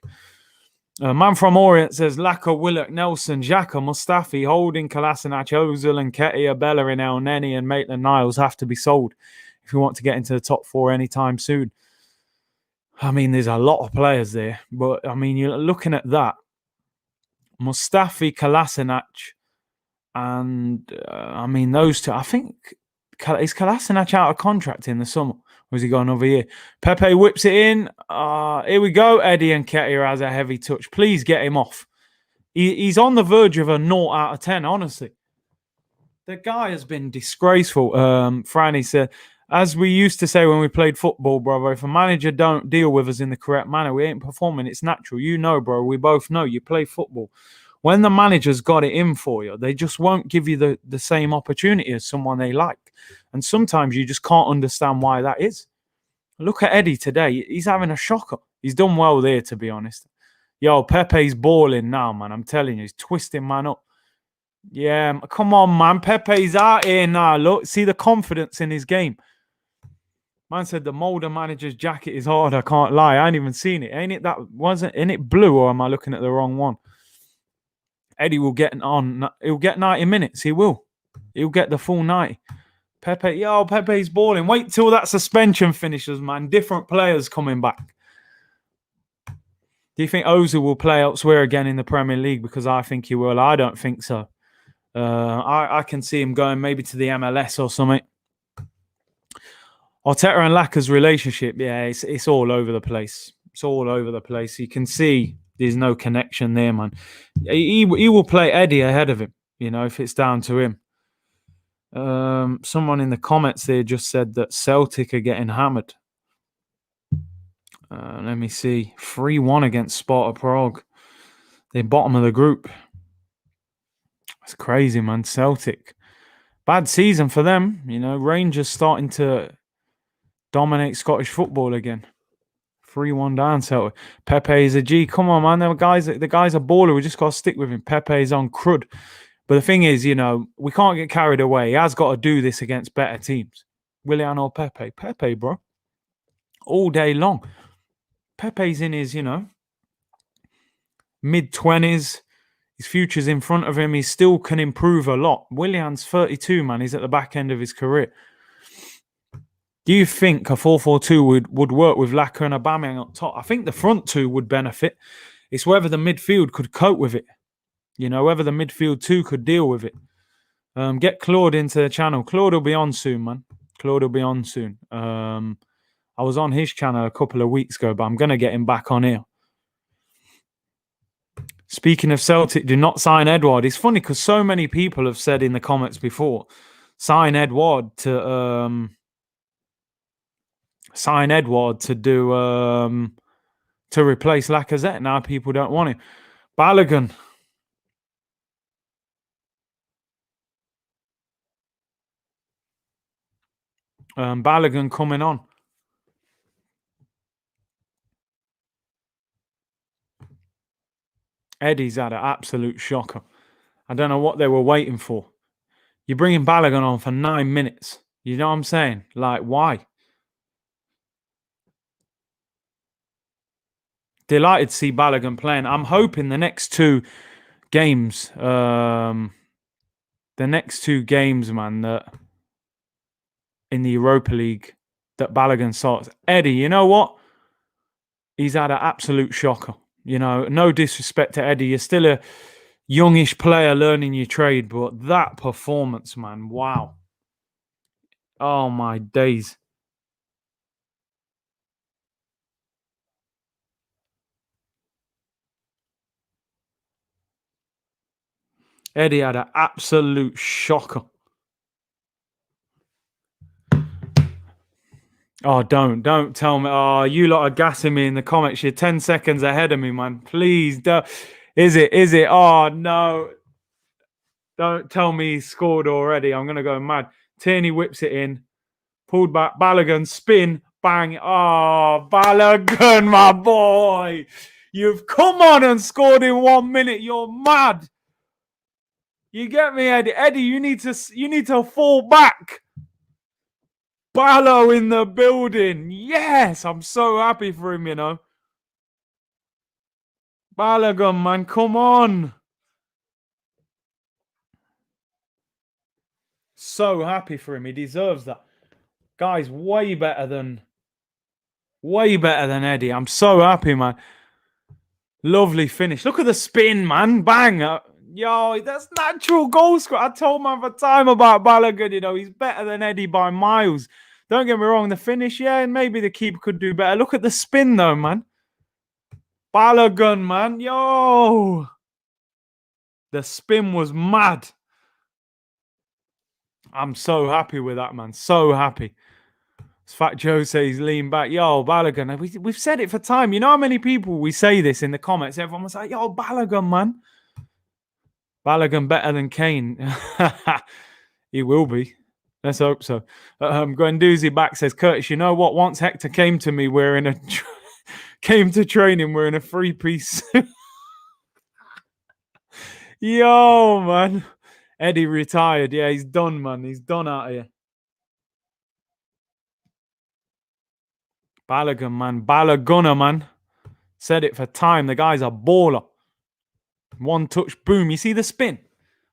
Man from Orient says Laka, Willock, Nelson, Xhaka, Mustafi, Holding, Kolasinac, Ozil, and Nketiah, Bellerin, El Neni, and Maitland-Niles have to be sold if you want to get into the top 4 anytime soon. I mean, there's a lot of players there. But, I mean, you're looking at that. Mustafi, Kolasinac, and, I mean, those two. I think, is Kolasinac out of contract in the summer? Or has he got another year? Pepe whips it in. Here we go. Eddie Nketiah has a heavy touch. Please get him off. He's on the verge of a 0 out of 10, honestly. The guy has been disgraceful. Franny said, as we used to say when we played football, brother, if a manager don't deal with us in the correct manner, we ain't performing. It's natural. You know, bro. We both know. You play football. When the manager's got it in for you, they just won't give you the same opportunity as someone they like. And sometimes you just can't understand why that is. Look at Eddie today. He's having a shocker. He's done well there, to be honest. Yo, Pepe's balling now, man. I'm telling you, he's twisting man up. Yeah, come on, man. Pepe's out here now. Look, see the confidence in his game. Man said the Molde manager's jacket is hard. I can't lie. I ain't even seen it. Ain't it blue, or am I looking at the wrong one? Eddie will get on. He'll get 90 minutes. He will. He'll get the full 90. Pepe's balling. Wait till that suspension finishes, man. Different players coming back. Do you think Ozil will play elsewhere again in the Premier League? Because I think he will. I don't think so. I can see him going maybe to the MLS or something. Arteta and Laka's relationship, yeah, it's all over the place. It's all over the place. You can see there's no connection there, man. He will play Eddie ahead of him, you know, if it's down to him. Someone in the comments there just said that Celtic are getting hammered. Let me see. 3-1 against Sparta Prague. They're bottom of the group. It's crazy, man. Celtic. Bad season for them. Rangers starting to dominate Scottish football again. 3-1 down, Celtic. Pepe is a G. Come on, man. The guy's a baller. We just got to stick with him. Pepe is on crud. But the thing is, we can't get carried away. He has got to do this against better teams. Willian or Pepe? Pepe, bro. All day long. Pepe's in his, mid-20s. His future's in front of him. He still can improve a lot. Willian's 32, man. He's at the back end of his career. Do you think a 4-4-2 would work with Laka and Aubameyang up top? I think the front two would benefit. It's whether the midfield could cope with it. Whether the midfield two could deal with it. Get Claude into the channel. Claude will be on soon, man. Claude will be on soon. I was on his channel a couple of weeks ago, but I'm going to get him back on here. Speaking of Celtic, do not sign Edouard. It's funny because so many people have said in the comments before, sign Edouard to do to replace Lacazette. Now people don't want him. Balogun. Balogun coming on. Eddie's had an absolute shocker. I don't know what they were waiting for. You're bringing Balogun on for 9 minutes. You know what I'm saying? Like, why? Delighted to see Balogun playing. I'm hoping the next two games, man, that in the Europa League, that Balogun starts. Eddie, you know what? He's had an absolute shocker. No disrespect to Eddie. You're still a youngish player learning your trade, but that performance, man, wow. Oh, my days. Eddie had an absolute shocker. Oh, don't tell me. Oh, you lot are gassing me in the comments. You're 10 seconds ahead of me, man. Please don't. Is it? Oh, no. Don't tell me he scored already. I'm going to go mad. Tierney whips it in. Pulled back. Balogun, spin, bang. Oh, Balogun, my boy. You've come on and scored in 1 minute. You're mad. You get me, Eddie? Eddie, you need to fall back. Balo in the building. Yes, I'm so happy for him, Balogun, man, come on. So happy for him. He deserves that. Guy's way better than Eddie. I'm so happy, man. Lovely finish. Look at the spin, man. Bang. Yo, that's natural goal score. I told man for time about Balogun, he's better than Eddie by miles. Don't get me wrong, the finish, yeah, and maybe the keeper could do better. Look at the spin, though, man. Balogun, man. Yo. The spin was mad. I'm so happy with that, man. So happy. Fat Joe says, lean back. Yo, Balogun. We've said it for time. You know how many people we say this in the comments? Everyone was like, yo, Balogun, man. Balogun better than Kane. He will be. Let's hope so. Guendouzi back says, Curtis, you know what? Once Hector came to me wearing came to training wearing a 3-piece. Yo, man. Eddie retired. Yeah, he's done, man. He's done out of here. Balogun, man. Balogunner, man. Said it for time. The guy's a baller. One touch, boom. You see the spin?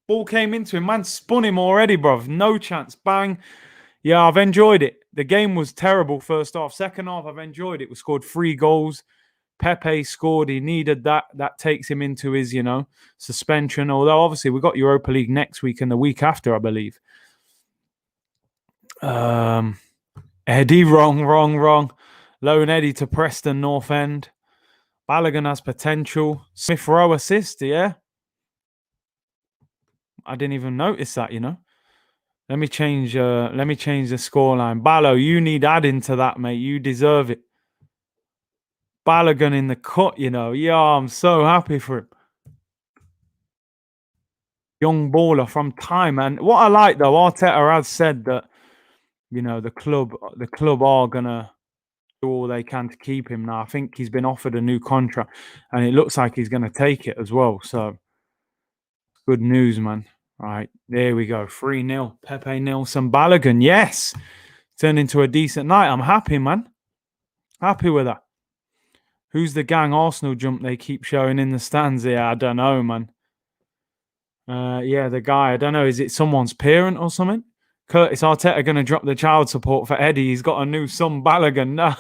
Ball came into him. Man spun him already, bruv. No chance. Bang. Yeah, I've enjoyed it. The game was terrible first half. Second half, I've enjoyed it. We scored 3 goals. Pepe scored. He needed that. That takes him into his, suspension. Although, obviously, we've got Europa League next week and the week after, I believe. Eddie, wrong. Loan Eddie to Preston North End. Balogun has potential. Smith Rowe assist, yeah? I didn't even notice that, Let me change the scoreline. Balo, you need adding to that, mate. You deserve it. Balogun in the cut, you know. Yeah, I'm so happy for him. Young baller from time. And what I like though, Arteta has said that, you know, the club are gonna do all they can to keep him now. I think he's been offered a new contract and it looks like he's gonna take it as well. So good news, man. All right, there we go. 3-0. Pepe Nilsson Balogun. Yes. Turned into a decent night. I'm happy, man. Happy with that. Who's the gang Arsenal jump they keep showing in the stands here? I don't know, man. Yeah, the guy. I don't know. Is it someone's parent or something? Curtis Arteta going to drop the child support for Eddie. He's got a new son, Balogun. No.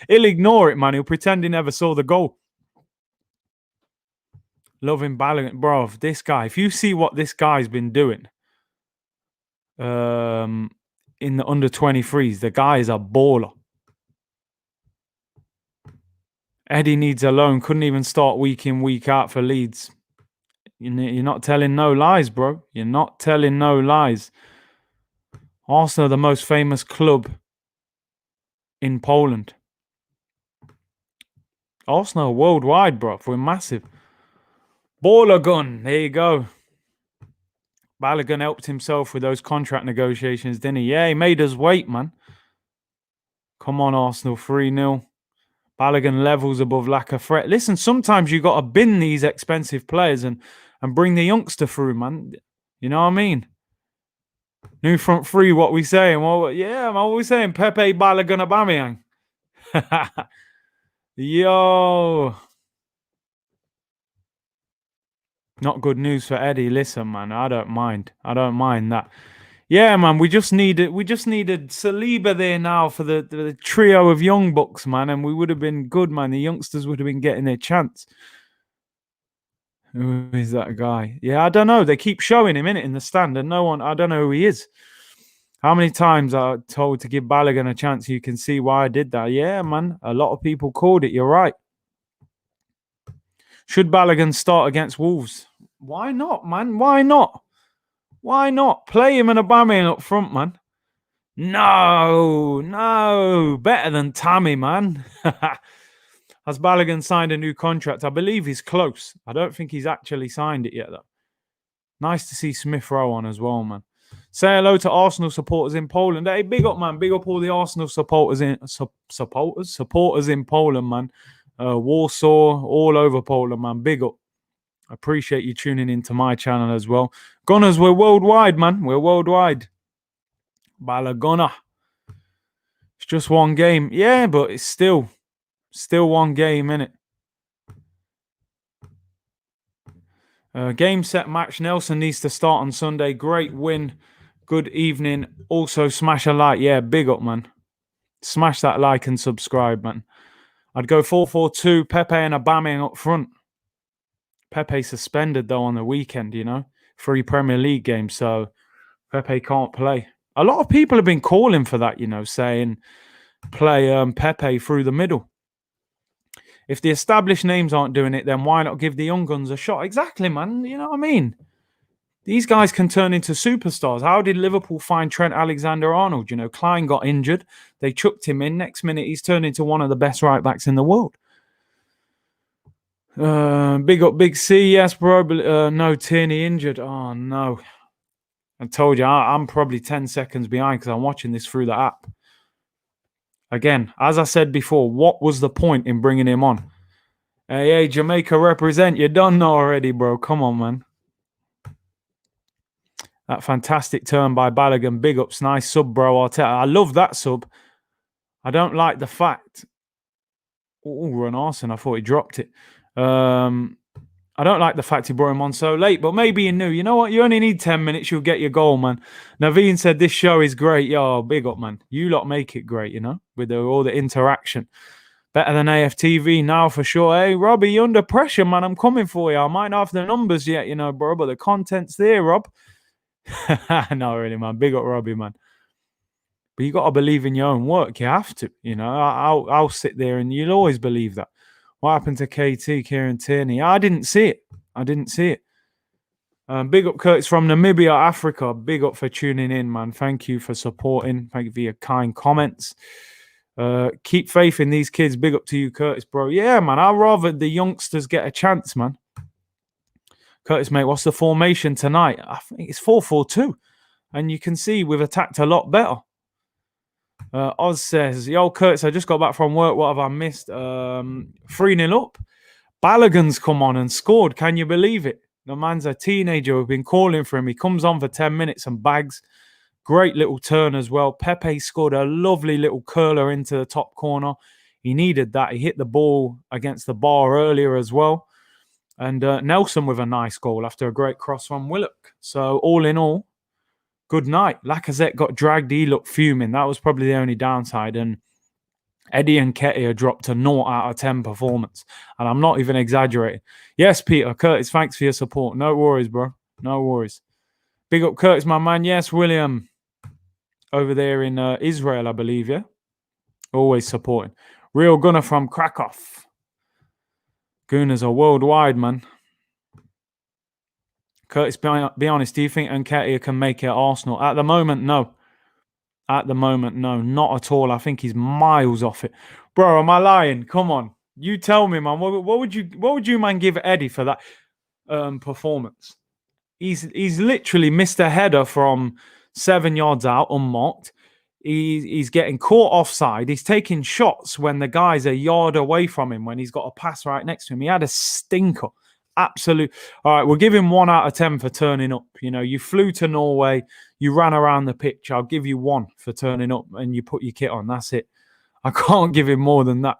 He'll ignore it, man. He'll pretend he never saw the goal. Loving Balogun. Bro, this guy, if you see what this guy's been doing in the under-23s, the guy is a baller. Eddie needs a loan. Couldn't even start week in, week out for Leeds. You're not telling no lies, bro. You're not telling no lies. Arsenal, the most famous club in Poland. Arsenal worldwide, bro. We're massive. Balogun. There you go. Balogun helped himself with those contract negotiations, didn't he? Yeah, he made us wait, man. Come on, Arsenal. 3-0. Balogun levels above lack of threat. Listen, sometimes you got to bin these expensive players and bring the youngster through, man. You know what I mean? New front three, what we saying? Well, yeah, man, what we saying? Pepe, Balogun, Aubameyang. Yo. Not good news for Eddie. Listen, man, I don't mind. I don't mind that. Yeah, man, we just needed Saliba there now for the trio of young bucks, man, and we would have been good, man. The youngsters would have been getting their chance. Who is that guy? Yeah, I don't know. They keep showing him in the stand, and no one. I don't know who he is. How many times I told to give Balogun a chance? You can see why I did that. Yeah, man. A lot of people called it. You're right. Should Balogun start against Wolves? Why not, man? Why not? Why not? Play him and Aubameyang up front, man. No. Better than Tammy, man. Has Balogun signed a new contract? I believe he's close. I don't think he's actually signed it yet, though. Nice to see Smith Rowe on as well, man. Say hello to Arsenal supporters in Poland. Hey, big up, man. Big up all the Arsenal supporters in Poland, man. Warsaw, all over Poland, man. Big up. Appreciate you tuning into my channel as well. Gunners, we're worldwide, man. We're worldwide. Balogun. It's just one game. Yeah, but it's still one game, innit? Game, set, match. Nelson needs to start on Sunday. Great win. Good evening. Also, smash a like. Yeah, big up, man. Smash that like and subscribe, man. I'd go 4-4-2. Pepe and Aubameyang up front. Pepe suspended, though, on the weekend, you know. 3 Premier League games, so Pepe can't play. A lot of people have been calling for that, you know, saying play Pepe through the middle. If the established names aren't doing it, then why not give the young guns a shot? Exactly, man. You know what I mean? These guys can turn into superstars. How did Liverpool find Trent Alexander-Arnold? You know, Klein got injured. They chucked him in. Next minute, he's turned into one of the best right-backs in the world. Big up, Big C. Yes, bro. No, Tierney injured. Oh, no. I told you, I'm probably 10 seconds behind because I'm watching this through the app. Again, as I said before, what was the point in bringing him on? Hey, Jamaica represent. You done know already, bro. Come on, man. That fantastic turn by Balogun. Big ups. Nice sub, bro. Arteta. I love that sub. I don't like the fact... Oh, run arson. I thought he dropped it. I don't like the fact he brought him on so late, but maybe he knew. You know what? You only need 10 minutes. You'll get your goal, man. Naveen said this show is great. Yo, big up, man. You lot make it great, you know, with all the interaction. Better than AFTV now for sure. Hey, Robbie, you're under pressure, man. I'm coming for you. I might not have the numbers yet, you know, bro, but the content's there, Rob. No, really, man. Big up, Robbie, man. But you got to believe in your own work. You have to, you know. I'll sit there and you'll always believe that. What happened to KT, Kieran Tierney? I didn't see it. Big up, Curtis from Namibia, Africa. Big up for tuning in, man. Thank you for supporting. Thank you for your kind comments. Keep faith in these kids. Big up to you, Curtis, bro. Yeah, man. I'd rather the youngsters get a chance, man. Curtis, mate, what's the formation tonight? I think it's 4-4-2. And you can see we've attacked a lot better. Oz says, yo, Curtis, I just got back from work. What have I missed? 3-0 up. Balogun's come on and scored. Can you believe it? The man's a teenager. We've been calling for him. He comes on for 10 minutes and bags. Great little turn as well. Pepe scored a lovely little curler into the top corner. He needed that. He hit the ball against the bar earlier as well. And Nelson with a nice goal after a great cross from Willock. So all in all, good night. Lacazette got dragged. He looked fuming. That was probably the only downside. And Eddie and Nketiah dropped a 0 out of 10 performance. And I'm not even exaggerating. Yes, Peter. Curtis, thanks for your support. No worries, bro. No worries. Big up Curtis, my man. Yes, William. Over there in Israel, I believe, yeah? Always supporting. Real Gunner from Krakow. Gunners are worldwide, man. Curtis, be honest, do you think Nketiah can make it at Arsenal? At the moment, no. At the moment, no. Not at all. I think he's miles off it. Bro, am I lying? Come on. You tell me, man. What would you, man, give Eddie for that performance? He's literally missed a header from 7 yards out, unmarked. He's getting caught offside. He's taking shots when the guy's a yard away from him, when he's got a pass right next to him. He had a stinker. Absolute. All right, we'll give him 1 out of 10 for turning up. You know, you flew to Norway, you ran around the pitch. I'll give you 1 for turning up and you put your kit on. That's it. I can't give him more than that.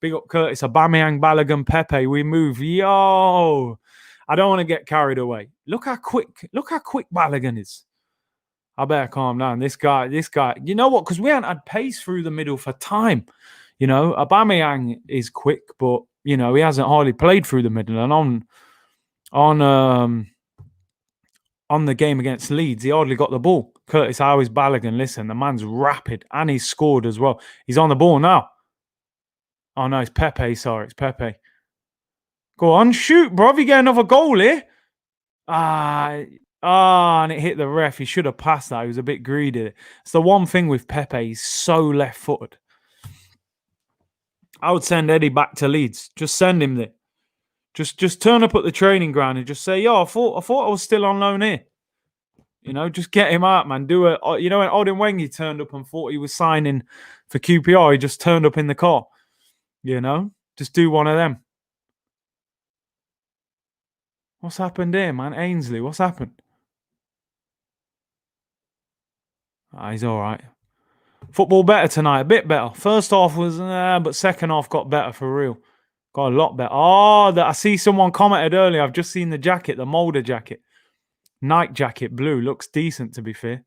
Big up Curtis. Aubameyang, Balogun, Pepe. We move. Yo. I don't want to get carried away. Look how quick Balogun is. I better calm down. This guy. You know what? Because we haven't had pace through the middle for time. You know, Aubameyang is quick, but, you know, he hasn't hardly played through the middle. And on the game against Leeds, he hardly got the ball. Curtis, how is Balogun? Listen, the man's rapid and he's scored as well. He's on the ball now. Oh, no, it's Pepe. Sorry, it's Pepe. Go on, shoot, bro. You get another goal here. And it hit the ref. He should have passed that. He was a bit greedy. It's the one thing with Pepe. He's so left-footed. I would send Eddie back to Leeds. Just send him there. Just turn up at the training ground and just say, yo, I thought I was still on loan here. You know, just get him out, man. You know, when Odin Wengi turned up and thought he was signing for QPR, he just turned up in the car. You know, just do one of them. What's happened here, man? Ainsley, what's happened? He's all right. Football better tonight, a bit better. First half was, but second half got better for real. Got a lot better. Oh, I see someone commented earlier. I've just seen the jacket, the Molde jacket. Nike jacket, blue. Looks decent, to be fair.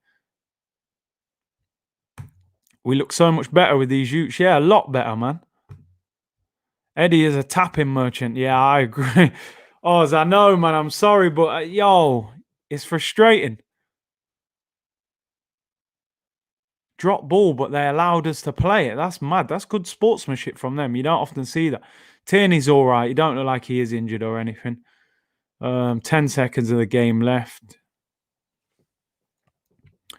We look so much better with these utes. Yeah, a lot better, man. Eddie is a tapping merchant. Yeah, I agree. Oz, I know, man. I'm sorry, but yo, it's frustrating. Drop ball, but they allowed us to play it. That's mad. That's good sportsmanship from them. You don't often see that. Tierney's all right. He don't look like he is injured or anything. 10 seconds of the game left.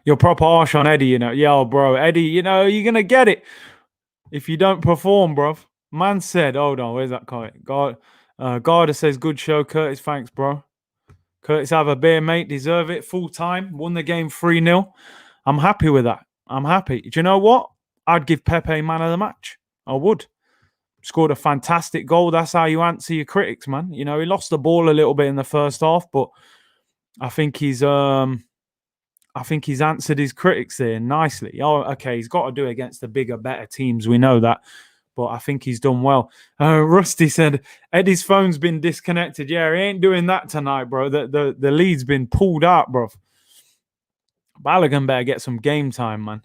You're proper harsh on Eddie, you know. Yo, bro, Eddie, you know, you're going to get it if you don't perform, bro. Man said, hold on, where's that comment? Garda says, good show, Curtis. Thanks, bro. Curtis, have a beer, mate. Deserve it. Full time. Won the game 3-0. I'm happy with that. I'm happy. Do you know what? I'd give Pepe man of the match. I would. Scored a fantastic goal. That's how you answer your critics, man. You know, he lost the ball a little bit in the first half, but I think he's answered his critics there nicely. Oh, okay, he's got to do it against the bigger, better teams. We know that. But I think he's done well. Rusty said, Eddie's phone's been disconnected. Yeah, he ain't doing that tonight, bro. The lead's been pulled out, bro. Balogun better get some game time, man.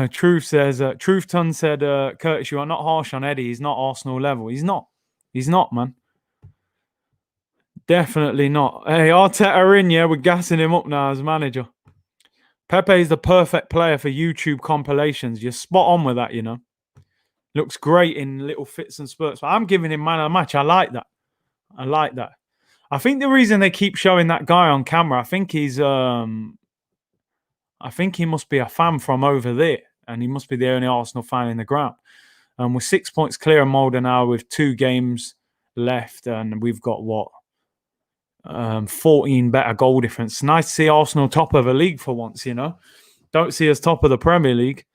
Truth says, Truthton said, Curtis, you are not harsh on Eddie. He's not Arsenal level. He's not. He's not, man. Definitely not. Hey, Arteta in, yeah. We're gassing him up now as manager. Pepe is the perfect player for YouTube compilations. You're spot on with that, you know. Looks great in little fits and spurts. But I'm giving him man of the match. I like that. I like that. I think the reason they keep showing that guy on camera, I think he must be a fan from over there. and he must be the only Arsenal fan in the ground. We're 6 points clear of Molde now with 2 games left, and we've got 14 better goal difference. Nice to see Arsenal top of the league for once, you know. Don't see us top of the Premier League.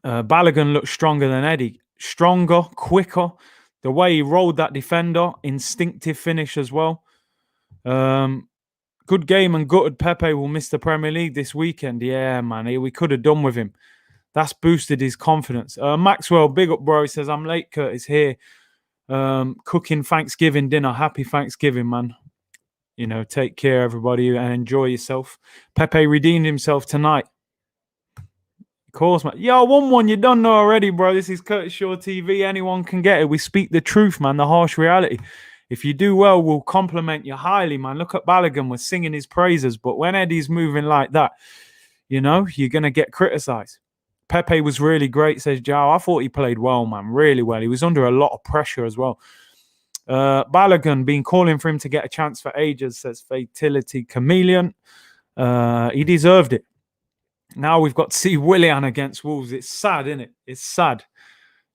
Balogun looks stronger than Eddie. Stronger, quicker. The way he rolled that defender, instinctive finish as well. Good game, and gutted Pepe will miss the Premier League this weekend. Yeah, man, we could have done with him. That's boosted his confidence. Maxwell, big up, bro. He says, I'm late, Curtis, here. Cooking Thanksgiving dinner. Happy Thanksgiving, man. You know, take care, everybody, and enjoy yourself. Pepe redeemed himself tonight. Of course, man. Yo, 1-1, you don't know already, bro. This is Curtis Shaw TV. Anyone can get it. We speak the truth, man, the harsh reality. If you do well, we'll compliment you highly, man. Look at Balogun. We're singing his praises. But when Eddie's moving like that, you know, you're going to get criticised. Pepe was really great, says Joe. I thought he played well, man. Really well. He was under a lot of pressure as well. Balogun, been calling for him to get a chance for ages, says Fatality Chameleon. He deserved it. Now we've got to see Willian against Wolves. It's sad, isn't it? It's sad.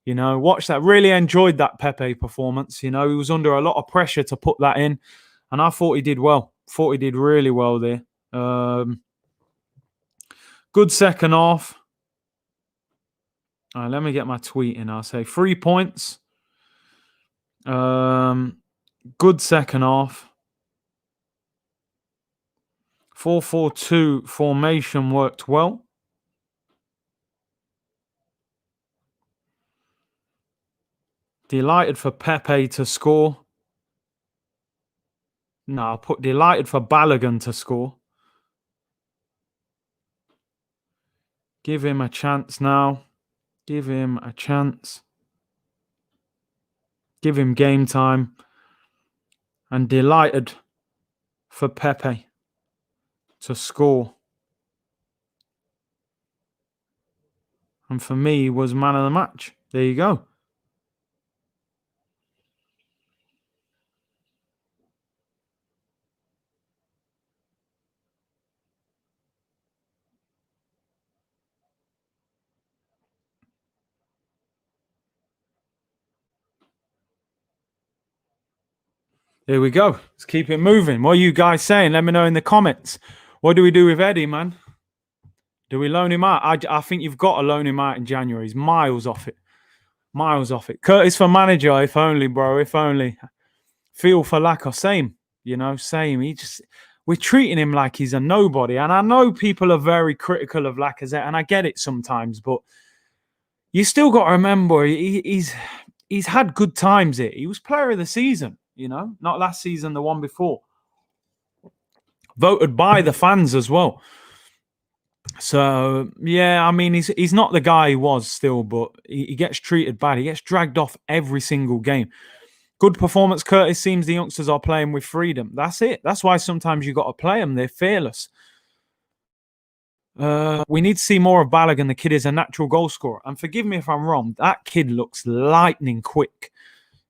You know, watch that. Really enjoyed that Pepe performance. You know, he was under a lot of pressure to put that in. And I thought he did well. Thought he did really well there. Good second half. All right, let me get my tweet in. I'll say 3 points. Good second half. 4-4-2 formation worked well. Delighted for Pepe to score. No, I'll put delighted for Balogun to score. Give him a chance now. Give him a chance. Give him game time. And delighted for Pepe to score. And for me, he was man of the match. There you go. There we go. Let's keep it moving. What are you guys saying? Let me know in the comments. What do we do with Eddie, man? Do we loan him out? I think you've got to loan him out in January. He's miles off it. Miles off it. Curtis for manager, if only, bro. If only. Feel for Lacazette, same. You know, same. We're treating him like he's a nobody. And I know people are very critical of Lacazette, and I get it sometimes, but you still got to remember he's had good times here. He was player of the season. You know, not last season, the one before. Voted by the fans as well. So, yeah, I mean, he's not the guy he was still, but he gets treated bad. He gets dragged off every single game. Good performance, Curtis. Seems the youngsters are playing with freedom. That's it. That's why sometimes you got to play them. They're fearless. We need to see more of Balogun. The kid is a natural goal scorer. And forgive me if I'm wrong. That kid looks lightning quick.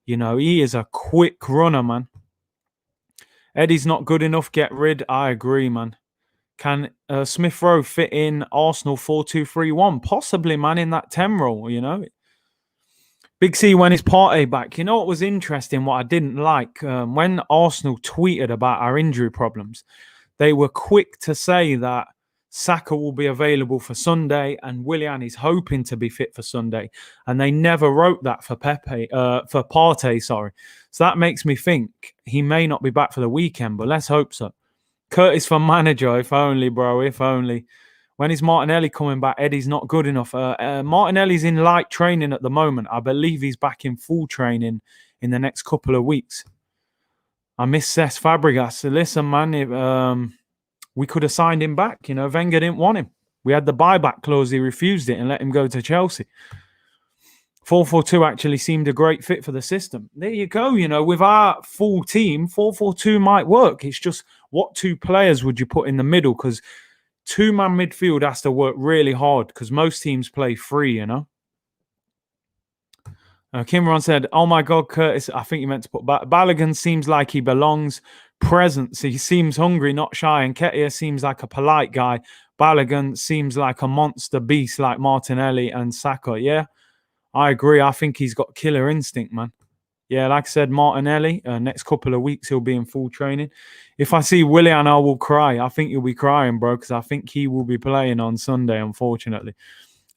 You know, he is a quick runner, man. Eddie's not good enough. Get rid. I agree, man. Can Smith Rowe fit in Arsenal 4-2-3-1? Possibly, man, in that 10 role, you know. Big C when his Partey back. You know what was interesting, what I didn't like? When Arsenal tweeted about our injury problems, they were quick to say that Saka will be available for Sunday and Willian is hoping to be fit for Sunday. And they never wrote that for Partey, sorry. So that makes me think he may not be back for the weekend, but let's hope so. Curtis for manager, if only, bro, if only. When is Martinelli coming back? Eddie's not good enough. Martinelli's in light training at the moment. I believe he's back in full training in the next couple of weeks. I miss Cesc Fabregas. So listen, man, we could have signed him back. You know, Wenger didn't want him. We had the buyback clause. He refused it and let him go to Chelsea. 4-4-2 actually seemed a great fit for the system. There you go. You know, with our full team, 4-4-2 might work. It's just what two players would you put in the middle? Because two-man midfield has to work really hard because most teams play free, you know. Kimron said, oh my God, Curtis, I think you meant to put Balogun seems like he belongs. Presence, he seems hungry, not shy. And Ketia seems like a polite guy, Balogun seems like a monster beast like Martinelli and Saka. Yeah, I agree. I think he's got killer instinct, man. Yeah, like I said, Martinelli, next couple of weeks he'll be in full training. If I see Willian, I will cry. I think you'll be crying, bro, because I think he will be playing on Sunday, unfortunately.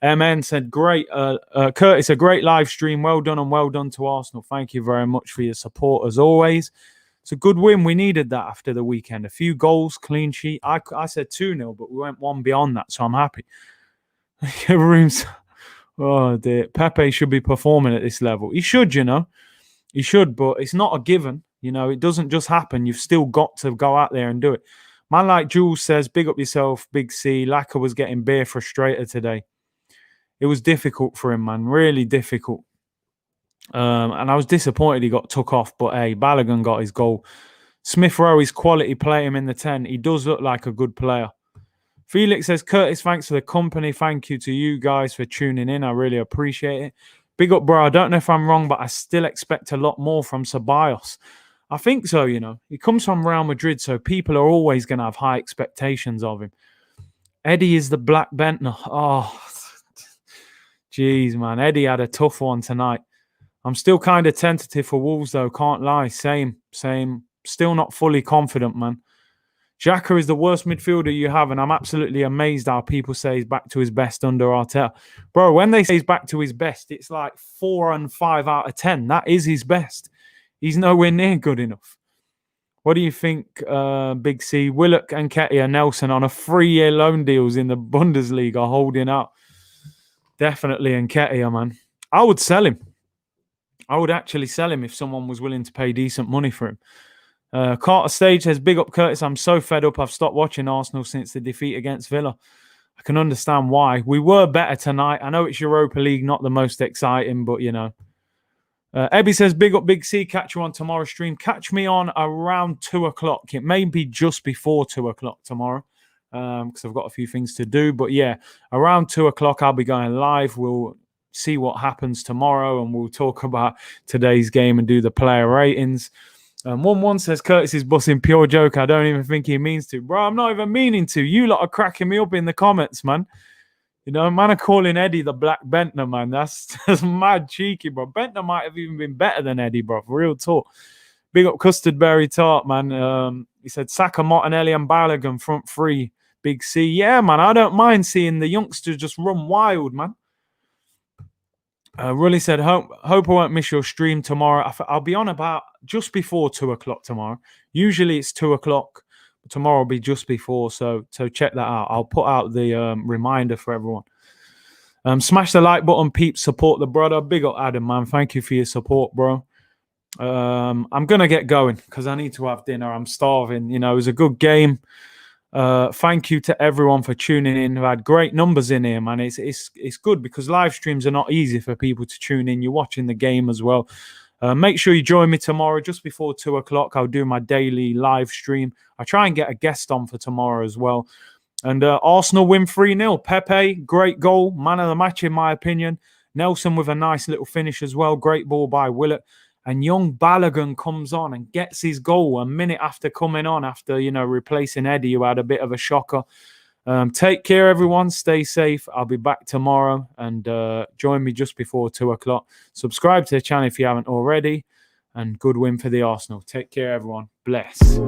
MN said, great. Curtis, a great live stream. Well done and well done to Arsenal. Thank you very much for your support, as always. It's a good win. We needed that after the weekend. A few goals, clean sheet. I said 2-0, but we went one beyond that, so I'm happy. Rooms. Oh, dear. Pepe should be performing at this level. He should, you know. He should, but it's not a given. You know, it doesn't just happen. You've still got to go out there and do it. Man like Jules says, big up yourself, Big C. Laka was getting beer frustrated today. It was difficult for him, man. Really difficult. And I was disappointed he got took off. But, hey, Balogun got his goal. Smith Rowe is quality. Play him in the 10. He does look like a good player. Felix says, Curtis, thanks for the company. Thank you to you guys for tuning in. I really appreciate it. Big up, bro. I don't know if I'm wrong, but I still expect a lot more from Ceballos. I think so, you know. He comes from Real Madrid, so people are always going to have high expectations of him. Eddie is the Black Bentner. Oh, jeez, man. Eddie had a tough one tonight. I'm still kind of tentative for Wolves, though. Can't lie. Same. Still not fully confident, man. Xhaka is the worst midfielder you have, and I'm absolutely amazed how people say he's back to his best under Arteta. Bro, when they say he's back to his best, it's like 4 and 5 out of 10. That is his best. He's nowhere near good enough. What do you think, Big C? Willock and Nketiah Nelson on a 3-year loan deals in the Bundesliga holding out. Definitely Nketiah, man. I would sell him. I would actually sell him if someone was willing to pay decent money for him. Carter Stage says, big up Curtis, I'm so fed up. I've stopped watching Arsenal since the defeat against Villa. I can understand why. We were better tonight. I know it's Europa League, not the most exciting, but you know. Ebby says, big up Big C, catch you on tomorrow's stream. Catch me on around 2 o'clock. It may be just before 2 o'clock tomorrow because I've got a few things to do. But yeah, around 2 o'clock I'll be going live. We'll see what happens tomorrow and we'll talk about today's game and do the player ratings. 1-1 says, Curtis is bussing pure joke. I don't even think he means to. Bro, I'm not even meaning to. You lot are cracking me up in the comments, man. You know, man are calling Eddie the Black Bentner, man. That's mad cheeky, bro. Bentner might have even been better than Eddie, bro. Real talk. Big up Custard Berry Tart, man. He said, Saka, Martinelli and Balogun front three. Big C. Yeah, man, I don't mind seeing the youngsters just run wild, man. Rully said, hope I won't miss your stream tomorrow. I'll be on about just before 2 o'clock tomorrow. Usually it's 2 o'clock. Tomorrow will be just before, so check that out. I'll put out the reminder for everyone. Smash the like button, peeps. Support the brother. Big up Adam, man. Thank you for your support, bro. I'm going to get going because I need to have dinner. I'm starving. You know, it was a good game. Thank you to everyone for tuning in. We've had great numbers in here, man. It's good because live streams are not easy for people to tune in. You're watching the game as well. Make sure you join me tomorrow just before 2 o'clock. I'll do my daily live stream. I try and get a guest on for tomorrow as well. And Arsenal win 3-0. Pepe, great goal. Man of the match, in my opinion. Nelson with a nice little finish as well. Great ball by Willett. And young Balogun comes on and gets his goal a minute after coming on, after, you know, replacing Eddie, who had a bit of a shocker. Take care, everyone. Stay safe. I'll be back tomorrow. And join me just before 2 o'clock. Subscribe to the channel if you haven't already. And good win for the Arsenal. Take care, everyone. Bless.